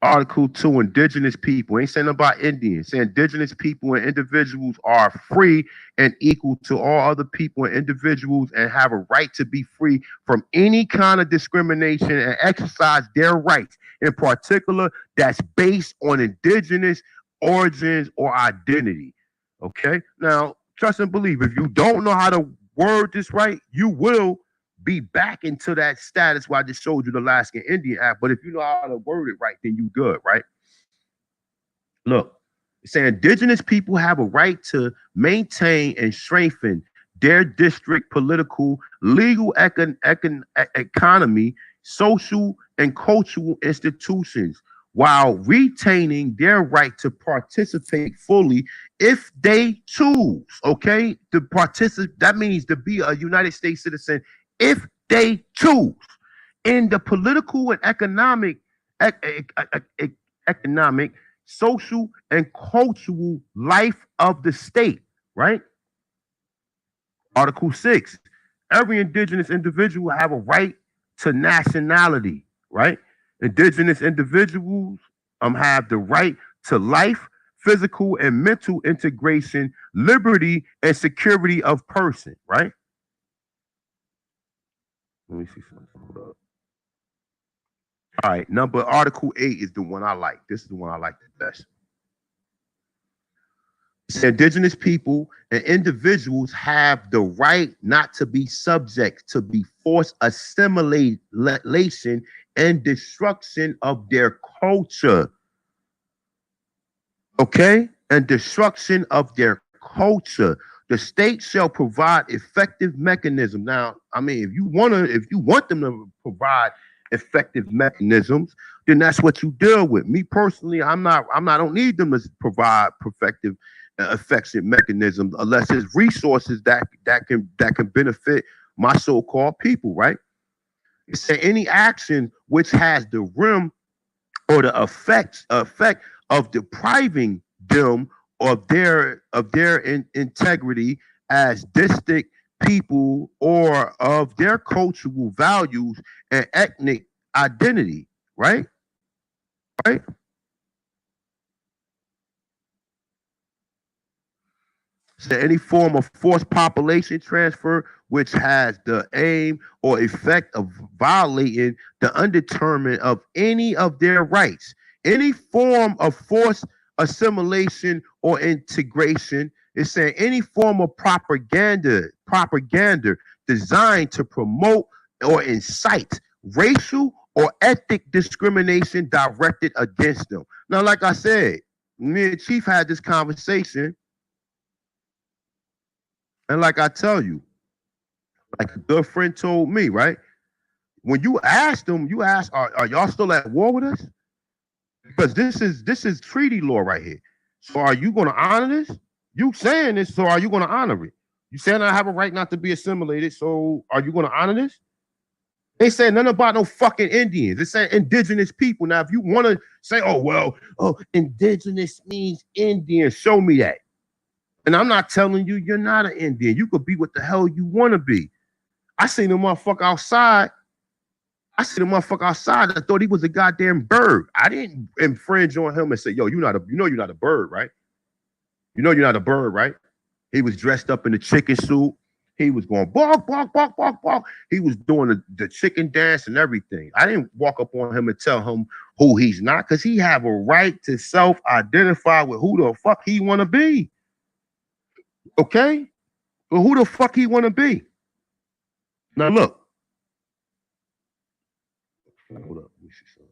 Article 2, indigenous people. Ain't saying about Indians. Saying indigenous people and individuals are free and equal to all other people and individuals and have a right to be free from any kind of discrimination and exercise their rights, in particular, that's based on indigenous origins or identity. Okay? Now, trust and believe, if you don't know how to word this right, you will be back into that status where I just showed you the Alaskan Indian Act. But if you know how to word it right, then you good, right? Look, it's saying indigenous people have a right to maintain and strengthen their district political, legal, economy, social, and cultural institutions while retaining their right to participate fully if they choose, okay? To participate, that means to be a United States citizen if they choose in the political and economic, social, and cultural life of the state, right? Article 6, every indigenous individual have a right to nationality, right? Indigenous individuals have the right to life, physical and mental integration, liberty, and security of person, right? Let me see something. Hold up. All right, Article 8 is the one I like. This is the one I like the best. Indigenous people and individuals have the right not to be subject to be forced assimilation and destruction of their culture. Okay? And destruction of their culture. The state shall provide effective mechanism. Now, I mean, if you want them to provide effective mechanisms, then that's what you deal with. Me personally, I don't need them to provide effective mechanisms unless there's resources that can benefit my so-called people, right? It said any action which has the rim or the effect of depriving them of their integrity as distinct people or of their cultural values and ethnic identity, right? Right? So any form of forced population transfer which has the aim or effect of violating the undetermined of any of their rights. Any form of forced assimilation, or integration. It's saying any form of propaganda designed to promote or incite racial or ethnic discrimination directed against them. Now, like I said, me and Chief had this conversation, and like I tell you, like a good friend told me, right? When you asked them, you asked, are y'all still at war with us? Because this is treaty law right here. So are you going to honor this? You saying this, so are you going to honor it? You saying I have a right not to be assimilated, so are you going to honor this? They say nothing about no fucking Indians. They say indigenous people. Now, if you want to say, indigenous means Indian, show me that. And I'm not telling you you're not an Indian. You could be what the hell you want to be. I seen a motherfucker outside. I thought he was a goddamn bird. I didn't infringe on him and say, yo, you're not a bird, right? You know you're not a bird, right? He was dressed up in the chicken suit. He was going bark, bark, bark, bark, bark. He was doing the chicken dance and everything. I didn't walk up on him and tell him who he's not, because he have a right to self-identify with who the fuck he want to be. Okay? But who the fuck he want to be? Now look. Hold up. Let me see something.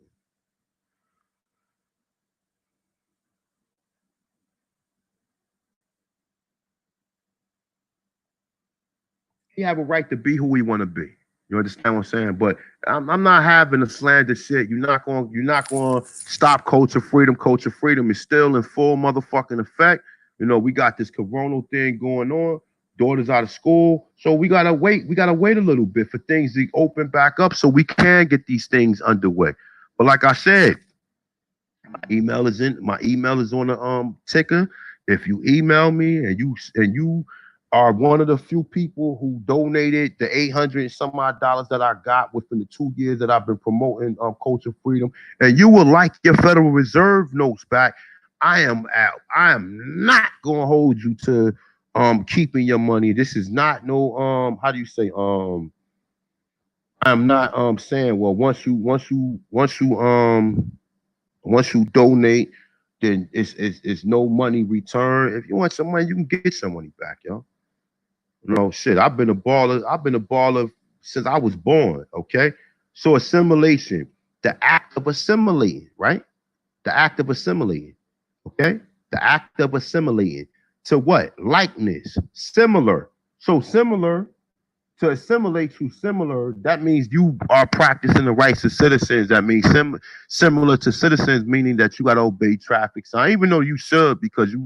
He have a right to be who he want to be. You understand what I'm saying? But I'm not having a slander shit. You're not going to stop culture freedom. Culture freedom is still in full motherfucking effect. You know, we got this coronal thing going on. Daughters out of school. So we gotta wait. We gotta wait a little bit for things to open back up so we can get these things underway. But like I said, my email is on the ticker. If you email me and you are one of the few people who donated the $800 and some odd that I got within the 2 years that I've been promoting culture freedom, and you would like your Federal Reserve notes back, I am out. I am not gonna hold you to keeping your money. This is not no how do you say I'm not saying, well, once you donate, then it's no money return. If you want some money, you can get some money back, yo. No shit. I've been a baller since I was born. Okay. So assimilation, the act of assimilating, right? The act of assimilating. Okay. The act of assimilating to what? Likeness, similar. So similar. To assimilate to similar, that means you are practicing the rights of citizens. That means similar to citizens, meaning that you got to obey traffic signs, even though you should, because you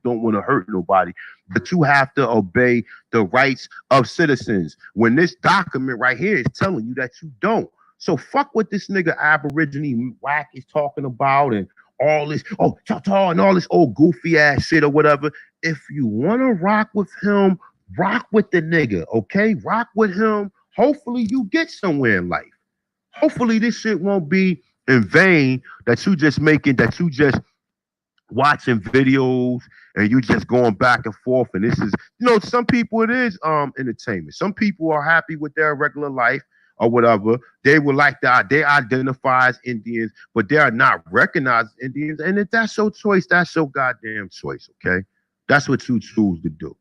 don't want to hurt nobody. But you have to obey the rights of citizens. When this document right here is telling you that you don't. So fuck what this nigga Aborigine whack is talking about and all this, ta-ta, and all this old goofy ass shit or whatever. If you want to rock with him, rock with the nigga, okay? Rock with him. Hopefully you get somewhere in life. Hopefully this shit won't be in vain, that you just watching videos and you just going back and forth. And this is, some people it is entertainment. Some people are happy with their regular life or whatever. They would like that. They identify as Indians, but they are not recognized as Indians. And if that's your choice, that's your goddamn choice, okay? That's what you choose to do.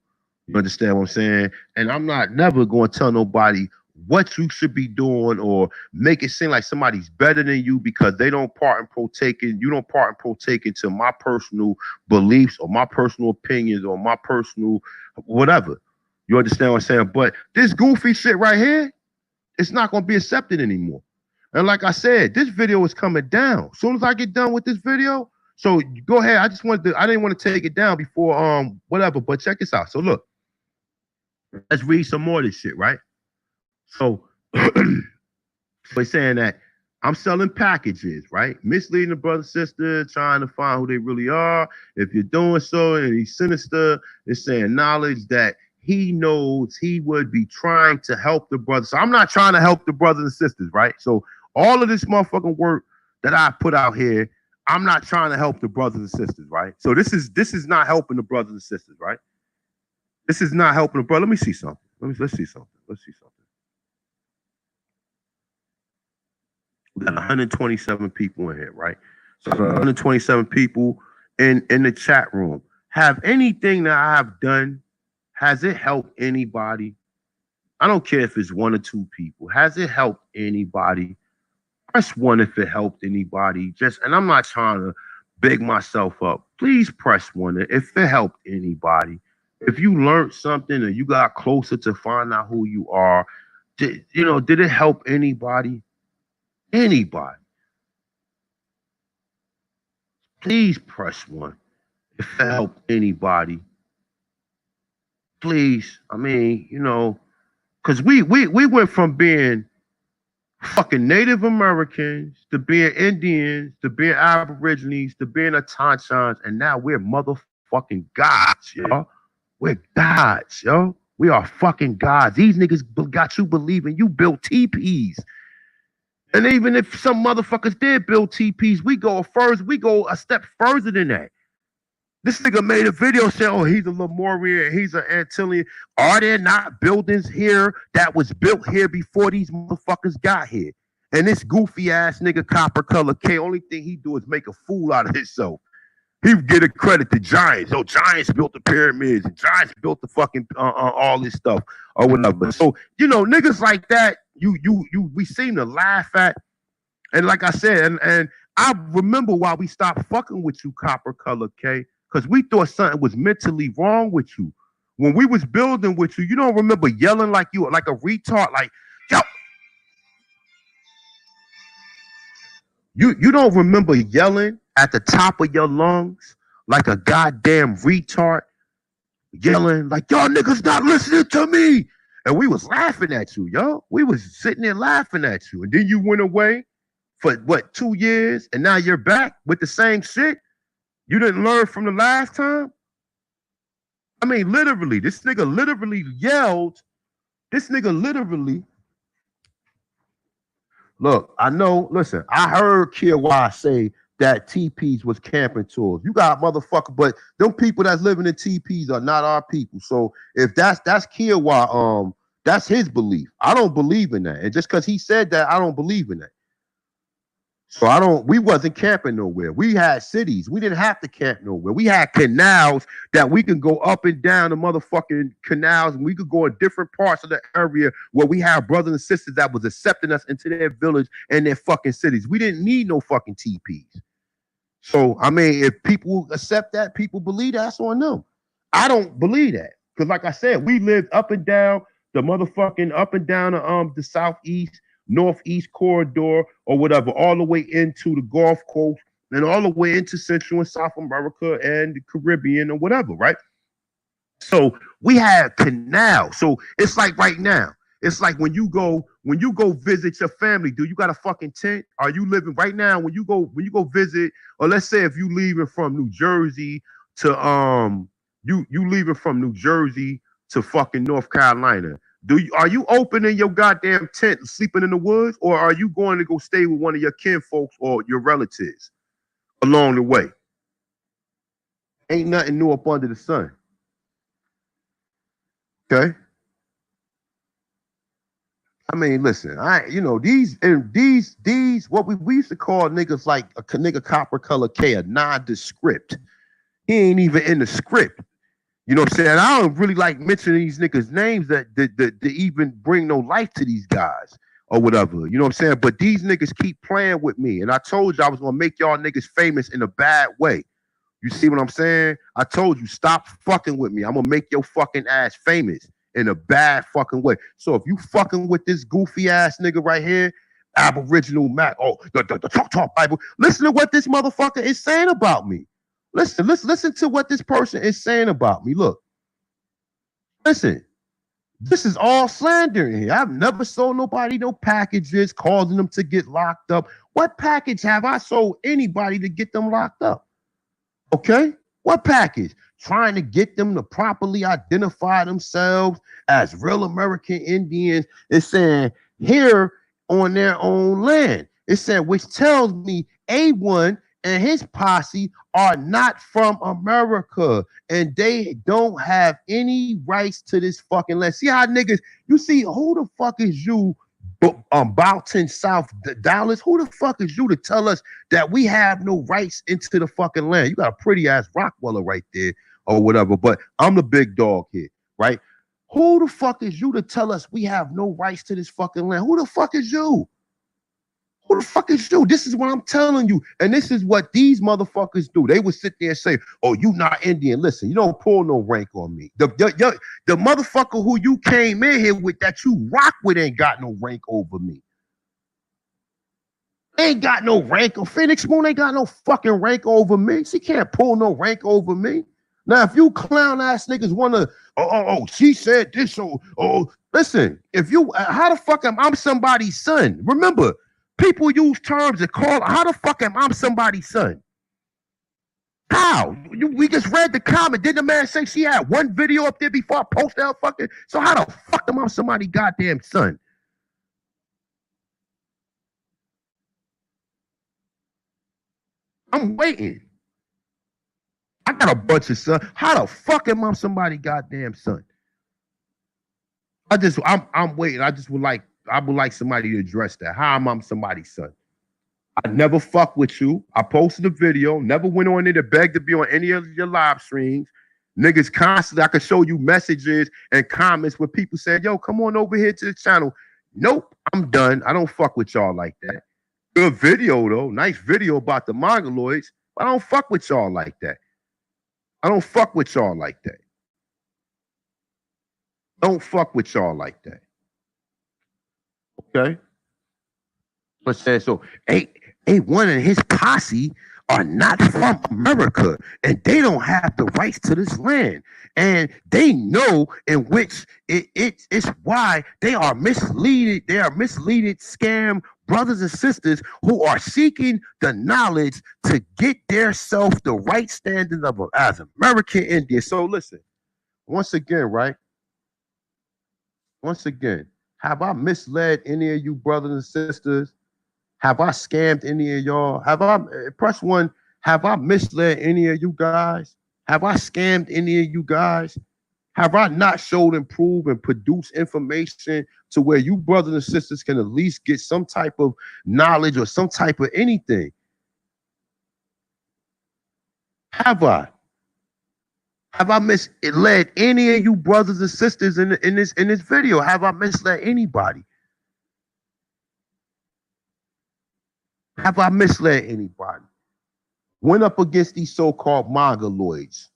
You understand what I'm saying? And I'm never going to tell nobody what you should be doing or make it seem like somebody's better than you because they don't part and partake in, you don't part and partake into my personal beliefs or my personal opinions or my personal whatever. You understand what I'm saying? But this goofy shit right here, it's not going to be accepted anymore. And like I said, this video is coming down. As soon as I get done with this video, so go ahead. I didn't want to take it down before whatever, but check this out. So look. Let's read some more of this shit, right? So, we're saying that I'm selling packages, right? Misleading the brother, sister, trying to find who they really are. If you're doing so and he's sinister, it's saying knowledge that he knows he would be trying to help the brother. So I'm not trying to help the brothers and sisters, right? So all of this motherfucking work that I put out here, I'm not trying to help the brothers and sisters, right? So this is not helping the brothers and sisters, right? This is not helping the brother. Let me see something. Let's see something. We got 127 people in here, right? So 127 people, in the chat room. Have anything that I have done, has it helped anybody? I don't care if it's one or two people. Has it helped anybody? Press one if it helped anybody. Just, and I'm not trying to big myself up. Please press one if it helped anybody. If you learned something or you got closer to find out who you are, did it help anybody? Anybody? Please press one if it helped anybody. Please. I mean, because we went from being fucking Native Americans to being Indians to being Aborigines to being Autochthons, and now we're motherfucking gods, yo. We're gods, yo. We are fucking gods. These niggas got you believing you built teepees. And even if some motherfuckers did build teepees, we go a step further than that. This nigga made a video saying, oh, he's a Lumerian, he's an Antillian. Are there not buildings here that was built here before these motherfuckers got here? And this goofy ass nigga Copper Color K, only thing he do is make a fool out of himself. He get a credit to giants. Oh, giants built the pyramids and giants built the fucking all this stuff or whatever. So, niggas like that, we seem to laugh at. And like I said, and I remember why we stopped fucking with you, Copper Color K. Because we thought something was mentally wrong with you. When we was building with you, you don't remember yelling like you like a retard, like, yo. You don't remember yelling at the top of your lungs like a goddamn retard, yelling like, y'all niggas not listening to me. And we was laughing at you, yo. We was sitting there laughing at you. And then you went away for, 2 years? And now you're back with the same shit? You didn't learn from the last time? I mean, literally, this nigga literally yelled. This nigga literally. Look, I know, listen, I heard Kiowa say that TPs was camping tours. You got motherfucker, but them people that's living in TPs are not our people. So if that's Kiowa, that's his belief. I don't believe in that. And just because he said that, I don't believe in that. So we wasn't camping nowhere. We had cities. We didn't have to camp nowhere. We had canals that we can go up and down the motherfucking canals, and we could go in different parts of the area where we have brothers and sisters that was accepting us into their village and their fucking cities. We didn't need no fucking TPs. So, I mean, if people accept that, people believe that's on them. I don't believe that. Because like I said, we lived up and down the motherfucking the southeast, northeast corridor or whatever, all the way into the Gulf Coast and all the way into Central and South America and the Caribbean or whatever, right? So we had canals. So it's like right now, it's like when you go visit your family, do you got a fucking tent? Are you living right now when you go visit, or let's say if you leaving from New Jersey to you leaving from New Jersey to fucking North Carolina, are you opening your goddamn tent and sleeping in the woods, or are you going to go stay with one of your kinfolks or your relatives along the way? Ain't nothing new up under the sun. Okay. I mean, listen, these what we used to call niggas like a nigga Copper Color K, a nondescript. He ain't even in the script. You know what I'm saying? I don't really like mentioning these niggas' names that even bring no life to these guys or whatever. You know what I'm saying? But these niggas keep playing with me. And I told you I was going to make y'all niggas famous in a bad way. You see what I'm saying? I told you, stop fucking with me. I'm going to make your fucking ass famous in a bad fucking way. So if you fucking with this goofy ass nigga right here, Aboriginal Mac, the talk Bible, listen to what this motherfucker is saying about me. Listen to what this person is saying about me. Look, listen, this is all slander in here. I've never sold nobody no packages causing them to get locked up. What package have I sold anybody to get them locked up? Okay? What package? Trying to get them to properly identify themselves as real American Indians and saying here on their own land. It said, which tells me A1 and his posse are not from America, and they don't have any rights to this fucking land. See how niggas, you see, who the fuck is you Boughton, South Dallas. Who the fuck is you to tell us that we have no rights into the fucking land? You got a pretty ass Rockweller right there or whatever, but I'm the big dog here, right? Who the fuck is you to tell us we have no rights to this fucking land? Who the fuck is you? Who the fuck is you? This is what I'm telling you. And this is what these motherfuckers do. They would sit there and say, oh, you not Indian. Listen, you don't pull no rank on me. The motherfucker who you came in here with that you rock with ain't got no rank over me. Ain't got no rank. Phoenix Moon ain't got no fucking rank over me. She can't pull no rank over me. Now, if you clown ass niggas want to, she said this, listen, if you, how the fuck am I somebody's son? Remember, people use terms to call, how the fuck am I somebody's son? How? We just read the comment. Didn't the man say she had one video up there before I posted out fucking? So how the fuck am I somebody's goddamn son? I'm waiting. I got a bunch of sons. How the fuck am I somebody's goddamn son? I'm waiting. I would like somebody to address that. How am I somebody's son? I never fuck with you. I posted a video, never went on there to beg to be on any of your live streams. Niggas constantly, I could show you messages and comments where people said, yo, come on over here to the channel. Nope, I'm done. I don't fuck with y'all like that. Good video, though. Nice video about the Mongoloids. But I don't fuck with y'all like that. I don't fuck with y'all like that. Don't fuck with y'all like that. Okay? But said so. A1 and his posse are not from America, and they don't have the rights to this land. And they know in which it's why they are misleaded. They are misleaded, scam brothers and sisters who are seeking the knowledge to get their self the right standing of as American Indians. So listen, once again, right? Once again, have I misled any of you brothers and sisters? Have I scammed any of y'all? Have I, press one, have I misled any of you guys? Have I scammed any of you guys? Have I not showed and proved and produced information to where you brothers and sisters can at least get some type of knowledge or some type of anything? Have I? Have I misled any of you brothers and sisters in this video? Have I misled anybody? Have I misled anybody? Went up against these so-called Mongoloids.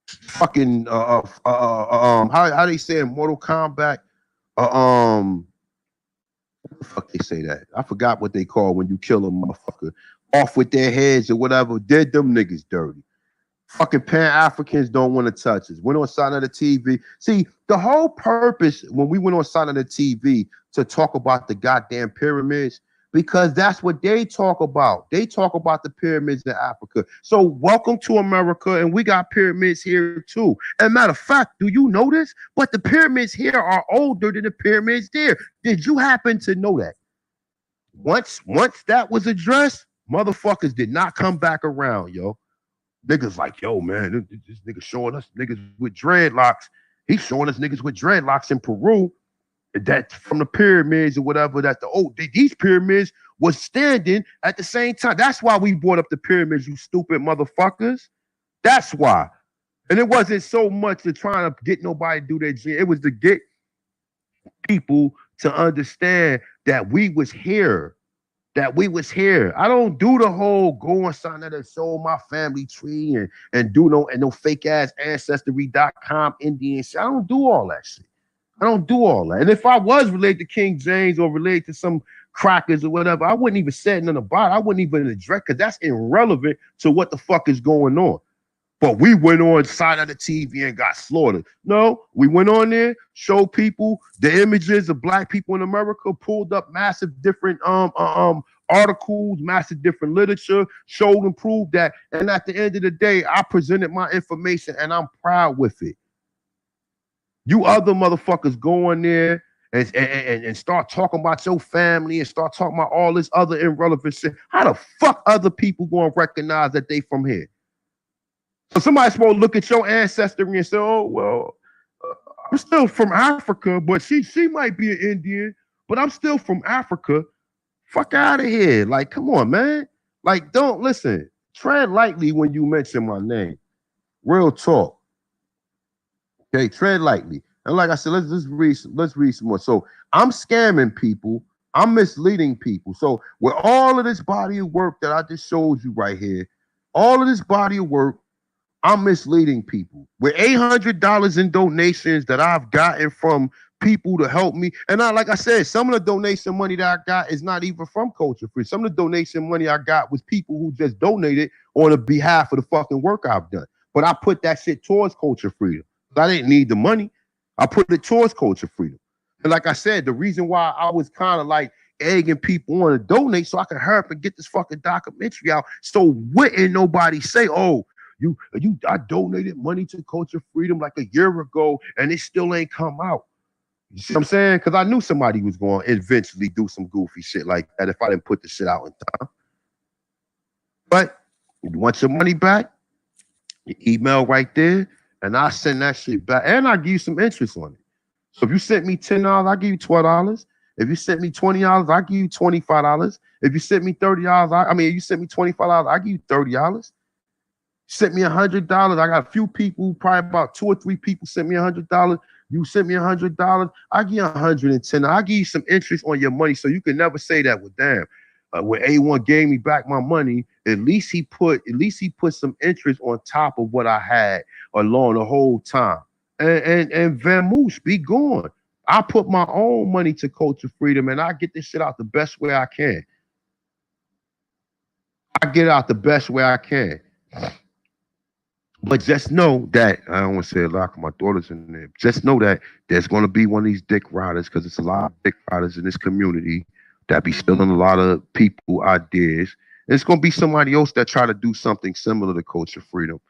Fucking how they say in Mortal Kombat? What the fuck they say that? I forgot what they call when you kill a motherfucker. Off with their heads or whatever. Did them niggas dirty. Fucking Pan-Africans don't want to touch us. Went on side of the TV. See, the whole purpose when we went on side of the TV to talk about the goddamn pyramids, because that's what they talk about. They talk about the pyramids in Africa. So welcome to America, and we got pyramids here too. And matter of fact, do you know this? But the pyramids here are older than the pyramids there. Did you happen to know that? Once that was addressed, motherfuckers did not come back around, yo. Niggas like, yo, man, this nigga showing us niggas with dreadlocks. He's showing us niggas with dreadlocks in Peru. That from the pyramids or whatever, that these pyramids was standing at the same time. That's why we brought up the pyramids, you stupid motherfuckers. That's why. And it wasn't so much to trying to get nobody to do their job. It was to get people to understand that we was here. That we was here. I don't do the whole go on sign that show my family tree and do no fake ass ancestry.com Indian shit. I don't do all that shit. I don't do all that. And if I was related to King James or related to some crackers or whatever, I wouldn't even say nothing about it. I wouldn't even address, because that's irrelevant to what the fuck is going on. But we went on side of the TV and got slaughtered. No, we went on there, showed people the images of black people in America, pulled up massive different articles, massive different literature, showed and proved that. And at the end of the day, I presented my information and I'm proud with it. You other motherfuckers go in there and start talking about your family and start talking about all this other irrelevant shit. How the fuck other people gonna recognize that they from here? So somebody's supposed to look at your ancestry and say, oh, well, I'm still from Africa, but she might be an Indian. but I'm still from Africa. Fuck out of here. Like, come on, man. Like, don't listen. Tread lightly when you mention my name. Real talk. Okay, tread lightly. And like I said, let's read some more. So I'm scamming people. I'm misleading people. So with all of this body of work that I just showed you right here, all of this body of work, I'm misleading people with $800 in donations that I've gotten from people to help me. And like I said, some of the donation money that I got is not even from Culture Free. Some of the donation money I got was people who just donated on the behalf of the fucking work I've done. But I put that shit towards Culture Freedom. I didn't need the money. I put it towards Culture Freedom. And like I said, the reason why I was kind of like egging people on to donate so I could hurry up and get this fucking documentary out. So wouldn't nobody say, oh, I donated money to Culture Freedom like a year ago and it still ain't come out. You see what I'm saying? Because I knew somebody was going to eventually do some goofy shit like that if I didn't put the shit out in time. But you want your money back, your email right there, and I send that shit back. And I give you some interest on it. So if you sent me $10, I give you $12. If you sent me $20, I give you $25. If you sent me $30, if you sent me $25, I give you $30. Sent me $100. I got a few people, probably about 2 or 3 people sent me $100. You sent me $100. I give you $110. I give you some interest on your money, so you can never say that. Well, damn, when A1 gave me back my money, at least he put some interest on top of what I had along the whole time. And Vamoose, be gone. I put my own money to Culture Freedom, and I get this shit out the best way I can. I get it out the best way I can. But just know that, I don't want to say a lot because my daughter's in there. Just know that there's going to be one of these dick riders, because it's a lot of dick riders in this community that be stealing a lot of people ideas. And it's going to be somebody else that try to do something similar to Culture Freedom.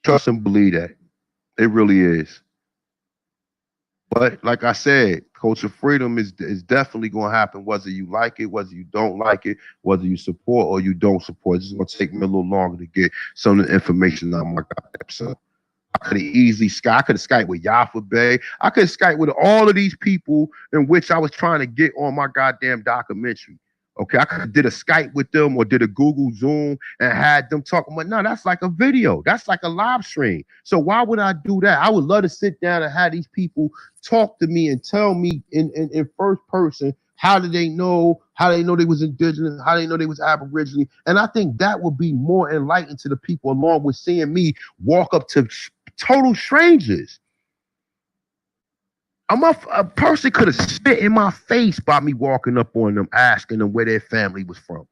Trust and believe that. It really is. But like I said, Culture Freedom is definitely going to happen, whether you like it, whether you don't like it, whether you support or you don't support. It's going to take me a little longer to get some of the information out of my goddamn self. I could have easily Skyped with Yafa Bay. I could have Skyped with all of these people in which I was trying to get on my goddamn documentary. Okay, I could have did a Skype with them or did a Google Zoom and had them talking. But no, that's like a video. That's like a live stream. So why would I do that? I would love to sit down and have these people talk to me and tell me in first person how did they know they was Indigenous, how they know they was Aborigine. And I think that would be more enlightening to the people, along with seeing me walk up to total strangers. A person could have spit in my face by me walking up on them, asking them where their family was from.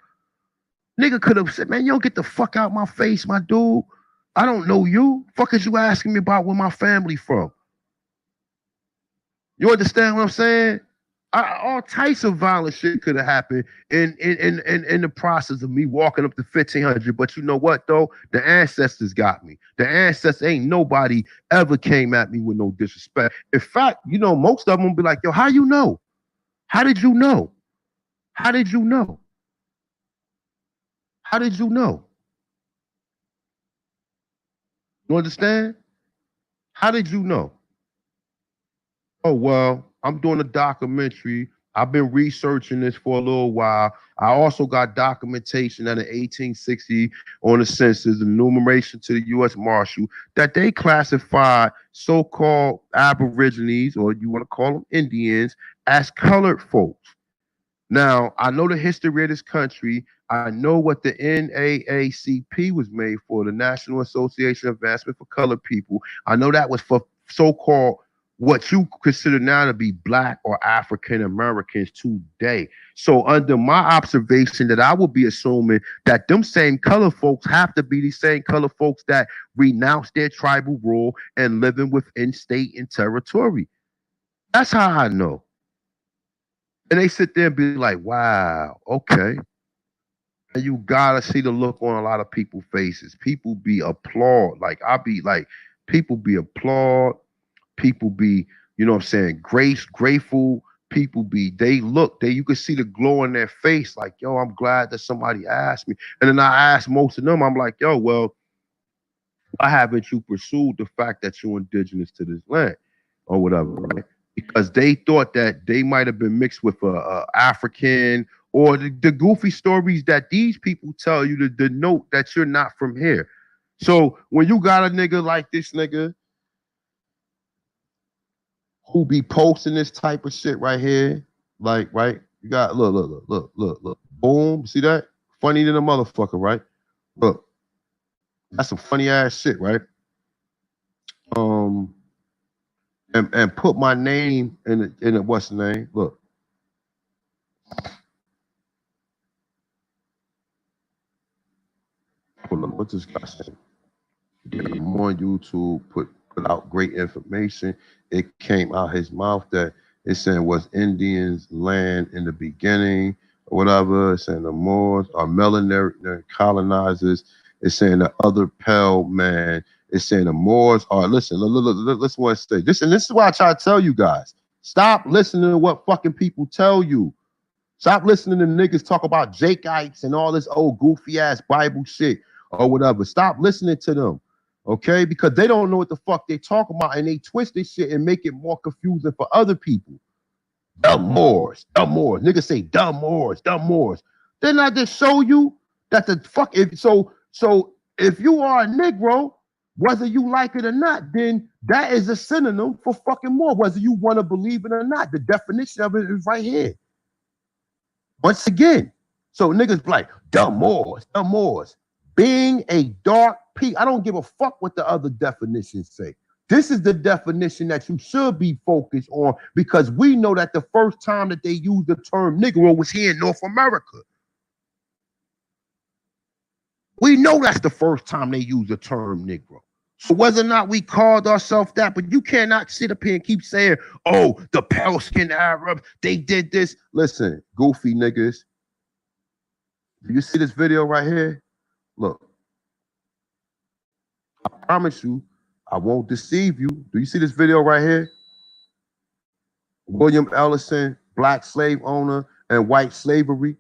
Nigga could have said, man, you don't get the fuck out my face, my dude. I don't know you. Fuck is you asking me about where my family from? You understand what I'm saying? All types of violent shit could have happened in the process of me walking up to 1500. But you know what, though? The ancestors got me. The ancestors, ain't nobody ever came at me with no disrespect. In fact, most of them will be like, yo, how you know? How did you know? How did you know? How did you know? You understand? How did you know? Oh, well, I'm doing a documentary. I've been researching this for a little while. I also got documentation in 1860 on the census, enumeration to the U.S. Marshal, that they classified so-called Aborigines, or you want to call them Indians, as colored folks. Now, I know the history of this country. I know what the NAACP was made for, the National Association of Advancement for Colored People. I know that was for so-called what you consider now to be Black or African Americans today. So under my observation, that I would be assuming that them same color folks have to be the same color folks that renounce their tribal rule and living within state and territory. That's how I know. And they sit there and be like, wow, okay. And you gotta see the look on a lot of people's faces. People be applaud. Like, people be applaud. People be, you know what I'm saying, grateful. People be, you can see the glow in their face, like, yo, I'm glad that somebody asked me. And then I asked most of them, I'm like, yo, well, why haven't you pursued the fact that you're indigenous to this land or whatever, right? because they thought that they might have been mixed with a African, or the goofy stories that these people tell you to denote that you're not from here. So when you got a nigga like this nigga who be posting this type of shit right here, like, right, you got, look, boom, see that? Funny than a motherfucker, right? Look, that's some funny ass shit, right? And put my name in the what's the name? Look. Hold on, what's this guy saying? I'm on YouTube, put out great information. It came out his mouth that it's saying was Indians land in the beginning or whatever. It's saying the Moors are melanated colonizers. It's saying the other pale man. It's saying the Moors are, listen what it says. This is why I try to tell you guys. Stop listening to what fucking people tell you. Stop listening to niggas talk about Jakeite and all this old goofy ass Bible shit or whatever. Stop listening to them, okay? Because they don't know what the fuck they talk about, and they twist this shit and make it more confusing for other people. Dumb Moors. Niggas say dumb Moors. Didn't I just show you that the fuck, if you are a Negro, whether you like it or not, then that is a synonym for fucking Moor, whether you want to believe it or not. The definition of it is right here. Once again, so niggas like dumb Moors. Being a dark people. I don't give a fuck what the other definitions say. This is the definition that you should be focused on, because we know that the first time that they used the term Negro was here in North America. We know that's the first time they used the term Negro. So whether or not we called ourselves that, but you cannot sit up here and keep saying, oh, the pale-skinned Arabs, they did this. Listen, goofy niggas. Do you see this video right here? Look. I promise you, I won't deceive you. Do you see this video right here? William Ellison, black slave owner and white slavery.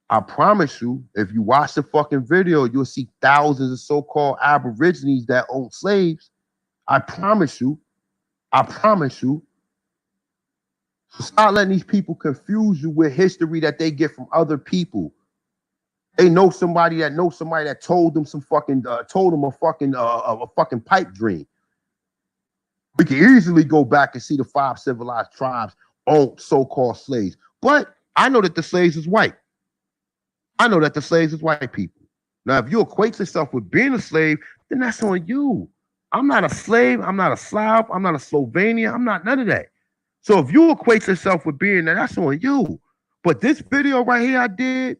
I promise you, if you watch the fucking video, you'll see thousands of so-called Aborigines that own slaves. I promise you. So stop letting these people confuse you with history that they get from other people. They know somebody that told them a fucking pipe dream. We can easily go back and see the 5 civilized tribes owned so-called slaves. But I know that the slaves is white. I know that the slaves is white people. Now, if you equate yourself with being a slave, then that's on you. I'm not a slave. I'm not a Slav. I'm not a Slovenian. I'm not none of that. So if you equate yourself with being that, that's on you. But this video right here I did,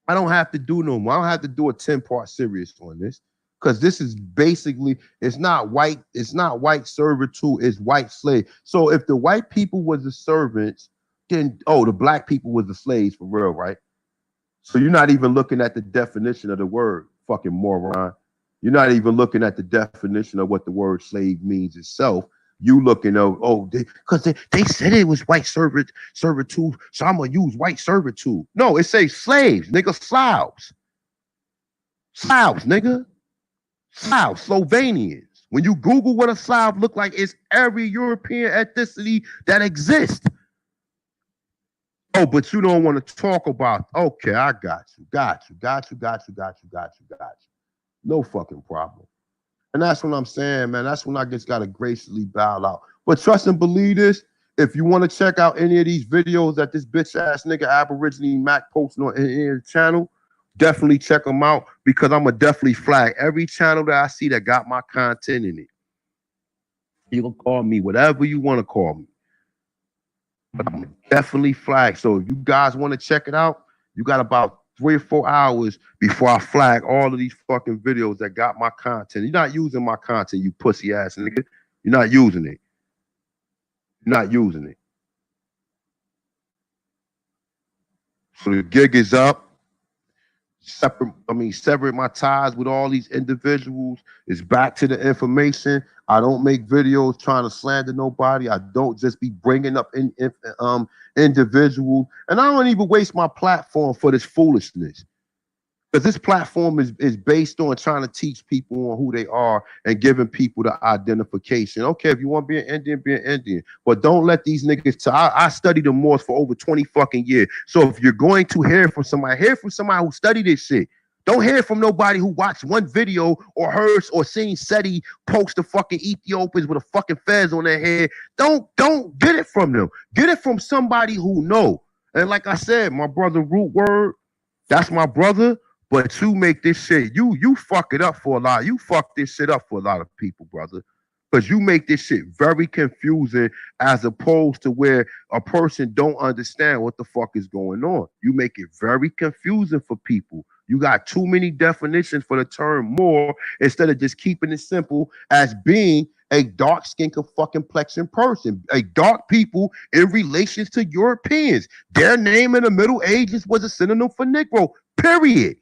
I don't have to do no more. I don't have to do a 10-part series on this, because this is basically, it's not white servitude, it's white slave. So if the white people was the servants, then the black people was the slaves for real, right? So you're not even looking at the definition of the word, fucking moron. You're not even looking at the definition of what the word slave means itself. You looking at, because they said it was white servitude, so I'm gonna use white servitude. No, it says slaves, nigga, Slavs, nigga, Slavs, Slovenians. When you Google what a Slav look like, it's every European ethnicity that exists. Oh, but you don't want to talk about. Okay, I got you. No fucking problem. And that's what I'm saying, man. That's when I just gotta gracefully bow out. But trust and believe this. If you want to check out any of these videos that this bitch ass nigga Aborigine Mac posting on his channel, definitely check them out, because I'm gonna definitely flag every channel that I see that got my content in it. You can call me whatever you want to call me, but I'm definitely flag. So if you guys want to check it out, you got about 3 or 4 hours before I flag all of these fucking videos that got my content. You're not using my content, you pussy ass nigga. You're not using it. So the gig is up. Severed my ties with all these individuals. It's back to the information. I don't make videos trying to slander nobody. I don't just be bringing up individuals. And I don't even waste my platform for this foolishness. Because this platform is based on trying to teach people on who they are and giving people the identification. Okay, if you want to be an Indian. But don't let these niggas I studied the Moors for over 20 fucking years. So if you're going to hear from somebody, hear from somebody who studied this shit. Don't hear from nobody who watched one video or heard or seen SETI post the fucking Ethiopians with a fucking fez on their head. Don't get it from them. Get it from somebody who know. And like I said, my brother Root Word, that's my brother. But you make this shit, you fuck it up for a lot. You fuck this shit up for a lot of people, brother. Because you make this shit very confusing as opposed to where a person don't understand what the fuck is going on. You make it very confusing for people. You got too many definitions for the term Moor instead of just keeping it simple as being a dark skin fucking complexion person, a dark people in relation to Europeans. Their name in the Middle Ages was a synonym for Negro, period.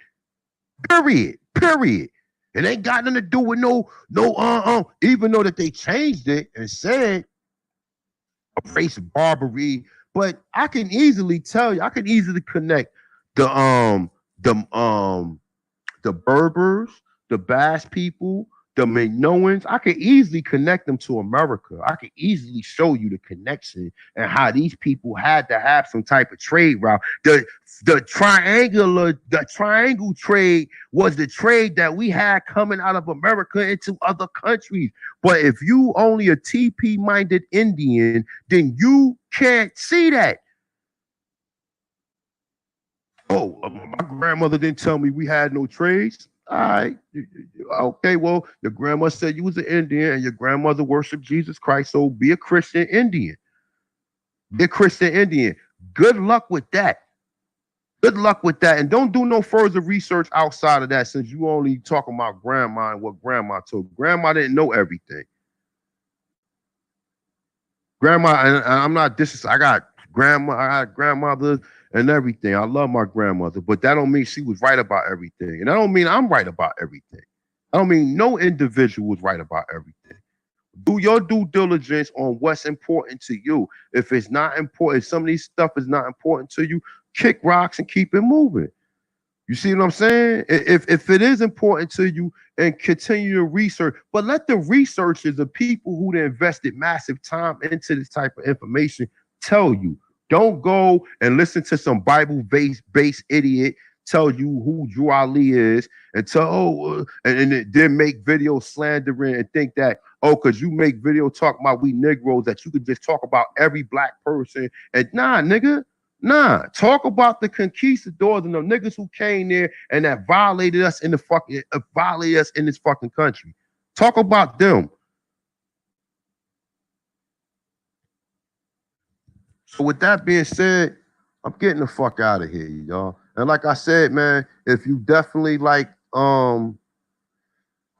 Period. It ain't got nothing to do with even though that they changed it and said race Barbary, but I can easily tell you, I can easily connect the Berbers, the Bass people, the Minoans. I could easily connect them to America. I could easily show you the connection and how these people had to have some type of trade route. The triangle trade was the trade that we had coming out of America into other countries. But if you only a TP minded Indian, then you can't see that. Oh, my grandmother didn't tell me we had no trades. All right. Okay, well, your grandma said you was an Indian and your grandmother worshiped Jesus Christ, so be a Christian Indian. Be a Christian Indian. Good luck with that. Good luck with that. And don't do no further research outside of that since you only talking about grandma and what grandma told. Grandma didn't know everything. Grandma, and I'm not I got grandmothers and everything. I love my grandmother, but that don't mean she was right about everything. And I don't mean I'm right about everything. I don't mean no individual was right about everything. Do your due diligence on what's important to you. If it's not important, if some of these stuff is not important to you, kick rocks and keep it moving. You see what I'm saying? If it is important to you, and continue to research, but let the researchers, the people who invested massive time into this type of information, tell you. Don't go and listen to some Bible-based idiot tell you who Drew Ali is and and then make videos slandering and think that, because you make video talking about we Negroes, that you could just talk about every black person. And nah, nigga. Nah, talk about the conquistadors and the niggas who came there and that violated us in this fucking country. Talk about them. So with that being said, I'm getting the fuck out of here, y'all. And like I said, man, if you definitely like, I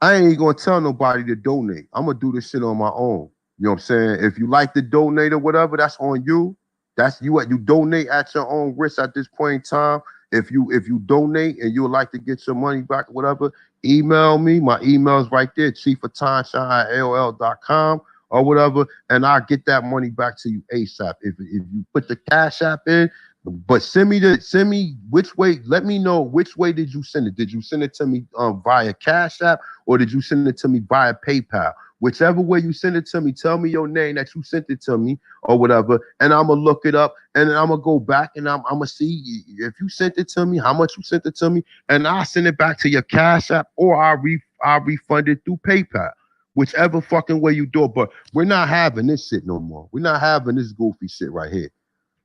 ain't gonna tell nobody to donate. I'm gonna do this shit on my own. You know what I'm saying? If you like to donate or whatever, that's on you. That's you donate at your own risk at this point in time. If you donate and you would like to get your money back or whatever, email me. My email is right there, chiefautochthon@aol.com or whatever, and I'll get that money back to you ASAP. If you put the Cash App in, but send me which way. Let me know which way did you send it. Did you send it to me via Cash App or did you send it to me via PayPal? Whichever way you send it to me, tell me your name that you sent it to me or whatever, and I'm going to look it up, and then I'm going to go back, and I'm going to see if you sent it to me, how much you sent it to me, and I'll send it back to your Cash App, or I'll refund it through PayPal, whichever fucking way you do it. But we're not having this shit no more. We're not having this goofy shit right here.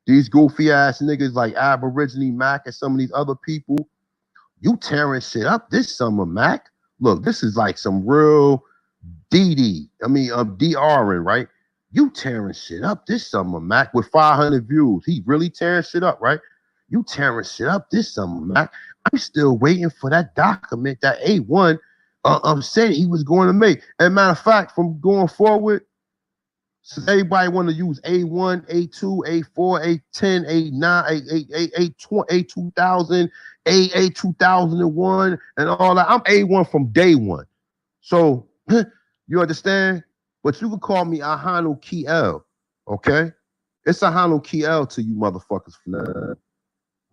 These goofy-ass niggas like Aborigine Mac and some of these other people, you tearing shit up this summer, Mac. Look, this is like some real... DRing, right? You tearing shit up this summer, Mac, with 500 views. He really tearing shit up, right? You tearing shit up this summer, Mac. I'm still waiting for that document that A1 said he was going to make. And matter of fact, from going forward, since everybody want to use A1, A2, A4, A10, A9, A2000, A2001, and all that, I'm A1 from day one. So... you understand? But you can call me Ahanu Kiel, okay? It's Ahanu Kiel to you motherfuckers for now.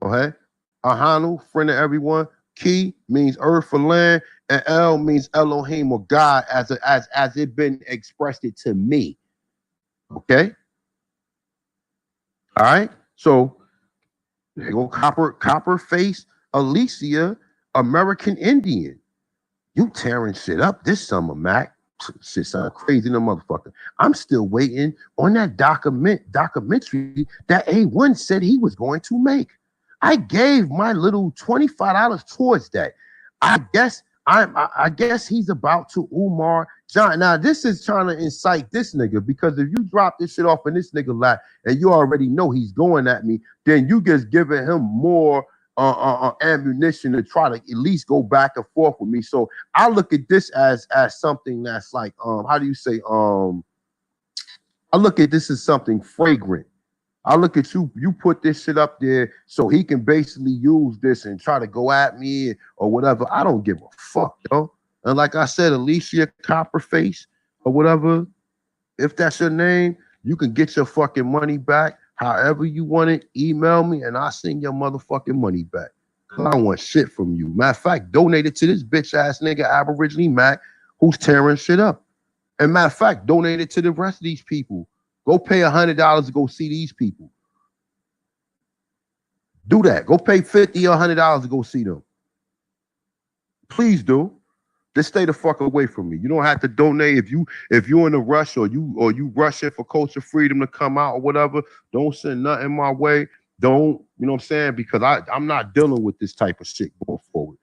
Okay? Ahanu, friend of everyone. Ki means earth for land, and El means Elohim or God as it been expressed it to me. Okay. All right. So there go copper face Alicia, American Indian. You tearing shit up this summer, Mac. Shit sound crazy in the motherfucker. I'm still waiting on that documentary that A1 said he was going to make. I gave my little $25 towards that. I guess he's about to Umar John. Now this is trying to incite this nigga, because if you drop this shit off in this nigga lap and you already know he's going at me, then you just giving him more ammunition to try to at least go back and forth with me. So I look at this as something that's like how do you say I look at this as something fragrant. I look at you put this shit up there so he can basically use this and try to go at me or whatever. I don't give a fuck, yo. And like I said, Alicia Copperface or whatever, if that's your name, you can get your fucking money back however you want it. Email me and I'll send your motherfucking money back. I don't want shit from you. Matter of fact, donate it to this bitch ass nigga Aborigine Mac who's tearing shit up. And matter of fact, donate it to the rest of these people. Go pay $100 to go see these people. Do that. Go pay $50 or $100 to go see them. Please do. Just stay the fuck away from me. You don't have to donate if you're in a rush or you rushing for culture freedom to come out or whatever. Don't send nothing my way. Don't, you know what I'm saying? Because I'm not dealing with this type of shit going forward.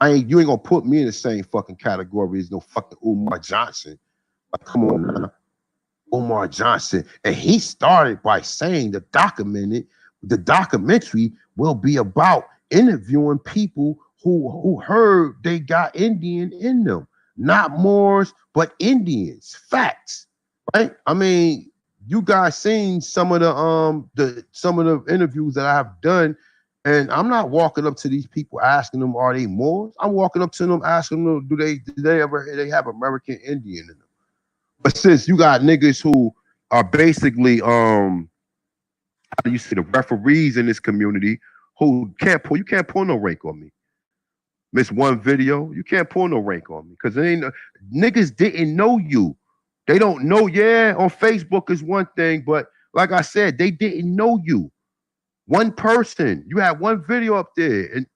You ain't gonna put me in the same fucking category as no fucking Umar Johnson. Like, come on now. Umar Johnson. And he started by saying the documentary will be about interviewing people who heard they got Indian in them. Not Moors, but Indians. Facts. Right? I mean, you guys seen some of the interviews that I have done, and I'm not walking up to these people asking them, are they Moors? I'm walking up to them asking them, do they have American Indian in them? But since you got niggas who are basically how do you say, the referees in this community who you can't pull no rank on me. Miss one video, you can't pull no rank on me because niggas didn't know you. They don't know. Yeah, on Facebook is one thing, but like I said, they didn't know you. One person, you had one video up there, and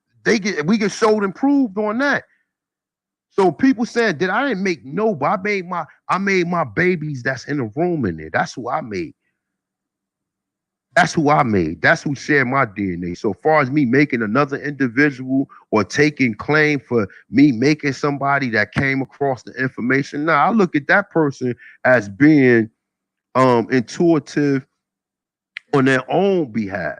we get showed and proved on that. So people saying that I didn't make nobody. I made my babies that's in the room in there. That's who I made. That's who I made. That's who shared my DNA. So far as me making another individual or taking claim for me making somebody that came across the information, now I look at that person as being intuitive on their own behalf.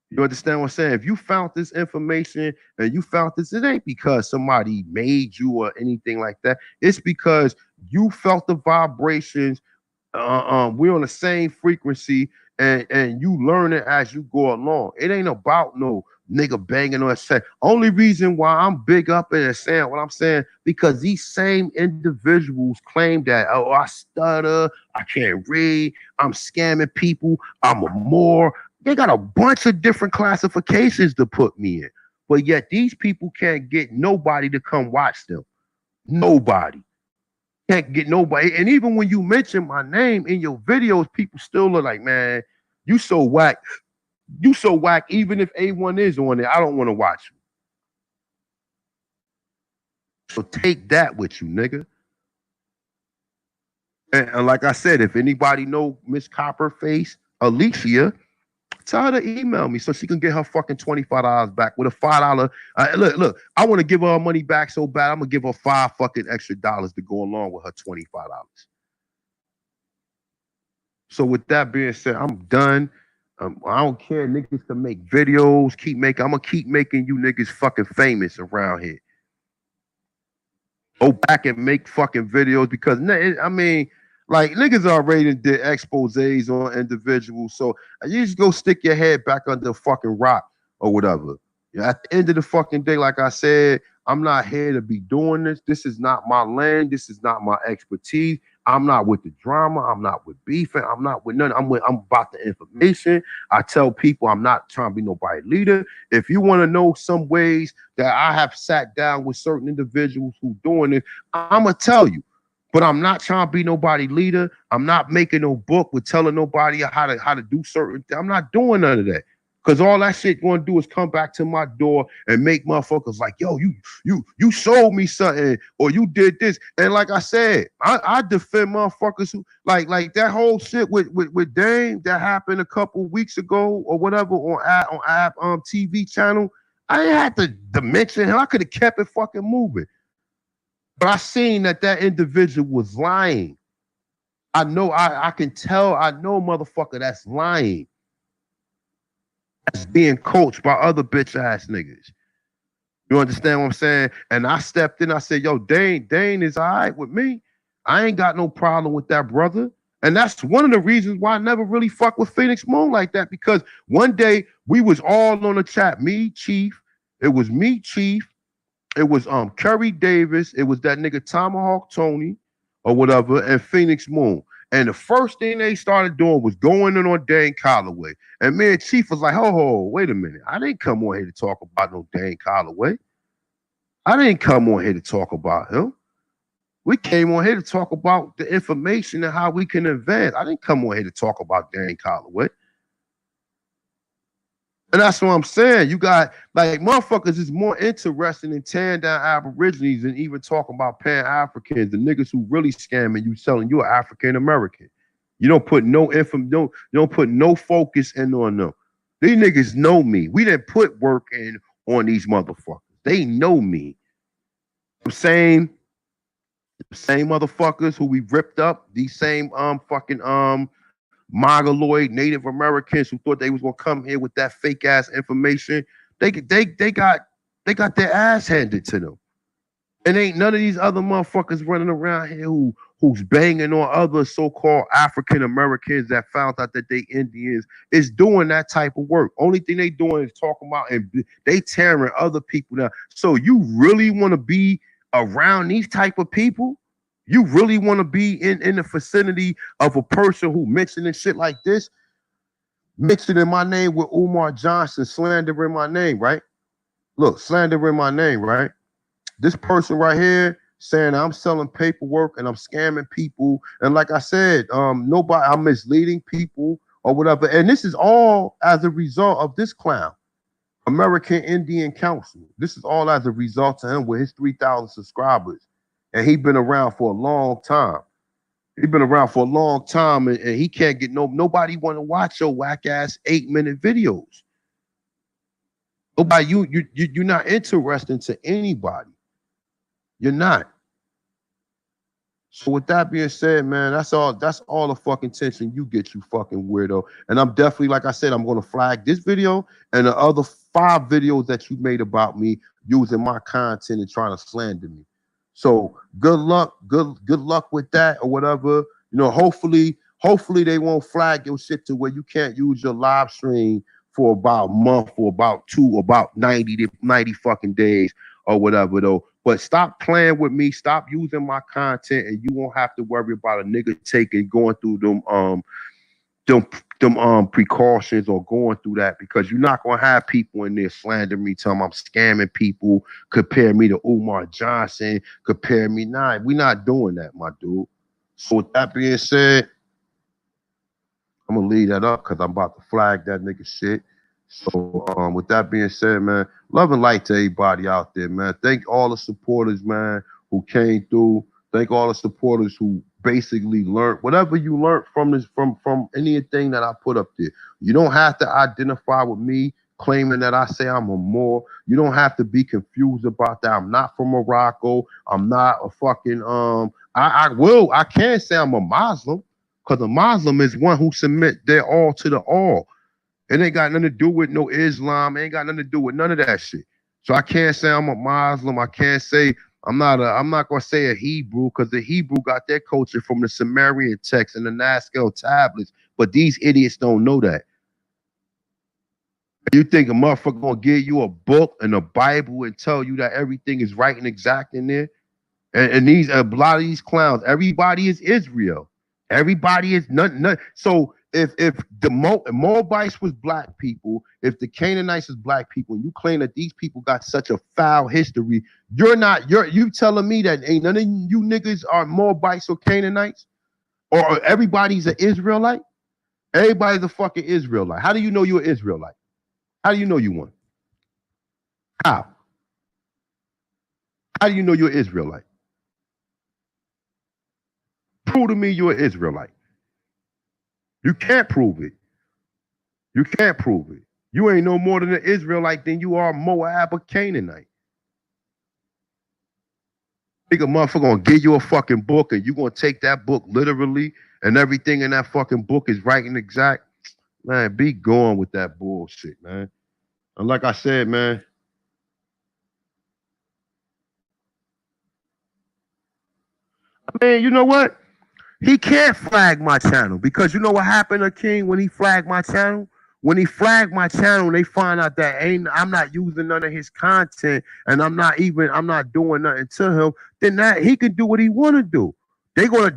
You understand what I'm saying? If you found this information and you found this, it ain't because somebody made you or anything like that. It's because you felt the vibrations. We're on the same frequency, and you learn it as you go along. It ain't about no nigga banging on his head. Only reason why I'm big up and saying what I'm saying, because these same individuals claim that, oh, I stutter, I can't read, I'm scamming people, I'm a Moor. They got a bunch of different classifications to put me in. But yet these people can't get nobody to come watch them. Nobody. Can't get nobody. And even when you mention my name in your videos, people still look like, man, you so whack. You so whack. Even if A1 is on there, I don't want to watch you. So take that with you, nigga. And like I said, if anybody know Miss Copperface, Alicia, tell her to email me so she can get her fucking $25 back with a $5. Look, I want to give her money back so bad. I'm gonna give her $5 fucking extra to go along with her $25. So with that being said, I'm done. I don't care. Niggas can make videos, I'm gonna keep making you niggas fucking famous around here. Go back and make fucking videos because I mean, like, niggas already did exposés on individuals, so you just go stick your head back under a fucking rock or whatever. Yeah, at the end of the fucking day, like I said, I'm not here to be doing this. This is not my lane. This is not my expertise. I'm not with the drama. I'm not with beefing. I'm not with nothing. I'm about the information. I tell people I'm not trying to be nobody leader. If you want to know some ways that I have sat down with certain individuals who doing this, I'm gonna tell you. But I'm not trying to be nobody leader. I'm not making no book with telling nobody how to do certain things. I'm not doing none of that. Cause all that shit gonna do is come back to my door and make motherfuckers like, yo, you sold me something or you did this. And like I said, I defend motherfuckers who like that whole shit with Dame that happened a couple weeks ago or whatever on TV channel. I ain't had to mention him. I could have kept it fucking moving. But I seen that individual was lying. I know I can tell. I know motherfucker that's lying. That's being coached by other bitch ass niggas. You understand what I'm saying? And I stepped in. I said, yo, Dane is all right with me. I ain't got no problem with that brother. And that's one of the reasons why I never really fuck with Phoenix Moon like that. Because one day we was all on the chat. Me, Chief. It was me, Chief. It was Curry Davis. It was that nigga Tomahawk Tony or whatever, and Phoenix Moon. And the first thing they started doing was going in on Dane Calloway. And me and Chief was like, ho, wait a minute. I didn't come on here to talk about no Dane Calloway. I didn't come on here to talk about him. We came on here to talk about the information and how we can advance. I didn't come on here to talk about Dane Calloway. And that's what I'm saying. You got, like, motherfuckers is more interested in tearing down Aborigines than even talking about Pan-Africans, the niggas who really scamming you, selling you an African-American. You don't put no you don't put no focus in on them. These niggas know me. We didn't put work in on these motherfuckers. They know me. I'm saying the same motherfuckers who we ripped up, these same Mongoloid Native Americans who thought they was gonna come here with that fake ass information, they got their ass handed to them. And ain't none of these other motherfuckers running around here who's banging on other so-called African Americans that found out that they Indians is doing that type of work. Only thing they doing is talking about and they tearing other people down. So you really want to be around these type of people? You really want to be in the vicinity of a person who mixing and shit like this? Mixing in my name with Umar Johnson, slandering my name, right? Look, slandering my name, right? This person right here saying I'm selling paperwork and I'm scamming people. And like I said, nobody, I'm misleading people or whatever. And this is all as a result of this clown, American Indian Council. This is all as a result of him with his 3,000 subscribers. And he's been around for a long time. He's been around for a long time, and he can't get nobody want to watch your whack ass 8-minute videos. Nobody, you're not interesting to anybody. You're not. So with that being said, man, that's all the fucking tension you get, you fucking weirdo. And I'm definitely, like I said, I'm gonna flag this video and the other 5 videos that you made about me using my content and trying to slander me. So good luck with that or whatever. You know, hopefully they won't flag your shit to where you can't use your live stream for about a month or about 2 or about 90 fucking days or whatever though. But stop playing with me, stop using my content, and you won't have to worry about a nigga going through them precautions or going through that, because you're not gonna have people in there slandering me, telling I'm scamming people, compare me to Umar Johnson, compare me. Nah, we're not doing that, my dude. So with that being said, I'm gonna leave that up because I'm about to flag that nigga shit. So with that being said, man, love and light to everybody out there, man. Thank all the supporters, man, who came through. Thank all the supporters who basically learned whatever you learned from this, from anything that I put up there. You don't have to identify with me claiming that I say I'm a Moor. You don't have to be confused about that. I'm not from Morocco. I'm not a fucking I can say I'm a Muslim, because a Muslim is one who submit their all to the all. It ain't got nothing to do with no Islam. It ain't got nothing to do with none of that shit. So I can't say I'm a Muslim. I can't say I'm not gonna say a Hebrew, because the Hebrew got their culture from the Sumerian text and the Nazca tablets. But these idiots don't know that. You think a motherfucker gonna give you a book and a Bible and tell you that everything is right and exact in there? And these a lot of these clowns, everybody is Israel. Everybody is none. So if the Moabites was black people, if the Canaanites is black people, and you claim that these people got such a foul history, you telling me that ain't none of you niggas are Moabites or Canaanites, or everybody's an Israelite? Everybody's a fucking Israelite. How do you know you're an Israelite? How do you know you one? How? How do you know you're an Israelite? Prove to me you're an Israelite. You can't prove it. You can't prove it. You ain't no more than an Israelite than you are Moab or Canaanite. Think a motherfucker gonna give you a fucking book and you gonna take that book literally and everything in that fucking book is right and exact? Man, be going with that bullshit, man. And like I said, man, you know what? He can't flag my channel because you know what happened to King when he flagged my channel? When he flagged my channel, they find out that I'm not using none of his content and I'm not doing nothing to him. Then that he can do what he want to do. They gonna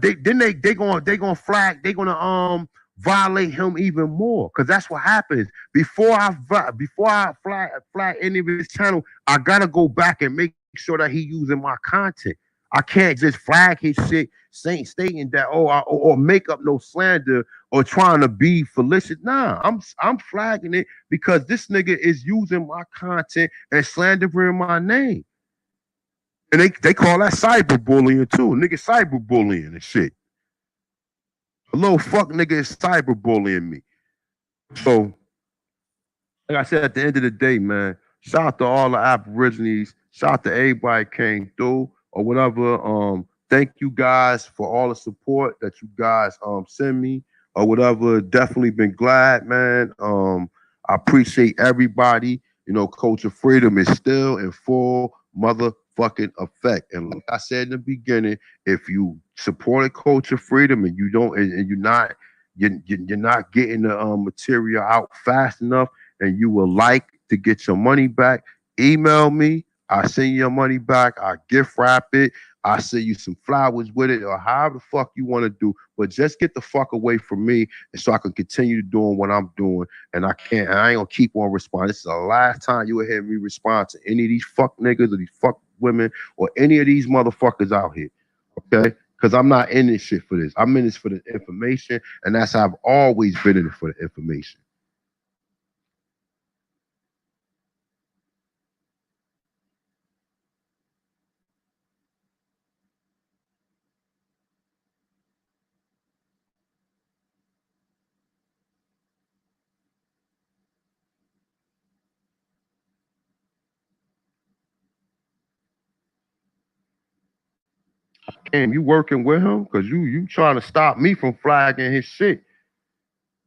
flag. They gonna violate him even more because that's what happens. Before I flag any of his channel, I gotta go back and make sure that he using my content. I can't just flag his shit stating that or make up no slander or trying to be malicious. Nah, I'm flagging it because this nigga is using my content and slandering my name. And they call that cyberbullying too. Nigga cyberbullying and shit. A little fuck nigga is cyberbullying me. So, like I said, at the end of the day, man, shout out to all the Aborigines. Shout out to everybody came through or whatever. Thank you guys for all the support that you guys send me or whatever. Definitely been glad, man. I appreciate everybody. You know, Culture Freedom is still in full motherfucking effect. And like I said in the beginning, if you supported Culture Freedom and you don't, and you're not getting the material out fast enough, and you would like to get your money back, email me. I send you your money back. I gift wrap it. I send you some flowers with it, or however the fuck you want to do. But just get the fuck away from me, and so I can continue doing what I'm doing. And I ain't gonna keep on responding. This is the last time you will hear me respond to any of these fuck niggas or these fuck women or any of these motherfuckers out here. Okay? Because I'm not in this shit for this. I'm in this for the information, and that's how I've always been in it for the information. Damn, you working with him? Cause you trying to stop me from flagging his shit.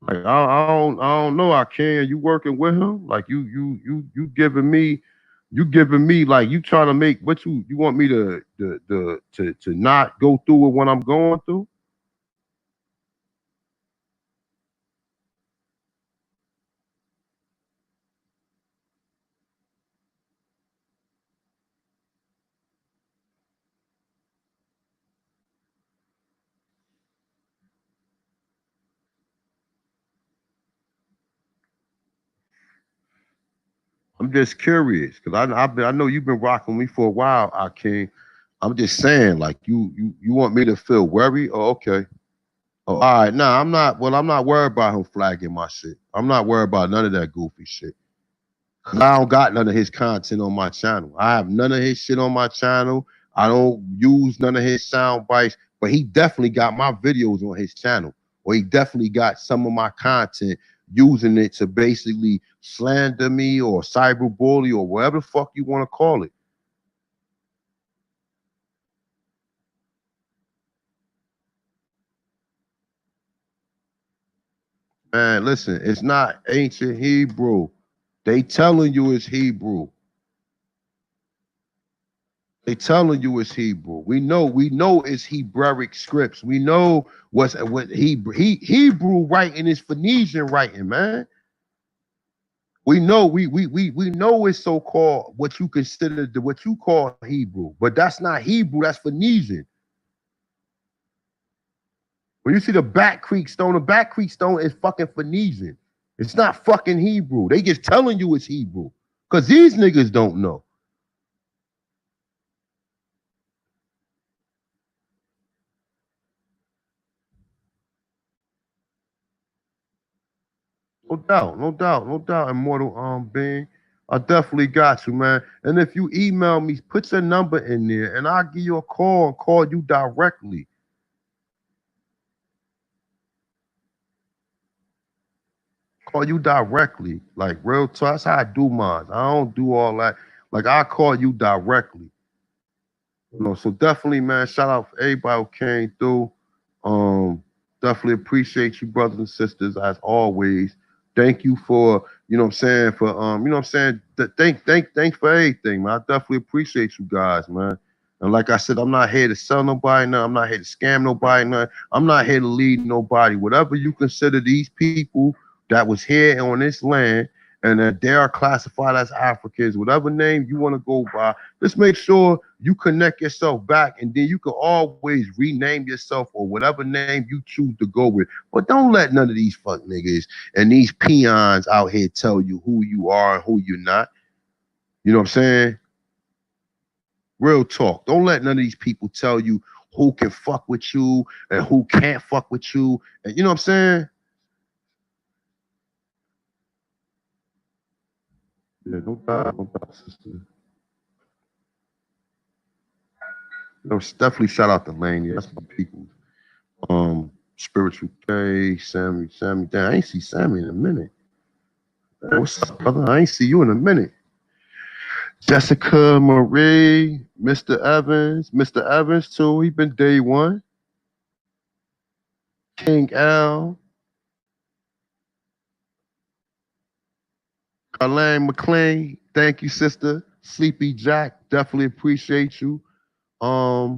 Like I don't know. I can. You working with him? Like you giving me like you trying to make what you want me to not go through with what I'm going through? I'm just curious because I know you've been rocking me for a while, I can. I'm just saying, like you want me to feel worried? Oh, okay. Oh, all right. Nah, I'm not. Well, I'm not worried about him flagging my shit. I'm not worried about none of that goofy shit. I don't got none of his content on my channel. I have none of his shit on my channel. I don't use none of his sound bites, but he definitely got my videos on his channel, or he definitely got some of my content using it to basically slander me or cyberbully or whatever the fuck you want to call it. Man, listen, it's not ancient Hebrew. They telling you it's Hebrew. They telling you it's Hebrew. We know it's Hebraic scripts. We know what Hebrew writing is Phoenician writing, man. We know we know it's so-called what you consider what you call Hebrew, but that's not Hebrew, that's Phoenician. When you see the Back Creek Stone is fucking Phoenician. It's not fucking Hebrew. They just telling you it's Hebrew. Because these niggas don't know. No doubt, immortal being. I definitely got you, man. And if you email me, put your number in there and I'll give you a call and call you directly. Call you directly. Like real talk. That's how I do mine. I don't do all that. Like I call you directly. So definitely, man, shout out for everybody who came through. Definitely appreciate you, brothers and sisters, as always. Thank you for, thanks for everything, man. I definitely appreciate you guys, man. And like I said, I'm not here to sell nobody nothing. I'm not here to scam nobody nothing. I'm not here to lead nobody. Whatever you consider these people that was here on this land and that they are classified as Africans, whatever name you want to go by, just make sure you connect yourself back, and then you can always rename yourself or whatever name you choose to go with. But don't let none of these fuck niggas and these peons out here tell you who you are and who you're not. You know what I'm saying? Real talk. Don't let none of these people tell you who can fuck with you and who can't fuck with you. And you know what I'm saying? Yeah, no doubt, sister. Definitely shout out to Lane. That's my people. Spiritual K, Sammy. Damn, I ain't see Sammy in a minute. Hey, what's up, brother? I ain't see you in a minute. Jessica Marie, Mr. Evans too. He been day one. King L, Carlane McLean. Thank you, sister. Sleepy Jack. Definitely appreciate you. My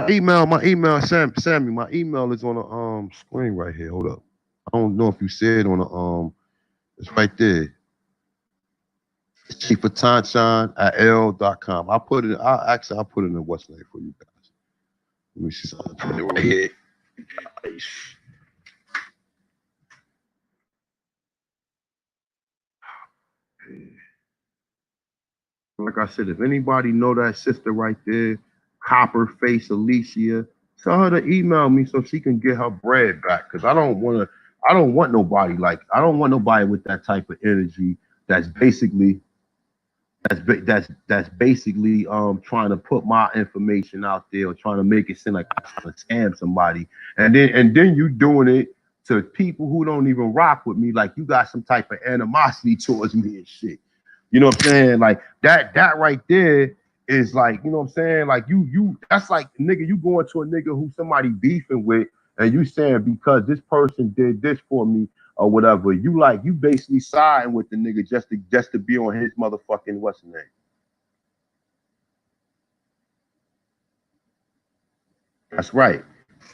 email, Sammy. My email is on the screen right here. Hold up. I don't know if you see it on the It's right there. It's chiefautochthon@l.com. I'll put it. I'll put it in the what's name for you guys. Let me see something. Put it right here. Like I said, if anybody know that sister right there, Copper Face Alicia, tell her to email me so she can get her bread back. Cause I don't want nobody with that type of energy that's basically trying to put my information out there or trying to make it seem like I'm trying to scam somebody. And then you doing it to people who don't even rock with me, like you got some type of animosity towards me and shit. You know what I'm saying? Like that right there is like, you know what I'm saying? Like you that's like nigga, you going to a nigga who somebody beefing with and you saying because this person did this for me or whatever, you basically siding with the nigga just to be on his motherfucking what's his name. That's right.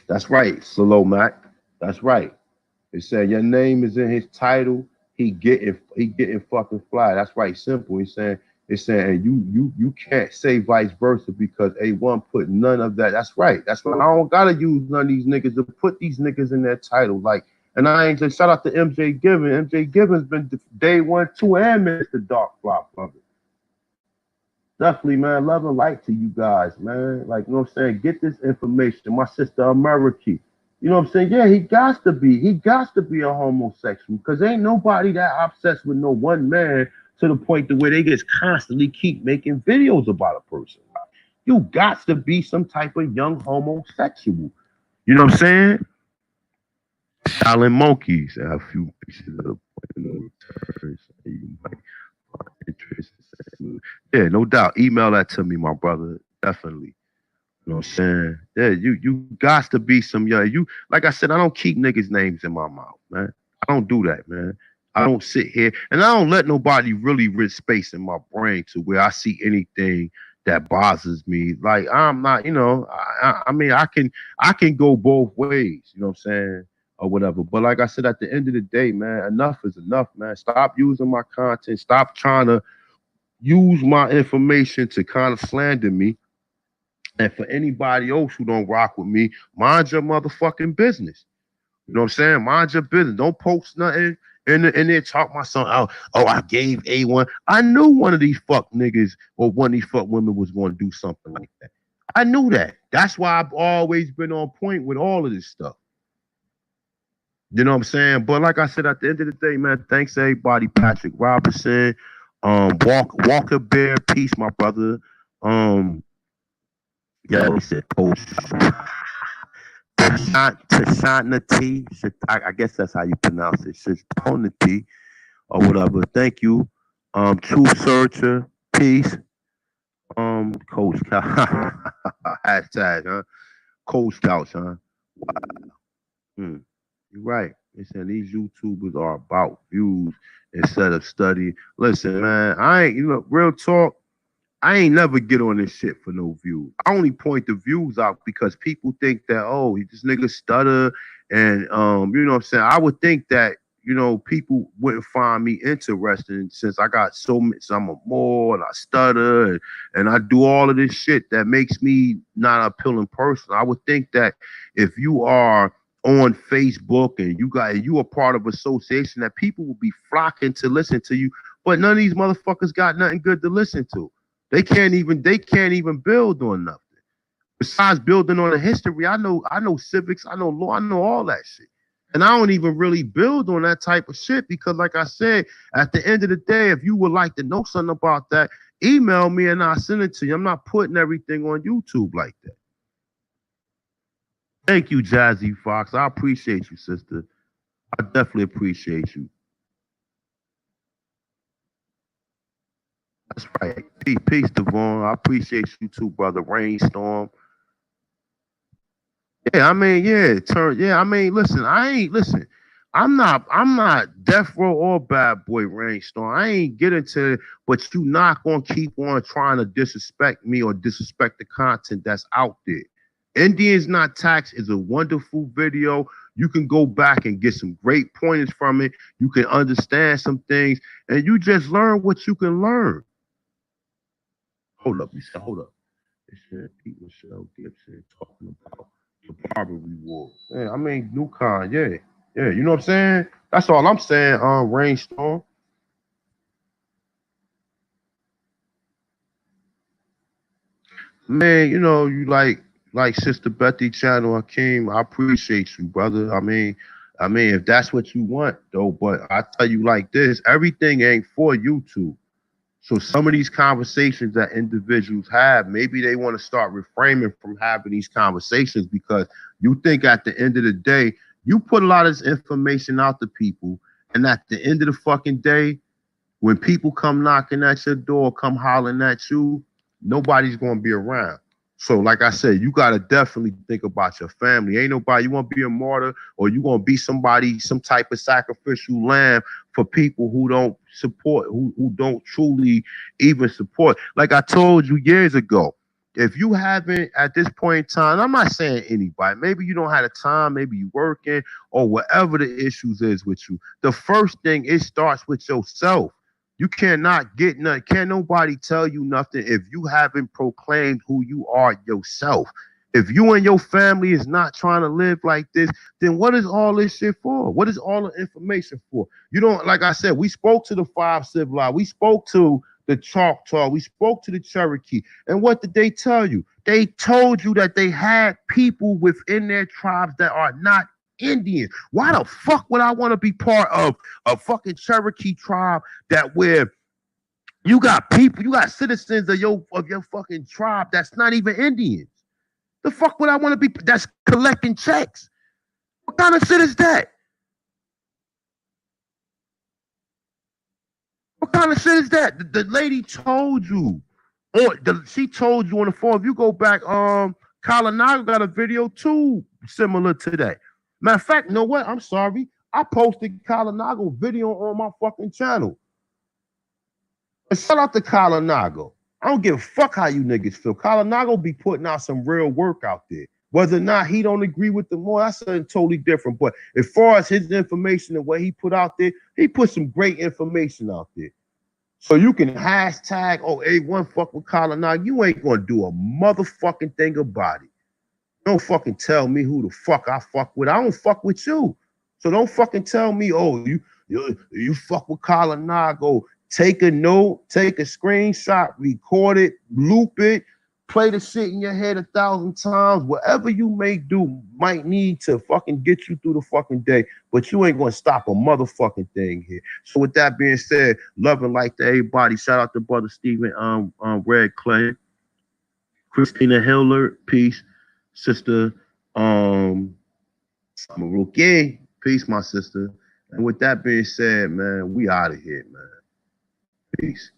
That's right, Solo Mac. That's right. It said your name is in his title. He getting fucking fly. That's right. Simple. It's saying you can't say vice versa because A1 put none of that. That's right. That's right. I don't gotta use none of these niggas to put these niggas in their title. Like, and I ain't just shout out to MJ Gibbons. MJ Gibbons been day 1, 2, and Mr. Dark Flop of it. Definitely, man. Love and light to you guys, man. Like, you know what I'm saying? Get this information. My sister America. You know what I'm saying? Yeah, he got to be a homosexual because ain't nobody that obsessed with no one man to the point to where they just constantly keep making videos about a person. You got to be some type of young homosexual. You know what I'm saying? Silent monkeys have a few pieces of the you might find interest. Yeah, no doubt. Email that to me, my brother. Definitely. You know what I'm saying? Yeah, you got to be some you like I said, I don't keep niggas' names in my mouth, man. I don't do that, man. I don't sit here and I don't let nobody really rich space in my brain to where I see anything that bothers me. Like I'm not, I mean, I can go both ways, you know what I'm saying? or whatever. But like I said, at the end of the day, man, enough is enough, man. Stop using my content. Stop trying to use my information to kind of slander me. And for anybody else who don't rock with me, mind your motherfucking business. You know what I'm saying? Mind your business. Don't post nothing in there talk my son. Oh, I gave A1. I knew one of these fuck niggas or one of these fuck women was going to do something like that. I knew that. That's why I've always been on point with all of this stuff. You know what I'm saying? But like I said, at the end of the day, man, thanks everybody. Patrick Robinson, Walker Bear, peace, my brother. Yeah, we said post. Tashana T. I guess that's how you pronounce it. Tashana T or whatever. Thank you. True Searcher, peace. Coach hashtag, huh? Coach Scouts, huh? Wow. You're right. They said these YouTubers are about views instead of study. Listen, man, I ain't, real talk. I ain't never get on this shit for no views. I only point the views out because people think that, oh, this nigga stutter and you know what I'm saying? I would think that, people wouldn't find me interesting since I got so much, I'm a Moor and I stutter and I do all of this shit that makes me not an appealing person. I would think that if you are on Facebook and you are part of association that people will be flocking to listen to you, but none of these motherfuckers got nothing good to listen to. They can't even build on nothing. Besides building on the history, I know civics, I know law, I know all that shit. And I don't even really build on that type of shit because, like I said, at the end of the day, if you would like to know something about that, email me and I'll send it to you. I'm not putting everything on YouTube like that. Thank you, Jazzy Fox. I appreciate you, sister. I definitely appreciate you. That's right. Peace, Devon. I appreciate you too, brother. Rainstorm. Yeah, I mean, listen, I'm not death row or bad boy Rainstorm. I ain't get into it, but you not gonna keep on trying to disrespect me or disrespect the content that's out there. Indians Not Taxed is a wonderful video. You can go back and get some great pointers from it. You can understand some things, and you just learn what you can learn. Hold up. They said Pete Michelle Gibson talking about the Barbary Wars. Yeah, I mean, Newcon, yeah. Yeah, you know what I'm saying? That's all I'm saying, Rainstorm. Man, you like Sister Betty Channel Hakeem, I appreciate you, brother. I mean, if that's what you want, though, but I tell you like this, everything ain't for YouTube. So some of these conversations that individuals have, maybe they want to start reframing from having these conversations because you think at the end of the day, you put a lot of this information out to people, and at the end of the fucking day, when people come knocking at your door, come hollering at you, nobody's going to be around. So, like I said, you got to definitely think about your family. Ain't nobody, you want to be a martyr or you want to be somebody, some type of sacrificial lamb for people who don't support, who don't truly even support. Like I told you years ago, if you haven't at this point in time, I'm not saying anybody, maybe you don't have the time, maybe you working or whatever the issues is with you. The first thing, it starts with yourself. You cannot get nothing. Can't nobody tell you nothing if you haven't proclaimed who you are yourself. If you and your family is not trying to live like this, then what is all this shit for? What is all the information for? You don't, like I said, we spoke to the 5 civilized. We spoke to the Choctaw. We spoke to the Cherokee. And what did they tell you? They told you that they had people within their tribes that are not Indians. Why the fuck would I want to be part of a fucking Cherokee tribe that where you got people, you got citizens of your fucking tribe that's not even Indians? The fuck would I want to be? That's collecting checks. What kind of shit is that? What kind of shit is that? The lady told you, or she told you on the phone. If you go back, Kalanaga got a video too similar to that. Matter of fact, you know what? I'm sorry. I posted Kalanago video on my fucking channel. And shout out to Kalanago. I don't give a fuck how you niggas feel. Kalanago be putting out some real work out there. Whether or not he don't agree with the Moor, that's something totally different. But as far as his information and what he put out there, he put some great information out there. So you can hashtag, oh, A1 fuck with Colin. You ain't gonna do a motherfucking thing about it. Don't fucking tell me who the fuck I fuck with. I don't fuck with you. So don't fucking tell me, oh, you fuck with Colin. Go take a note, take a screenshot, record it, loop it, play the shit in your head 1,000 times. Whatever you may do might need to fucking get you through the fucking day, but you ain't gonna stop a motherfucking thing here. So with that being said, love and light to everybody. Shout out to brother Stephen Red Clay, Christina Hiller, peace. Sister Maruki, peace, my sister. And with that being said, man, we out of here, man. Peace.